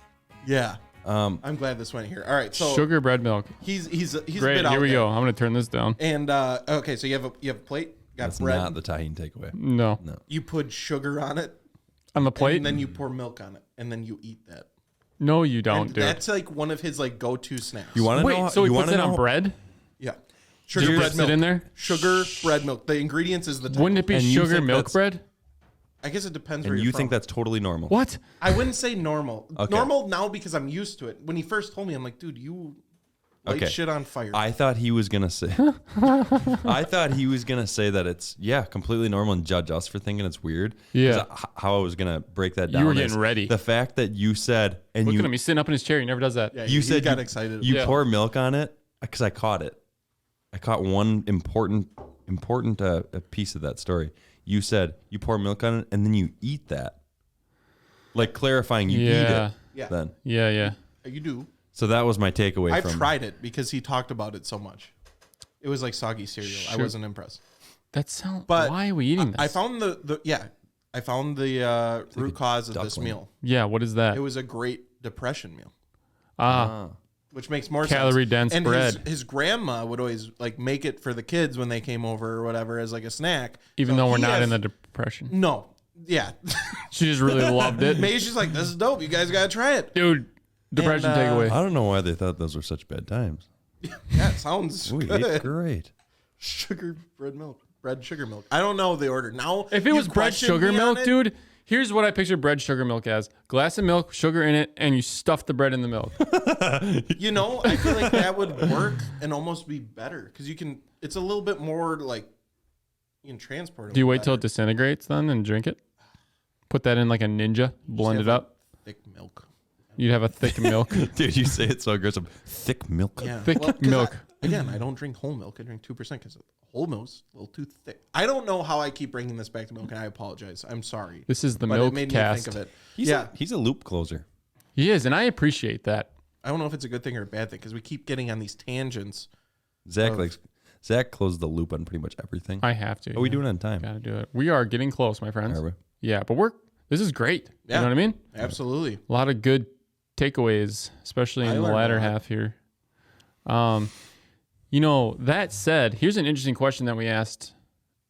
Yeah. I'm glad this went here. All right, so Sugar bread milk. he's a Great. bit out Here we there. go. I'm going to turn this down. And okay, so you have a plate, got That's bread. not the Tahine takeaway. No. You put sugar on it, On the plate? and then you pour milk on it, and then you eat that. No, you don't, And dude. that's like one of his like go-to snacks. You want to know? Wait, so he you puts wanna it on know- bread? Yeah. Does Sugar it bread just milk. sit in there? Sugar bread milk. The ingredients is the type. Wouldn't it be And you sugar think milk that's- bread? I guess it depends And where you you're think from. that's totally normal? What? I wouldn't say normal. Okay. Normal now because I'm used to it. When he first told me, I'm like, dude, you light Okay. shit on fire. I thought he was gonna say. I thought he was gonna say that it's completely normal and judge us for thinking it's weird. 'Cause Yeah. How I was gonna break that down. You were is getting ready. The fact that you said and Look you at him. He's sitting up in his chair. He never does that. yeah, you he said got you- excited. you Yeah. pour milk on it because I caught it. I caught one important piece of that story. You said you pour milk on it and then you eat that, like clarifying you eat Yeah. it. Yeah. Then Yeah. You do. so that was my takeaway I've from. tried it because he talked about it so much. It was like soggy cereal. I Sure. wasn't impressed. That sounds. But Why are we eating this? I found I found the root cause of this duckling. meal. Yeah. What is that? It was a Great Depression meal, which makes more Calorie sense. dense and bread. His grandma would always like make it for the kids when they came over or whatever as like a snack. Even So though we're he not has- in the depression. No. Yeah. She just really loved it. Maybe she's like, this is dope. You guys gotta try it. Dude, depression And, takeaway. I don't know why they thought those were such bad times. Yeah, it sounds We good. ate great. Sugar bread milk. Bread sugar milk. I don't know the order. Now If it you was bread question sugar me on milk, it, dude, here's what I picture bread sugar milk as. Glass of milk, sugar in it, and you stuff the bread in the milk. You know, I feel like that would work and almost be better because you can. It's a little bit more like you can transport it. Do you wait till it disintegrates then and drink it? Put that in like a ninja, blend it up. Thick milk. You'd have a thick milk. Dude, you say it so aggressive. Thick milk. Yeah, Thick 'cause milk. Again, I don't drink whole milk. I drink 2% because whole milk's a little too thick. I don't know how I keep bringing this back to milk, and I apologize. I'm sorry. This is the But milk it made cast. me think of it. He's he's a loop closer. He is, and I appreciate that. I don't know if it's a good thing or a bad thing because we keep getting on these tangents. Zach closed the loop on pretty much everything. I have to. Are we doing it on time? Gotta do it. We are getting close, my friends. Are we? Yeah, but this is great. Yeah. You know what I mean? Absolutely. A lot of good takeaways, especially I in the learned a latter lot. half here. That said, here's an interesting question that we asked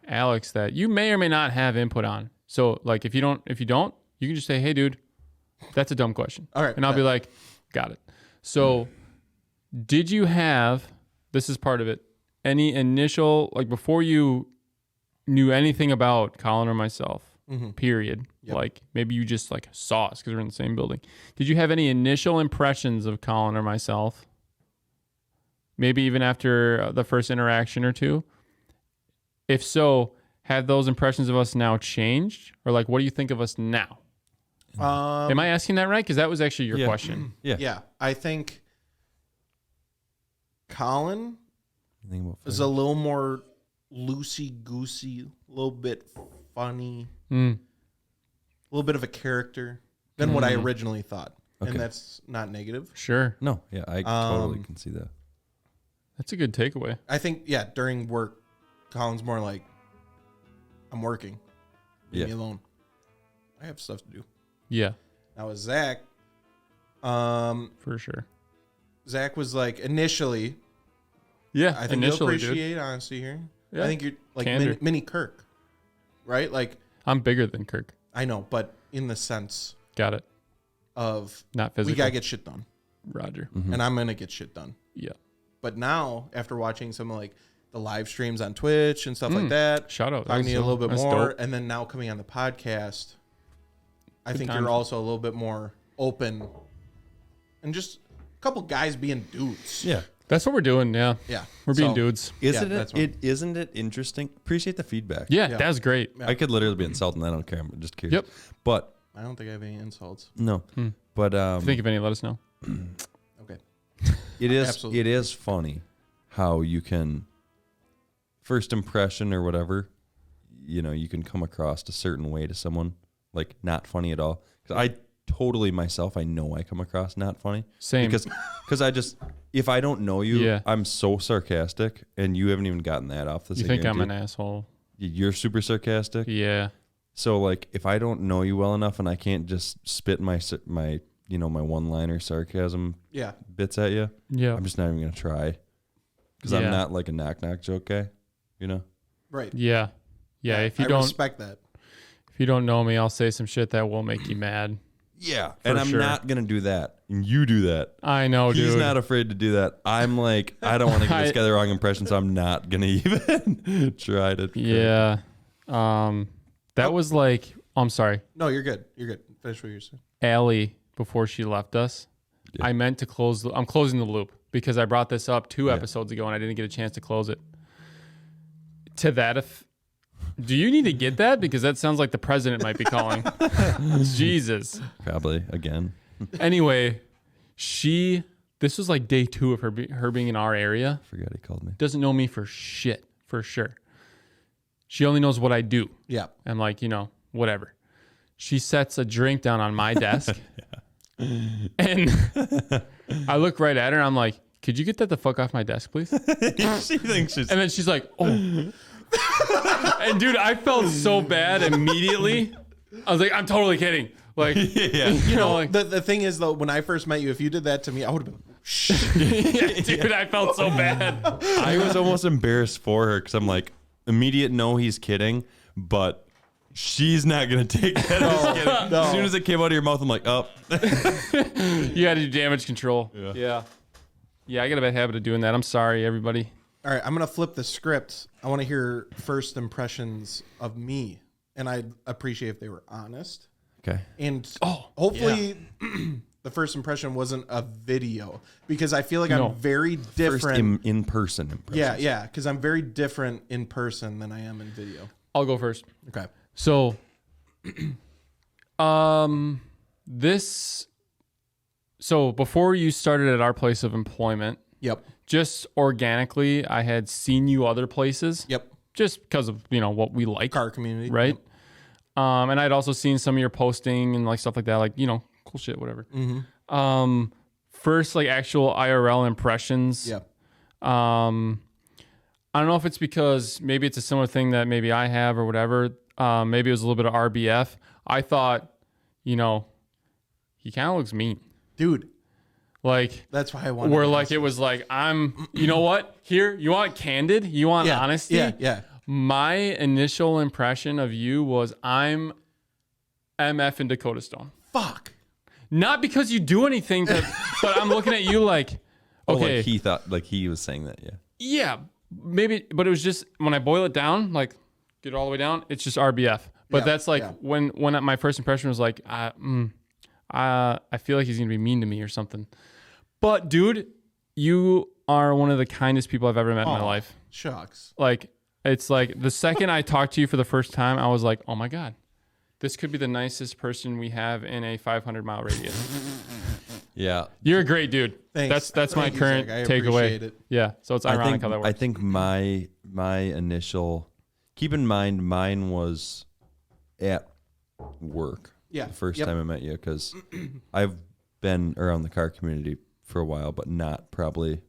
Alex that you may or may not have input on. So, like, if you don't, you can just say, "Hey, dude, that's a dumb question." All right, and I'll be like, "Got it." So, did you have? This is part of it. Any initial, like, before you knew anything about Colin or myself? Period. Yep. Like maybe you just like saw us because we're in the same building. Did you have any initial impressions of Colin or myself? Maybe even after the first interaction or two. If so, have those impressions of us now changed, or like what do you think of us now? Am I asking that right? Because that was actually your question. Yeah. I think Colin is a little more loosey-goosey, a little bit funny, a little bit of a character than what I originally thought. Okay. And that's not negative. Sure. No, yeah, I totally can see that. That's a good takeaway. I think, during work, Colin's more like, I'm working. Leave me alone. I have stuff to do. Yeah. Now with Zach, for sure. Zach was like, initially, I think you'll appreciate honesty here. Yeah. I think you're like mini Kirk, right? Like, I'm bigger than Kirk. I know, but in the sense. Got it. Of not physical. We gotta get shit done. Roger. And I'm gonna get shit done. Yeah. But now, after watching some of like the live streams on Twitch and stuff like that, shout out, talking to you a little bit more, dope. and then now coming on the podcast, I think you're also a little bit more open, and just a couple guys being dudes. Yeah. That's what we're doing. Yeah. Yeah. We're being dudes. Isn't it interesting? Appreciate the feedback. Yeah. That's great. Yeah. I could literally be insulting. I don't care. I'm just curious. Yep. But I don't think I have any insults. No. But if you think of any, let us know. Okay. It is funny how you can first impression or whatever, you can come across a certain way to someone, like not funny at all. Because I totally myself, I know I come across not funny. Same. Because I just, if I don't know you, I'm so sarcastic, and you haven't even gotten that off this. You think I'm an asshole? You're super sarcastic. Yeah. So like, if I don't know you well enough and I can't just spit my my one-liner sarcasm bits at you, I'm just not even gonna try, because I'm not like a knock-knock joke guy, Right. Yeah. If you I don't respect that. If you don't know me, I'll say some shit that will make you mad. Yeah, and I'm not gonna do that. And you do that. I know, dude. He's not afraid to do that. I'm like, I don't want to give this guy the wrong impression, so I'm not gonna even try to. Yeah. That was like, I'm sorry. No, you're good. You're good. Finish what you're saying. Allie, before she left us, I meant to close. I'm closing the loop because I brought this up 2 episodes ago and I didn't get a chance to close it. To that, do you need to get that? Because that sounds like the president might be calling. Jesus. Probably again. Anyway, this was like day 2 of her being in our area. Forgot he called me. Doesn't know me for shit, for sure. She only knows what I do. Yeah. I'm like, whatever. She sets a drink down on my desk. And I look right at her. I'm like, could you get that the fuck off my desk, please? She thinks she's... And then she's like, oh. And dude, I felt so bad immediately. I was like, I'm totally kidding. Like, like the thing is though, when I first met you, if you did that to me, I would have been, dude, I felt so bad. I was almost embarrassed for her because I'm like, immediate no, he's kidding, but she's not gonna take that as kidding. No. As soon as it came out of your mouth, I'm like, oh. You got to do damage control. Yeah. I got a bad habit of doing that. I'm sorry, everybody. All right, I'm gonna flip the script. I want to hear first impressions of me, and I'd appreciate if they were honest. Okay. And hopefully, the first impression wasn't a video, because I feel like I'm very different. First in person impressions. Yeah, because I'm very different in person than I am in video. I'll go first. Okay. So, So before you started at our place of employment, just organically, I had seen you other places. Just because of, what we like. Car community. Right. And I'd also seen some of your posting and like stuff like that, like, cool shit, whatever. First, like actual IRL impressions. I don't know if it's because maybe it's a similar thing that maybe I have or whatever. Maybe it was a little bit of RBF. I thought, he kind of looks mean. Dude. Like, that's why I wanted where like it was like, you know what? Here, you want candid? You want honesty? Yeah. My initial impression of you was I'm MF in Dakota Stone. Fuck. Not because you do anything, but I'm looking at you like, okay. Like he thought, like he was saying that, Yeah, maybe, but it was just, when I boil it down, like get it all the way down, it's just RBF. But that's like when my first impression was like, I feel like he's going to be mean to me or something. But dude, you are one of the kindest people I've ever met in my life. Shucks. Like, it's like the second I talked to you for the first time, I was like, oh my God, this could be the nicest person we have in a 500-mile radius. Yeah. You're a great dude. Thanks. That's my Thank you, current Zach. I takeaway. appreciate it. Yeah. So it's ironic how that works. I think my initial, keep in mind, mine was at work. Yeah. The first Yep. time I met you, because I've been around the car community for a while, but not probably.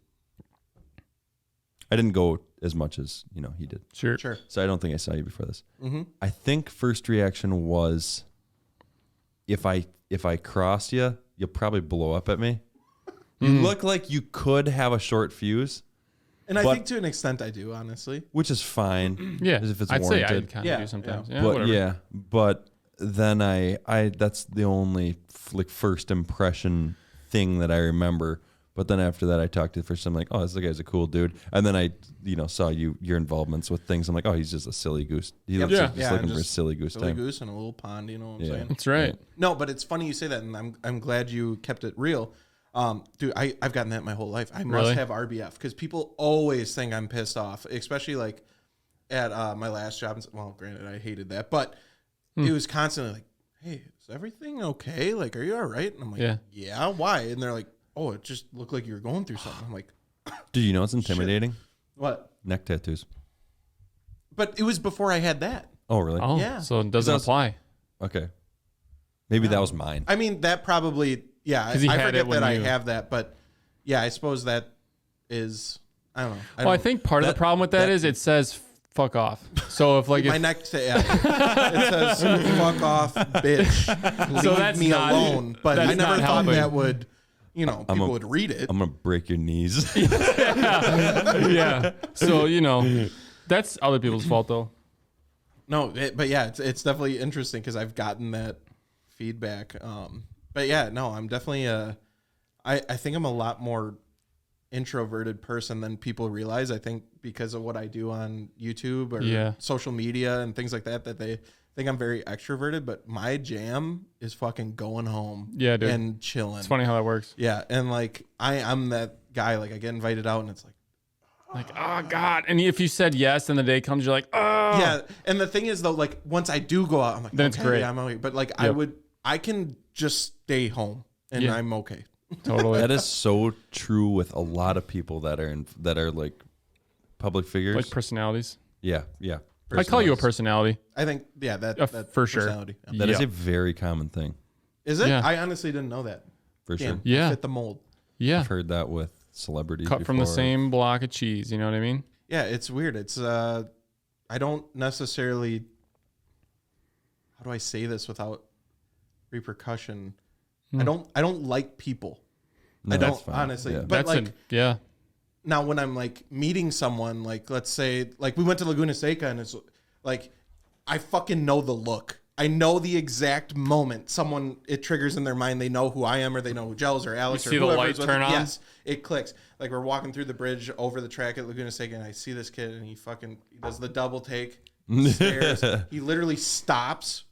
I didn't go as much as he did. Sure. So I don't think I saw you before this. Mm-hmm. I think first reaction was, if I crossed you, you'll probably blow up at me. You look like you could have a short fuse, And I think to an extent I do, honestly. which is fine. Yeah. If it's I'd say I warranted. kind of Yeah, do sometimes. yeah. Yeah. But whatever. but then I that's the only first impression thing that I remember. But then after that, I talked to the first time, like, oh, this guy's a cool dude. And then I, saw your involvements with things. I'm like, oh, he's just a silly goose. He looks like he's looking for a silly goose Silly time. goose in a little pond, you know what I'm Yeah. saying? That's right. No, but it's funny you say that, and I'm glad you kept it real. Dude, I've gotten that my whole life. I must Really? have RBF because people always think I'm pissed off, especially like at my last job. Well, granted, I hated that, but it was constantly like, hey, is everything okay? Like, are you all right? And I'm like, yeah, why? And they're like, oh, it just looked like you were going through something. I'm like, Do you know it's intimidating? what? Neck tattoos. But it was before I had that. Oh, really? Oh, Yeah. so it doesn't apply. Okay. Maybe that was mine. I mean, that probably, yeah. 'Cause he I had it forget when that I you- have that, but yeah, I suppose that is, I don't know. Well, I think part of the problem with that is it says fuck off. So if like my if, neck it says fuck off, bitch. Leave that's me not- alone. But that's I never not thought helping. that would, people would read it. I'm gonna break your knees. yeah. So that's other people's fault though. No, but yeah, it's definitely interesting because I've gotten that feedback. But yeah, no, I'm definitely I think I'm a lot more introverted person than people realize. I think because of what I do on YouTube or social media and things like that they think I'm very extroverted, but my jam is fucking going home Yeah, dude. and chilling. It's funny how that works. Yeah, and like I'm that guy, like I get invited out and it's like, Like, oh God. And if you said yes and the day comes, you're like, oh yeah. And the thing is though, like once I do go out, I'm like, Then it's okay, great. yeah, I'm okay. But like Yep. I can just stay home and Yeah. I'm okay. Totally. That is so true with a lot of people that are like public figures. Like personalities. yeah. I call you a personality. I think, yeah, that for sure. personality. Yeah. That is Yeah. a very common thing, Is it? Yeah. I honestly didn't know that. for Damn, sure. Yeah. Fit the mold. Yeah. I've heard that with celebrities. Cut from the before. same block of cheese. You know what I mean? Yeah, it's weird. It's I don't necessarily, how do I say this without repercussion? I don't like people. No, I don't that's fine. honestly. Yeah. But That's like yeah. now when I'm like meeting someone, like let's say like we went to Laguna Seca and it's like I fucking know the look. I know the exact moment someone it triggers in their mind. They know who I am or they know who Gels or Alex You or see the whoever light is with turn it. on? Yes, it clicks. Like we're walking through the bridge over the track at Laguna Seca and I see this kid and he does the double take, stares. He literally stops.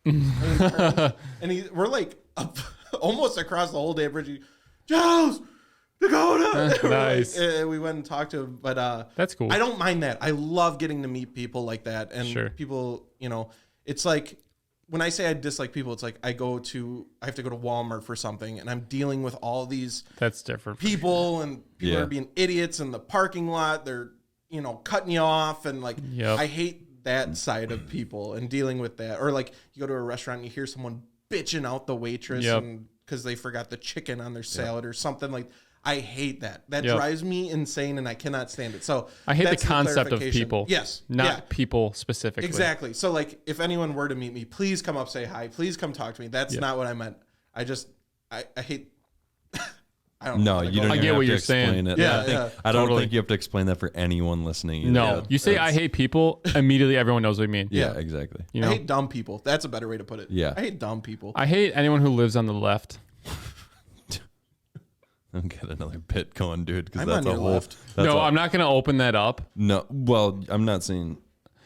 And we're like up, almost across the whole damn bridge. Gels, Dakota. Nice. We went and talked to him, but That's cool. I don't mind that. I love getting to meet people like that, and Sure. people. It's like when I say I dislike people, it's like I have to go to Walmart for something, and I'm dealing with all these That's different. people, and people Yeah. are being idiots in the parking lot. They're cutting you off, and like Yep. I hate that side of people and dealing with that. Or like you go to a restaurant and you hear someone bitching out the waitress Yep. and because they forgot the chicken on their salad or something like. I hate that. That Yep. drives me insane, and I cannot stand it. So I hate the that's concept of clarification. people. Yes, Not people specifically. exactly. So like, if anyone were to meet me, please come up, say hi, please come talk to me. That's Yeah. not what I meant. I hate. I don't. No, know how to you go don't I even get have what to you're explain saying. it. Yeah, I, think, yeah. I don't Totally. think you have to explain that for anyone listening. Either. No. Yeah, You say I that's- hate people, immediately everyone knows what you mean. Yeah, Yeah. exactly. You I know? hate dumb people. That's a better way to put it. Yeah. I hate dumb people. I hate anyone who lives on the left. Don't get another bit going, dude, because I'm that's on a your whole. left. That's No, a- I'm not going to open that up. No, well, I'm not saying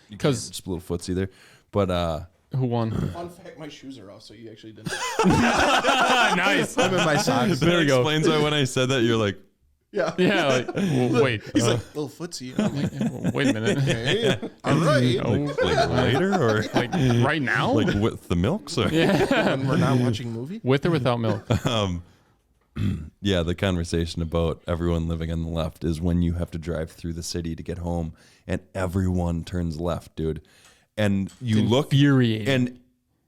you can't 'Cause- split foots either, but Who won? Fun fact: my shoes are off, so you actually didn't. Nice. I'm in my socks. There we go. explains why when I said that you're like, Yeah. Yeah, like wait. He's like, little footsie. I'm like, Wait a minute. hey, all right. Like later or Like right now? like with the milk? So When we're not watching a movie. With or without milk? yeah, the conversation about everyone living on the left is when you have to drive through the city to get home, and everyone turns left, dude. And you look infuriating.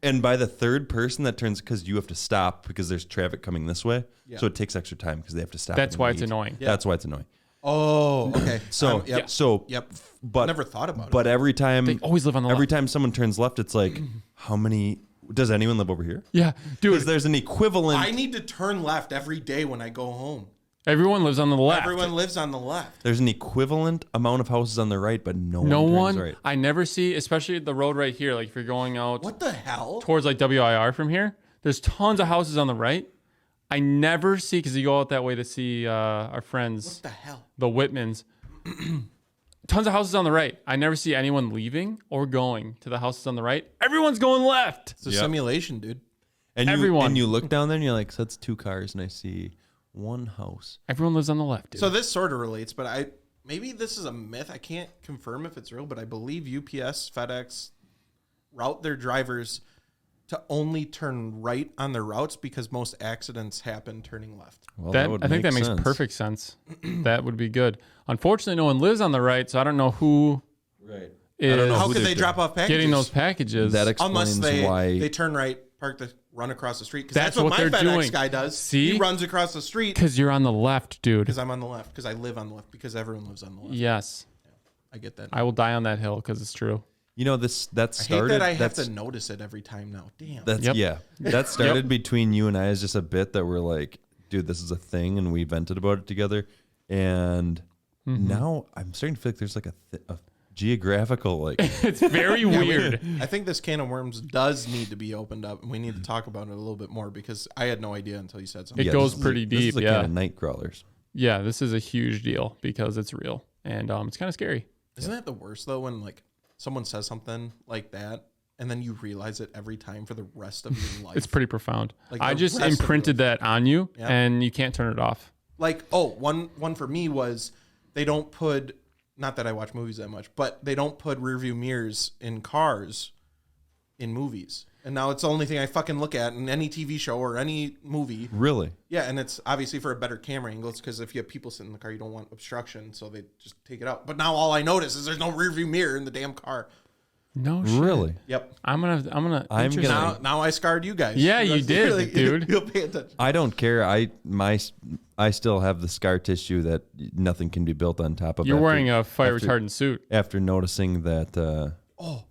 and by the third person that turns, because you have to stop because there's traffic coming this way, Yeah. so it takes extra time because they have to stop. That's and why it's wait. annoying. Yeah. That's why it's annoying. Oh, okay. So yep. so Yep. but Never thought about But it. every time They always live on the every left. time someone turns left, it's like, how many? Does anyone live over here? Yeah, Because dude. there's an equivalent. I need to turn left every day when I go home. Everyone lives on the left. Everyone lives on the left. There's an equivalent amount of houses on the right, but no No one one. turns right. I never see, especially the road right here. Like if you're going out What the hell? towards like WIR from here, there's tons of houses on the right. I never see, because you go out that way to see our friends, What the hell? the Whitmans. Tons of houses on the right. I never see anyone leaving or going to the houses on the right. Everyone's going left. It's a Yep. simulation, dude. And Everyone. you look down there and you're like, so that's two cars, and I see one house. Everyone lives on the left, dude. So this sort of relates, but maybe this is a myth. I can't confirm if it's real, but I believe UPS, FedEx route their drivers to only turn right on their routes because most accidents happen turning left. Well, that, would I think that makes sense. perfect sense. That would be good. Unfortunately, no one lives on the right, so I don't know who Right. is don't know How who could they're they drop off packages? getting those packages. That explains Unless why. they turn right, park run across the street. Because That's that's, what what my they're FedEx doing. guy does. See? He runs across the street Because you're on the left, dude. because I'm on the left. Because I live on the left. Because everyone lives on the left. Yes. I get that. I will die on that hill because it's true. you know, that I hate started. that I have that's, to notice it every time now. Damn. That's Yep. yeah. That started between you and I as just a bit that we're like, dude, this is a thing, and we vented about it together. And now I'm starting to feel like there's like a geographical like. It's very weird. I think this can of worms does need to be opened up, and we need to talk about it a little bit more because I had no idea until you said something. It Yeah, goes this is pretty this is deep, the yeah. kind of night crawlers. Yeah, this is a huge deal because it's real. And it's kind of scary. Isn't that the worst though when like someone says something like that and then you realize it every time for the rest of your life? It's pretty profound. Like I the just rest of imprinted your that on you, Yeah. and you can't turn it off. Like, oh, one for me was they don't put, not that I watch movies that much, but they don't put rearview mirrors in cars in movies. And now it's the only thing I fucking look at in any TV show or any movie. Really? Yeah, and it's obviously for a better camera angle. It's because if you have people sitting in the car, you don't want obstruction, so they just take it out. But now all I notice is there's no rearview mirror in the damn car. No shit. Really? Yep. I'm gonna. I'm interesting. gonna- Now I scarred you guys. Yeah, you did, dude. You'll pay attention. I don't care. I still have the scar tissue that nothing can be built on top of. You're after- wearing a fire after- retardant suit. after noticing that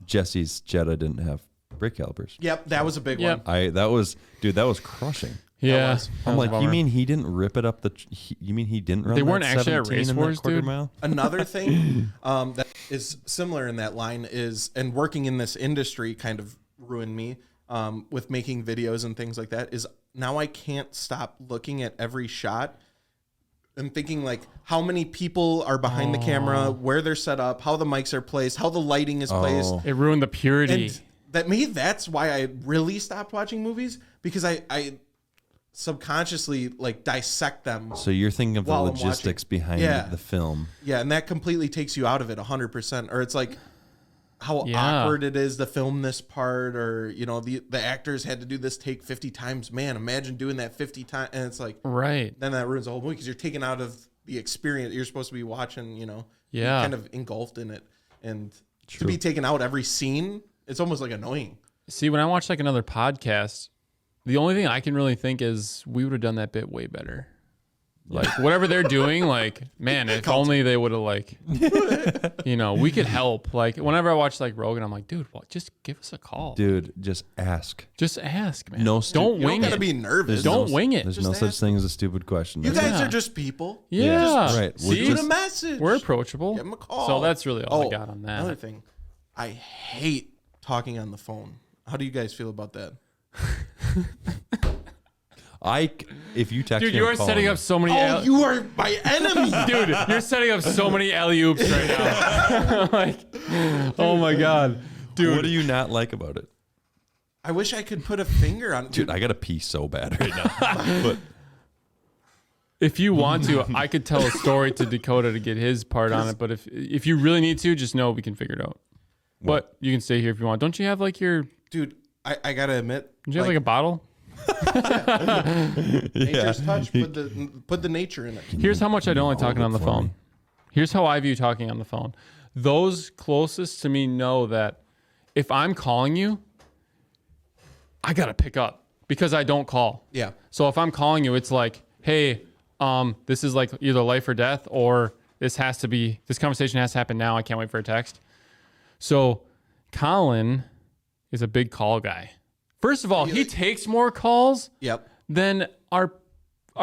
Jesse's Jetta didn't have brake calipers. Yep, that was a big Yep. one. That was crushing. Yeah. was. that I'm was a like, you bummer. mean he didn't rip it up you mean he didn't run They that weren't actually at 17 race in that wars, quarter dude? mile? Another thing that is similar in that line is, and working in this industry kind of ruined me with making videos and things like that, is now I can't stop looking at every shot and thinking like how many people are behind the camera, where they're set up, how the mics are placed, how the lighting is placed. It ruined the purity. And that's why I really stopped watching movies, because I subconsciously like dissect them. So you're thinking of the While I'm logistics watching. behind Yeah. the film. Yeah, and that completely takes you out of it 100%. Or it's like how Yeah. awkward it is to film this part, or you know, the actors had to do this take 50 times. Man, imagine doing that 50 times, and it's like right. then that ruins the whole movie because you're taken out of the experience. You're supposed to be watching, you know, Yeah. you're kind of engulfed in it, and to True. be taken out every scene, it's almost like annoying. See, when I watch like another podcast, the only thing I can really think is we would have done that bit way better. Like whatever they're doing, like, man, if only they would have like, you know, we could help. Like whenever I watch like Rogan, I'm like, dude, well, just give us a call. Dude, just ask. Just ask, man. No don't You wing don't gotta it. be nervous. Don't wing it. There's Just no such ask. thing as a stupid question. You That's guys Yeah. are just people. Yeah. Right. We're See, Shoot a message. we're approachable. Give 'em a call. So that's really all I got on that. Another thing, I hate talking on the phone. How do you guys feel about that? if you text Dude, me, you I'm are setting calling up so many. Oh, you are my enemy. Dude, you're setting up so many alley oops right now. Like, oh my god, dude. What do you not like about it? I wish I could put a finger on it. Dude, I gotta pee so bad right now. But If you want to, I could tell a story to Dakota to get his part on it. But if you really need to, just know we can figure it out. But you can stay here if you want. Don't you have like your... Dude, I got to admit. Do you have like a bottle? Nature's touch. Put the nature in it. Here's how much I don't like talking on the phone. Here's how I view talking on the phone. Those closest to me know that if I'm calling you, I got to pick up because I don't call. Yeah. So if I'm calling you, it's like, hey, this is like either life or death, or this conversation has to happen now. I can't wait for a text. So Colin is a big call guy. First of all, he takes more calls than our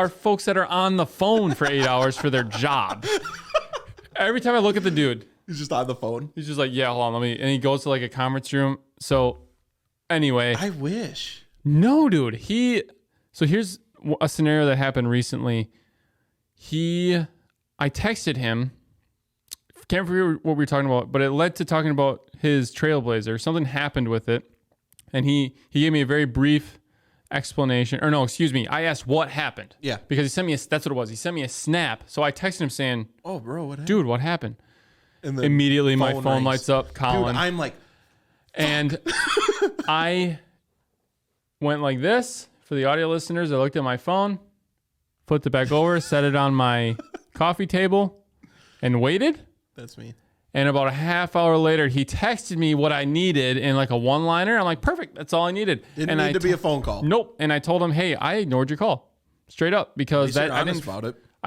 folks that are on the phone for 8 hours for their job. Every time I look at the dude, He's just on the phone. he's just like, yeah, hold on, and he goes to like a conference room. So anyway, I wish. no, dude, so here's a scenario that happened recently. I texted him, can't remember what we were talking about, but it led to talking about his Trailblazer. Something happened with it. And he gave me a very brief explanation. Or no, excuse me. I asked what happened. Yeah. Because he sent me that's what it was. He sent me a snap. So I texted him saying, oh, bro, what happened? Dude, what happened? And immediately my phone lights up, Colin. Dude, I'm like... And I went like this. For the audio listeners, I looked at my phone, flipped it back over, set it on my coffee table, and waited. That's me. And about a half hour later, he texted me what I needed in like a one-liner. I'm like, perfect. That's all I needed. Didn't need to be a phone call. Nope. And I told him, hey, I ignored your call. Straight up. Because I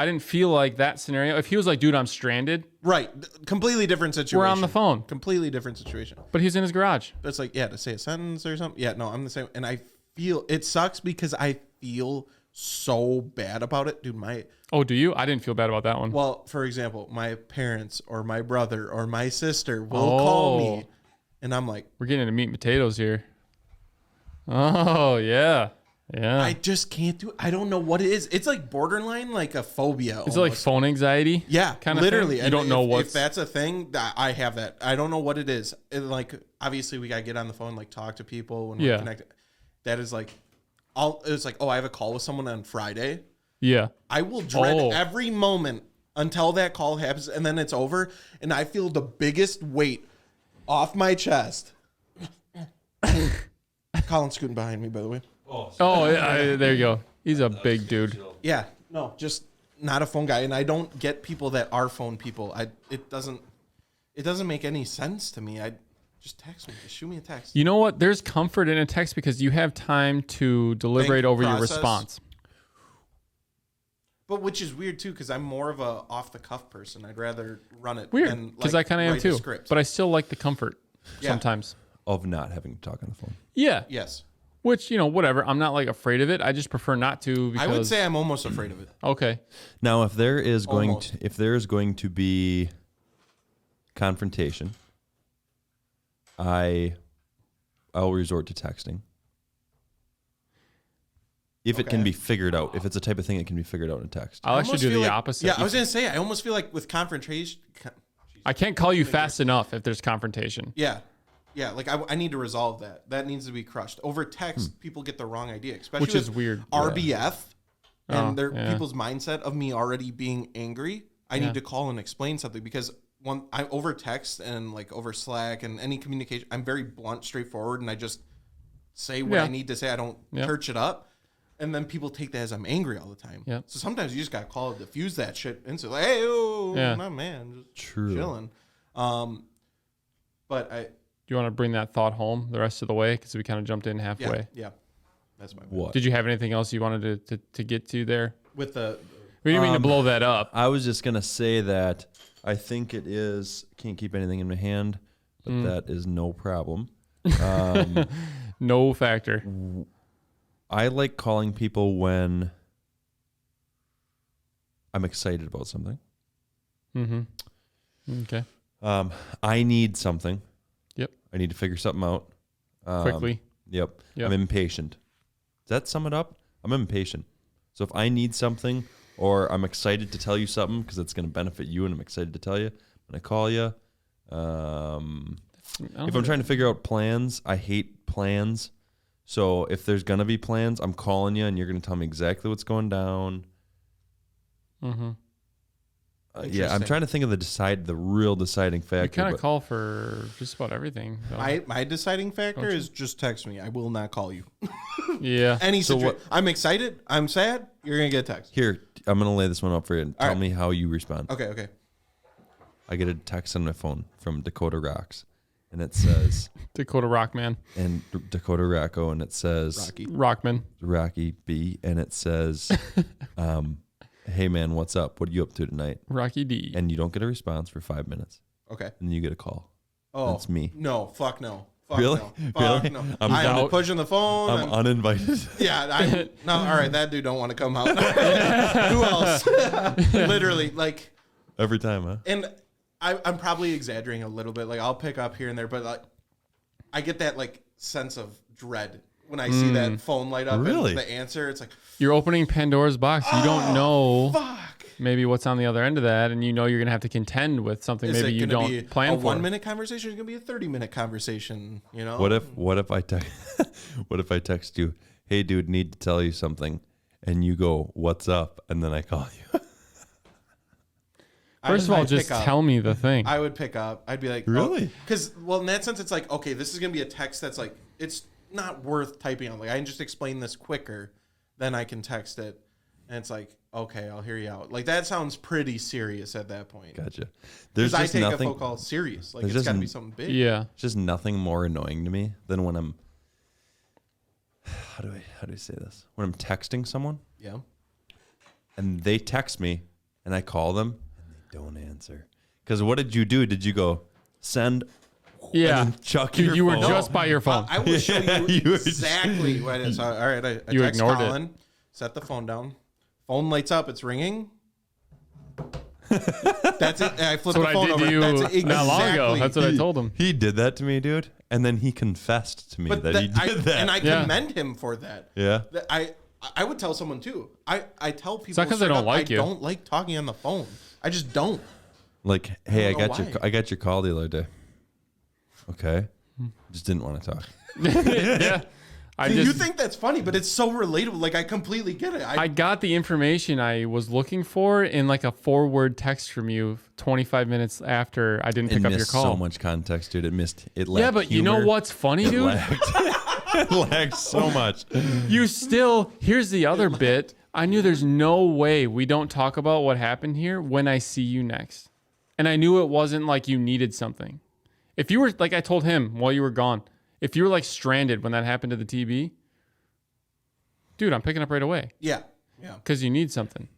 didn't feel like that scenario. If he was like, dude, I'm stranded. Right. Completely different situation. We're on the phone. Completely different situation. But he's in his garage. It's like, to say a sentence or something. Yeah, no, I'm the same. And I feel, it sucks because I feel so bad about it. Dude, Oh, do you? I didn't feel bad about that one. Well, for example, my parents or my brother or my sister will call me, and I'm like, we're getting into meat and potatoes here. Oh, yeah. Yeah. I just can't do it. I don't know what it is. It's like borderline, like a phobia. Is it like phone anxiety? Yeah, kind of literally. Thing? You don't know if that's a thing. I have that. I don't know what it is. Like, obviously, we gotta get on the phone, like talk to people when we're connected. That is like, it's like, I have a call with someone on Friday. Yeah. I will dread every moment until that call happens, and then it's over, and I feel the biggest weight off my chest. Colin's scooting behind me, by the way. Yeah, there you go. He's a big dude. Yeah, no, just not a phone guy, and I don't get people that are phone people. It doesn't make any sense to me. Just text me. Just shoot me a text. You know what? There's comfort in a text because you have time to deliberate over your response. But which is weird too, because I'm more of a off the cuff person. I'd rather run it. Weird, because I kind of am too. But I still like the comfort sometimes of not having to talk on the phone. Yeah. Yes. Which, whatever. I'm not like afraid of it. I just prefer not to. Because... I would say I'm almost afraid of it. Okay. Now, if there is going to be confrontation, I'll resort to texting. If it can be figured out, if it's a type of thing that can be figured out in text. I'll actually do the opposite. Yeah, I was going to say, I almost feel like with confrontation... I can't call you fast enough if there's confrontation. Yeah. Yeah, like I need to resolve that. That needs to be crushed. Over text, people get the wrong idea, especially which is weird. RBF and people's mindset of me already being angry. I need to call and explain something because I over text and like over Slack and any communication, I'm very blunt, straightforward, and I just say what I need to say. I don't church it up. And then people take that as I'm angry all the time. Yeah. So sometimes you just got to call it, diffuse that shit instantly. Like, hey, my man, just chilling. But do you want to bring that thought home the rest of the way? Because we kind of jumped in halfway. Yeah. That's my what? Did you have anything else you wanted to get to there? With the... We didn't mean to blow that up. I was just going to say that I think it is... Can't keep anything in my hand, but that is no problem. No factor. I like calling people when I'm excited about something. Mm-hmm. Okay. I need something. Yep. I need to figure something out. Quickly. Yep. I'm impatient. Does that sum it up? I'm impatient. So if I need something or I'm excited to tell you something because it's going to benefit you and I'm excited to tell you, when I call you, if I'm trying to figure out plans, I hate plans. So if there's going to be plans, I'm calling you and you're going to tell me exactly what's going down. Mm-hmm. Yeah, I'm trying to think of the real deciding factor. You kind of call for just about everything. Though. My deciding factor is just text me. I will not call you. Yeah. Any situation. I'm excited. I'm sad. You're going to get a text. Here, I'm going to lay this one up for you and tell me how you respond. Okay. I get a text on my phone from Dakota Rocks, and it says... Dakota Rockman. And Dakota Rocco, and it says... Rockman. Rocky B, and it says... hey man, what's up? What are you up to tonight? Rocky D. And you don't get a response for 5 minutes. Okay. And then you get a call. Oh, that's me. No, fuck no. Fuck Really? no. Fuck Really? no. I'm pushing the phone. I'm uninvited. Yeah. No, all right. That dude don't want to come out. Who else? Literally, like. Every time, huh? And I'm probably exaggerating a little bit. Like, I'll pick up here and there, but like, I get that like sense of dread when I see that phone light up. Really? And the answer, it's like, you're opening Pandora's box. You don't know fuck. maybe what's on the other end of that, and you know you're gonna have to contend with something Is maybe it you gonna don't be plan a for. 1 minute conversation? It's gonna be a 30-minute conversation. You know. What if I text? What if I text you? Hey, dude, need to tell you something, and you go, "What's up?" And then I call you. First of all, just tell me the thing. I would pick up. I'd be like, really? Because in that sense, it's like, okay, this is gonna be a text that's like, it's not worth typing on. Like, I can just explain this quicker, then I can text it, and it's like, okay, I'll hear you out. Like, that sounds pretty serious at that point. Gotcha. Because I take a phone call serious. Like, it's got to be something big. Yeah. It's just nothing more annoying to me than when I'm. How do I say this? When I'm texting someone. Yeah. And they text me, and I call them, and they don't answer. Because what did you do? Did you go send? Yeah. And then chuck Dude, your you were phone? just by your phone. I will show you You were exactly what it is. All right, I You text ignored Colin, it. set the phone down. Phone lights up. It's ringing. That's it. I flipped That's the what I phone did over. to you That's not long ago. exactly- That's what I told him. He did that to me, dude. And then he confessed to me But that he did that. And I Yeah. commend him for that. Yeah. That I would tell someone too. I tell people not 'cause they straight don't up, like I you. don't like talking on the phone. I just don't. Like, hey, I don't know got why. I got your call the other day. Okay. Just didn't want to talk. Yeah. You think that's funny, but it's so relatable. Like, I completely get it. I got the information I was looking for in like a 4-word text from you 25 minutes after I didn't pick up your missed call. so much context, dude. It missed. It lacked Yeah, but you know humor. what's funny, It dude? lacked, it lacked so much. You still, here's the other bit. I knew there's no way we don't talk about what happened here when I see you next. And I knew it wasn't like you needed something. If you were, like I told him while you were gone, if you were like stranded when that happened to the TB, dude, I'm picking up right away Yeah. because you need something.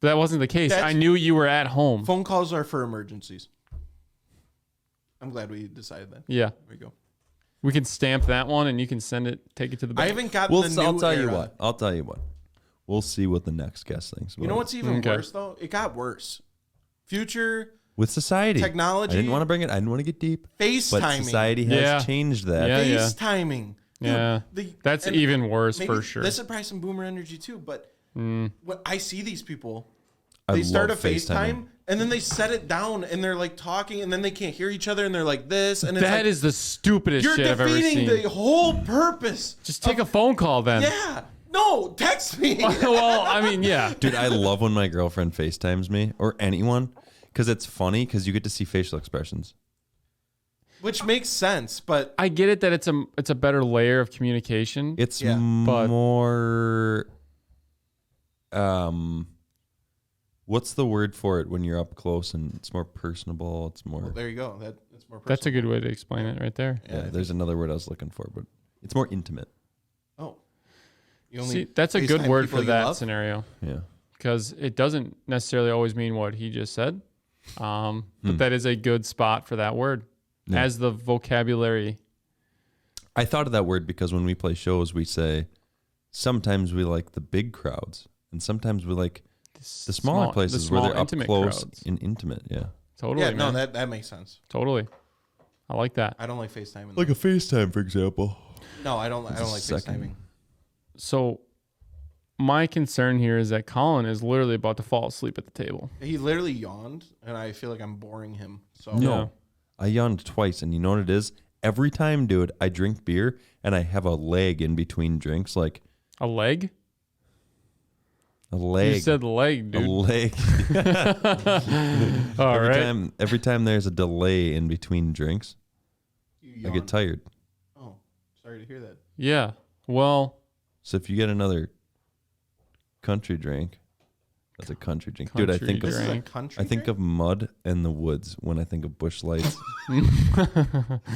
But that wasn't the case. That's- I knew you were at home. Phone calls are for emergencies. I'm glad we decided that. Yeah. There we go. We can stamp that one and you can send it, take it to the I bank. haven't gotten the new I'll tell you era. what. I'll tell you what. We'll see what the next guest thinks. You know about what's even Okay. worse though? It got worse. Future with society, technology. I didn't want to bring it. I didn't want to get deep. But FaceTiming. society has Yeah. changed that. Yeah. FaceTiming. Dude, Yeah. That's and even worse maybe for sure. This is probably some boomer energy too, but when I see these people, I they start a love FaceTime and then they set it down and they're like talking and then they can't hear each other and they're like this and it's That like, is the stupidest you're shit I've ever defeating seen. the whole purpose. Just take a phone call then. Yeah. No, text me. Well, I mean, yeah. Dude, I love when my girlfriend FaceTimes me or anyone because it's funny because you get to see facial expressions. Which makes sense, but I get it that it's a better layer of communication. It's Yeah. But- more. What's the word for it when you're up close and it's more personable? It's more. well, there you go. That's more personal. That's a good way to explain it right there. Yeah, there's another word I was looking for, but it's more intimate. Oh. You only See, that's a good FaceTime word people for you that love? scenario Yeah. because it doesn't necessarily always mean what he just said. But that is a good spot for that word Yeah. as the vocabulary. I thought of that word because when we play shows, we say sometimes we like the big crowds and sometimes we like the smaller places where they're up intimate close crowds. and intimate. Yeah. Totally, Yeah, no, man. that makes sense. Totally. I like that. I don't like FaceTiming. Like a FaceTime, for example. No, I don't like second. FaceTiming. So my concern here is that Colin is literally about to fall asleep at the table. He literally yawned, and I feel like I'm boring him. So No. Yeah. I yawned twice, and you know what it is? Every time, dude, I drink beer and I have a leg in between drinks. Like, A leg? A leg. You said leg, A dude. leg. All right. Every time there's a delay in between drinks, I get tired. Oh, sorry to hear that. Yeah. Well. So if you get another country drink, that's a country drink. Dude, I think Country of This is a drink. country I think drink? of mud and the woods when I think of Busch Lights.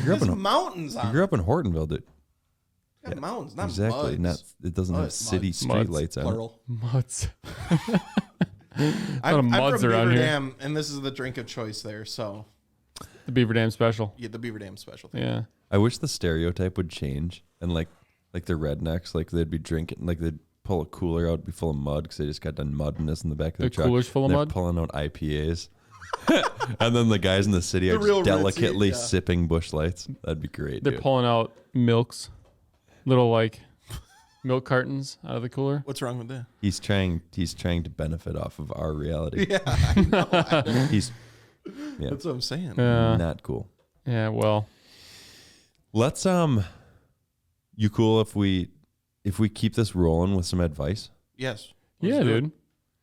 There's mountains on You grew up in Hortonville, dude. it. Got mountains, not Exactly. muds. It doesn't have Muds. city Muds. street Muds. lights on it. Plural. Muds. I'm muds from around Beaver here. Dam, and this is the drink of choice there. So, The Beaver Dam special. yeah, the Beaver Dam special thing. Yeah. I wish the stereotype would change and like the rednecks, like they'd be drinking, like they'd pull a cooler out, be full of mud because they just got done mudding this in the back of their The truck. cooler's full of They're mud? pulling out IPAs. And then the guys in the city The are real just ritzy, delicately yeah. sipping Busch Lights. That'd be great. They're dude. pulling out milks. Little like milk cartons out of the cooler. What's wrong with that? He's trying to benefit off of our reality. Yeah, I know. He's That's what I'm saying. not cool. Yeah, well. Let's you cool if we keep this rolling with some advice? Yes. Yeah, Let's do it. dude.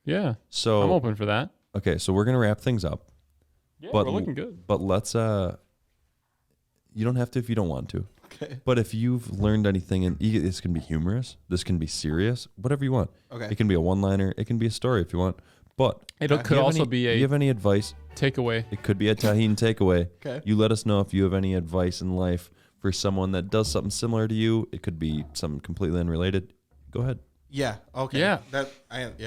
Yeah. So I'm open for that. okay, so we're gonna wrap things up. Yeah, But we're looking good. But let's you don't have to if you don't want to. Okay. But if you've learned anything, and this can be humorous, this can be serious, whatever you want. Okay. It can be a one-liner, it can be a story if you want. But It do could you have also any- be do a you have any advice? takeaway. It could be a tahine takeaway. Okay. You let us know if you have any advice in life for someone that does something similar to you. It could be something completely unrelated. Go ahead. Yeah. Okay. Yeah.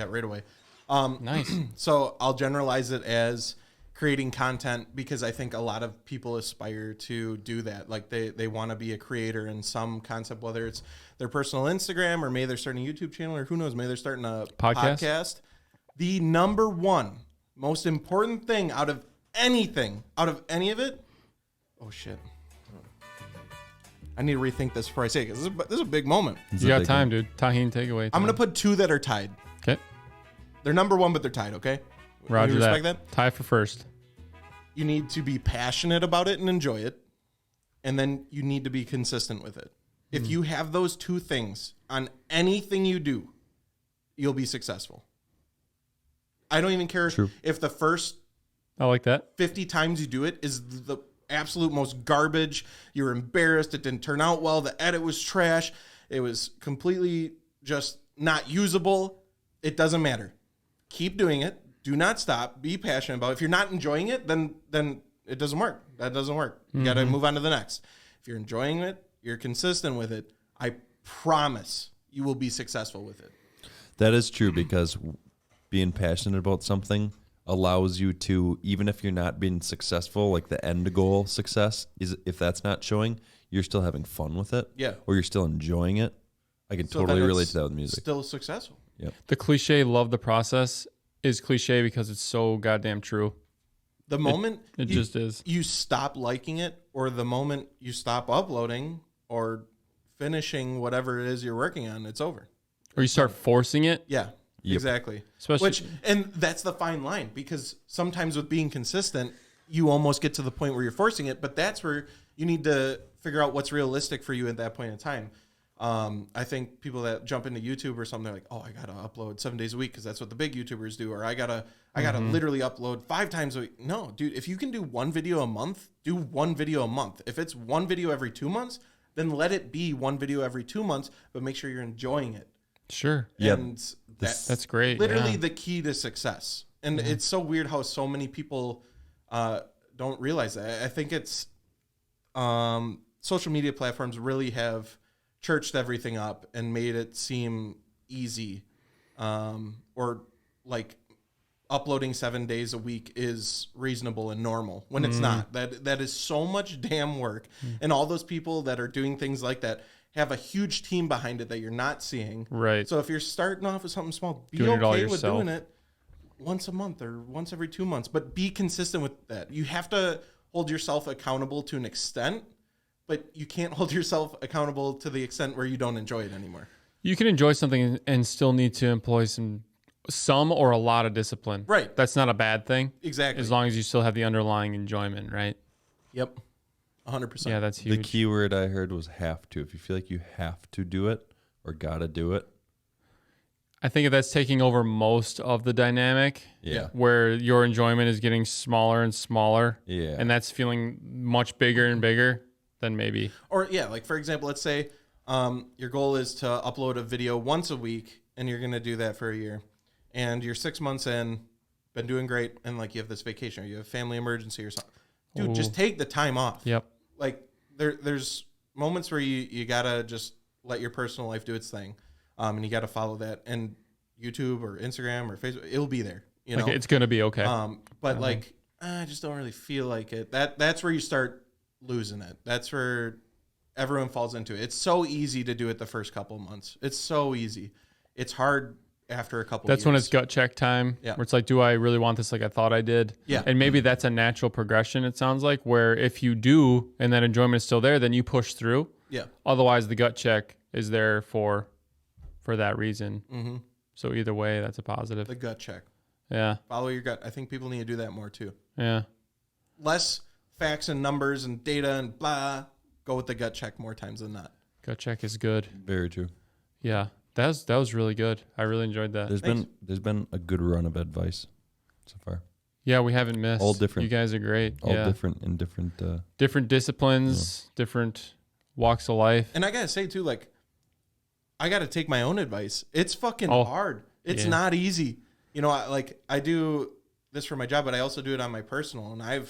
Right away. Nice. So I'll generalize it as creating content because I think a lot of people aspire to do that. Like they want to be a creator in some concept, whether it's their personal Instagram or maybe they're starting a YouTube channel or who knows, maybe they're starting a podcast. The number one most important thing out of any of it. Oh shit. I need to rethink this before I say it because this is a big moment. It's You a got big time, dude. Tahine takeaway. I'm going to put two that are tied. Okay. They're number one, but they're tied, okay? Roger You respect that. Tie for first. You need to be passionate about it and enjoy it. And then you need to be consistent with it. If you have those two things on anything you do, you'll be successful. I don't even care True. if the first I like that. 50 times you do it is the absolute most garbage. You're embarrassed. It didn't turn out well. The edit was trash. It was completely just not usable. It doesn't matter. Keep doing it. Do not stop. Be passionate about it. If you're not enjoying it, then it doesn't work. That doesn't work. You got to move on to the next. If you're enjoying it, you're consistent with it, I promise you will be successful with it. That is true because being passionate about something allows you to, even if you're not being successful, like the end goal success is if that's not showing, you're still having fun with it. Yeah. Or you're still enjoying it. I can So totally then relate it's to that with music. Still successful. Yep. The cliche love the process is cliche because it's so goddamn true. The moment It just is. you stop liking it, or the moment you stop uploading or finishing whatever it is you're working on, it's over. Or you start forcing it. Yeah, Yep. exactly. Especially And that's the fine line because sometimes with being consistent, you almost get to the point where you're forcing it, but that's where you need to figure out what's realistic for you at that point in time. I think people that jump into YouTube or something, they're like, oh, I got to upload 7 days a week because that's what the big YouTubers do. Or I got to literally upload 5 times a week. No, dude, if you can do one video a month, do one video a month. If it's one video every 2 months, then let it be one video every 2 months, but make sure you're enjoying it. sure. Yep. And That's great. literally yeah. the key to success. And it's so weird how so many people don't realize that. I think it's social media platforms really have churched everything up and made it seem easy, or like uploading 7 days a week is reasonable and normal when it's not. That is so much damn work. And all those people that are doing things like that have a huge team behind it that you're not seeing. Right. So if you're starting off with something small, be Doing it all okay with yourself. doing it once a month or once every 2 months, but be consistent with that. You have to hold yourself accountable to an extent, but you can't hold yourself accountable to the extent where you don't enjoy it anymore. You can enjoy something and still need to employ some or a lot of discipline. Right. That's not a bad thing. Exactly. As long as you still have the underlying enjoyment, right? Yep. 100%. Yeah, that's The huge. key word I heard was have to. If you feel like you have to do it or gotta do it, I think that's taking over most of the dynamic. Yeah. Where your enjoyment is getting smaller and smaller. Yeah. And that's feeling much bigger and bigger, then maybe. Or yeah, like for example, let's say your goal is to upload a video once a week, and you're gonna do that for a year, and you're 6 months in, been doing great, and like you have this vacation or you have a family emergency or something. Dude, Ooh. just take the time off. Yep. Like there's moments where you gotta just let your personal life do its thing, and you gotta follow that. And YouTube or Instagram or Facebook, it'll be there. You know, Like, it's gonna be okay. but like I just don't really feel like it. That's where you start losing it. That's where everyone falls into it. It's so easy to do it the first couple of months. It's so easy. It's hard after a couple. That's years. when it's gut check time. Yeah. Where it's like, do I really want this like I thought I did? Yeah. And maybe that's a natural progression, it sounds like, where if you do and that enjoyment is still there, then you push through. Yeah. Otherwise, the gut check is there for that reason. Mm-hmm. So either way, that's a positive. The gut check. Yeah. Follow your gut. I think people need to do that more too. Yeah. Less facts and numbers and data and blah. Go with the gut check more times than not. Gut check is good. Very true. Yeah. That was really good. I really enjoyed that. There's been a good run of advice so far. Yeah, we haven't missed. All different. You guys are great. All yeah. different in different. Different disciplines, different walks of life. And I gotta say too, like, I gotta take my own advice. It's fucking hard. It's yeah. not easy. You know, I do this for my job, but I also do it on my personal. And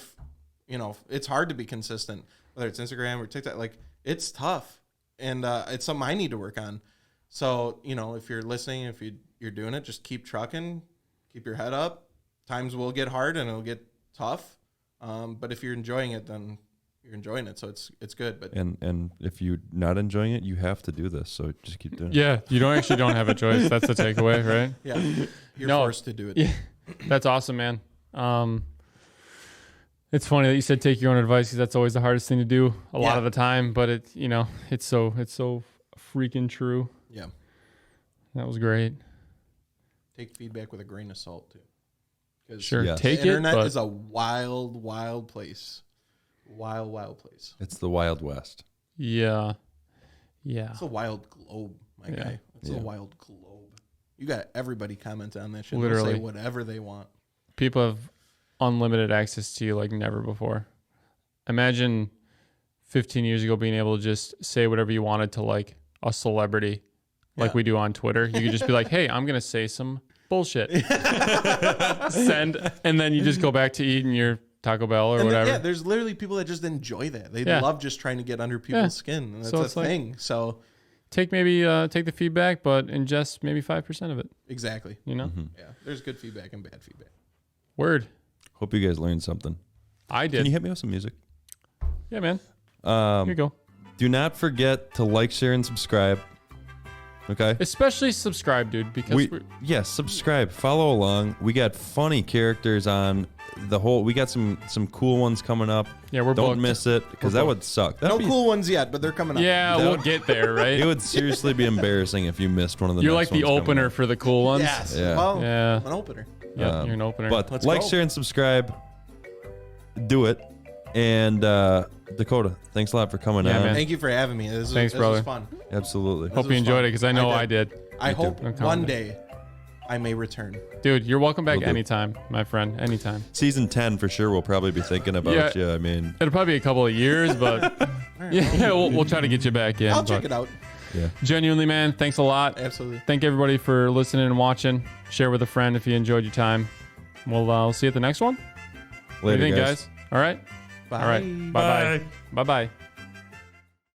it's hard to be consistent, whether it's Instagram or TikTok. Like, it's tough, and it's something I need to work on. So, if you're listening, if you're doing it, just keep trucking, keep your head up. Times will get hard and it'll get tough. But if you're enjoying it, then you're enjoying it. So it's good. But and if you're not enjoying it, you have to do this. So just keep doing it. Yeah, you don't have a choice. That's the takeaway, right? yeah, you're No. forced to do it. Yeah, that's awesome, man. It's funny that you said take your own advice because that's always the hardest thing to do a lot of the time. But it's so freaking true. Yeah. That was great. Take feedback with a grain of salt too. 'Cause Sure, Yes. take the internet it. is a wild, wild place. Wild, wild place. It's the Wild West. Yeah. It's a wild globe, my Yeah. guy. It's a wild globe. You got everybody comment on that shit. Literally. They'll say whatever they want. People have unlimited access to you like never before. Imagine 15 years ago being able to just say whatever you wanted to like a celebrity like we do on Twitter. You could just be like, hey, I'm going to say some bullshit. Send. And then you just go back to eating your Taco Bell or whatever. There's literally people that just enjoy that. They Yeah. love just trying to get under people's skin. And that's So a it's like- thing. So Take the feedback, but ingest maybe 5% of it. exactly. You know? Yeah. There's good feedback and bad feedback. Word. Hope you guys learned something. I did. Can you hit me with some music? Yeah, man. Here you go. Do not forget to like, share, and subscribe. Okay? Especially subscribe, dude, because Yes, subscribe. Follow along. We got funny characters on the whole. We got some cool ones coming up. Yeah, we're Don't booked. miss it because that would suck. No cool ones yet, but they're coming up. Yeah, That we'll would- get there, right? It would seriously be embarrassing if you missed one of the. You're next like the ones coming opener up. for the cool ones. Yes. Yeah. Well, Yeah. I'm an opener. Yeah, you're an opener. But Let's like, go. share, and subscribe. Do it. And Dakota, thanks a lot for coming Yeah, on. man. Thank you for having me. This Thanks, was brother. fun. Absolutely. Hope you was enjoyed fun. it because I know I I did. I Me too. hope I'm one confident. day I may return. Dude, you're welcome back Will do. anytime, my friend. Anytime. Season 10 for sure. We'll probably be thinking about Yeah. you. I mean, It'll probably be a couple of years, but yeah, we'll try to get you back in. I'll check but it out. yeah. Genuinely, man, thanks a lot. Absolutely. Thank everybody for listening and watching. Share with a friend if you enjoyed your time. We'll see you at the next one. What do Later, you think, guys? All right? Bye. All right. Bye-bye. Bye-bye.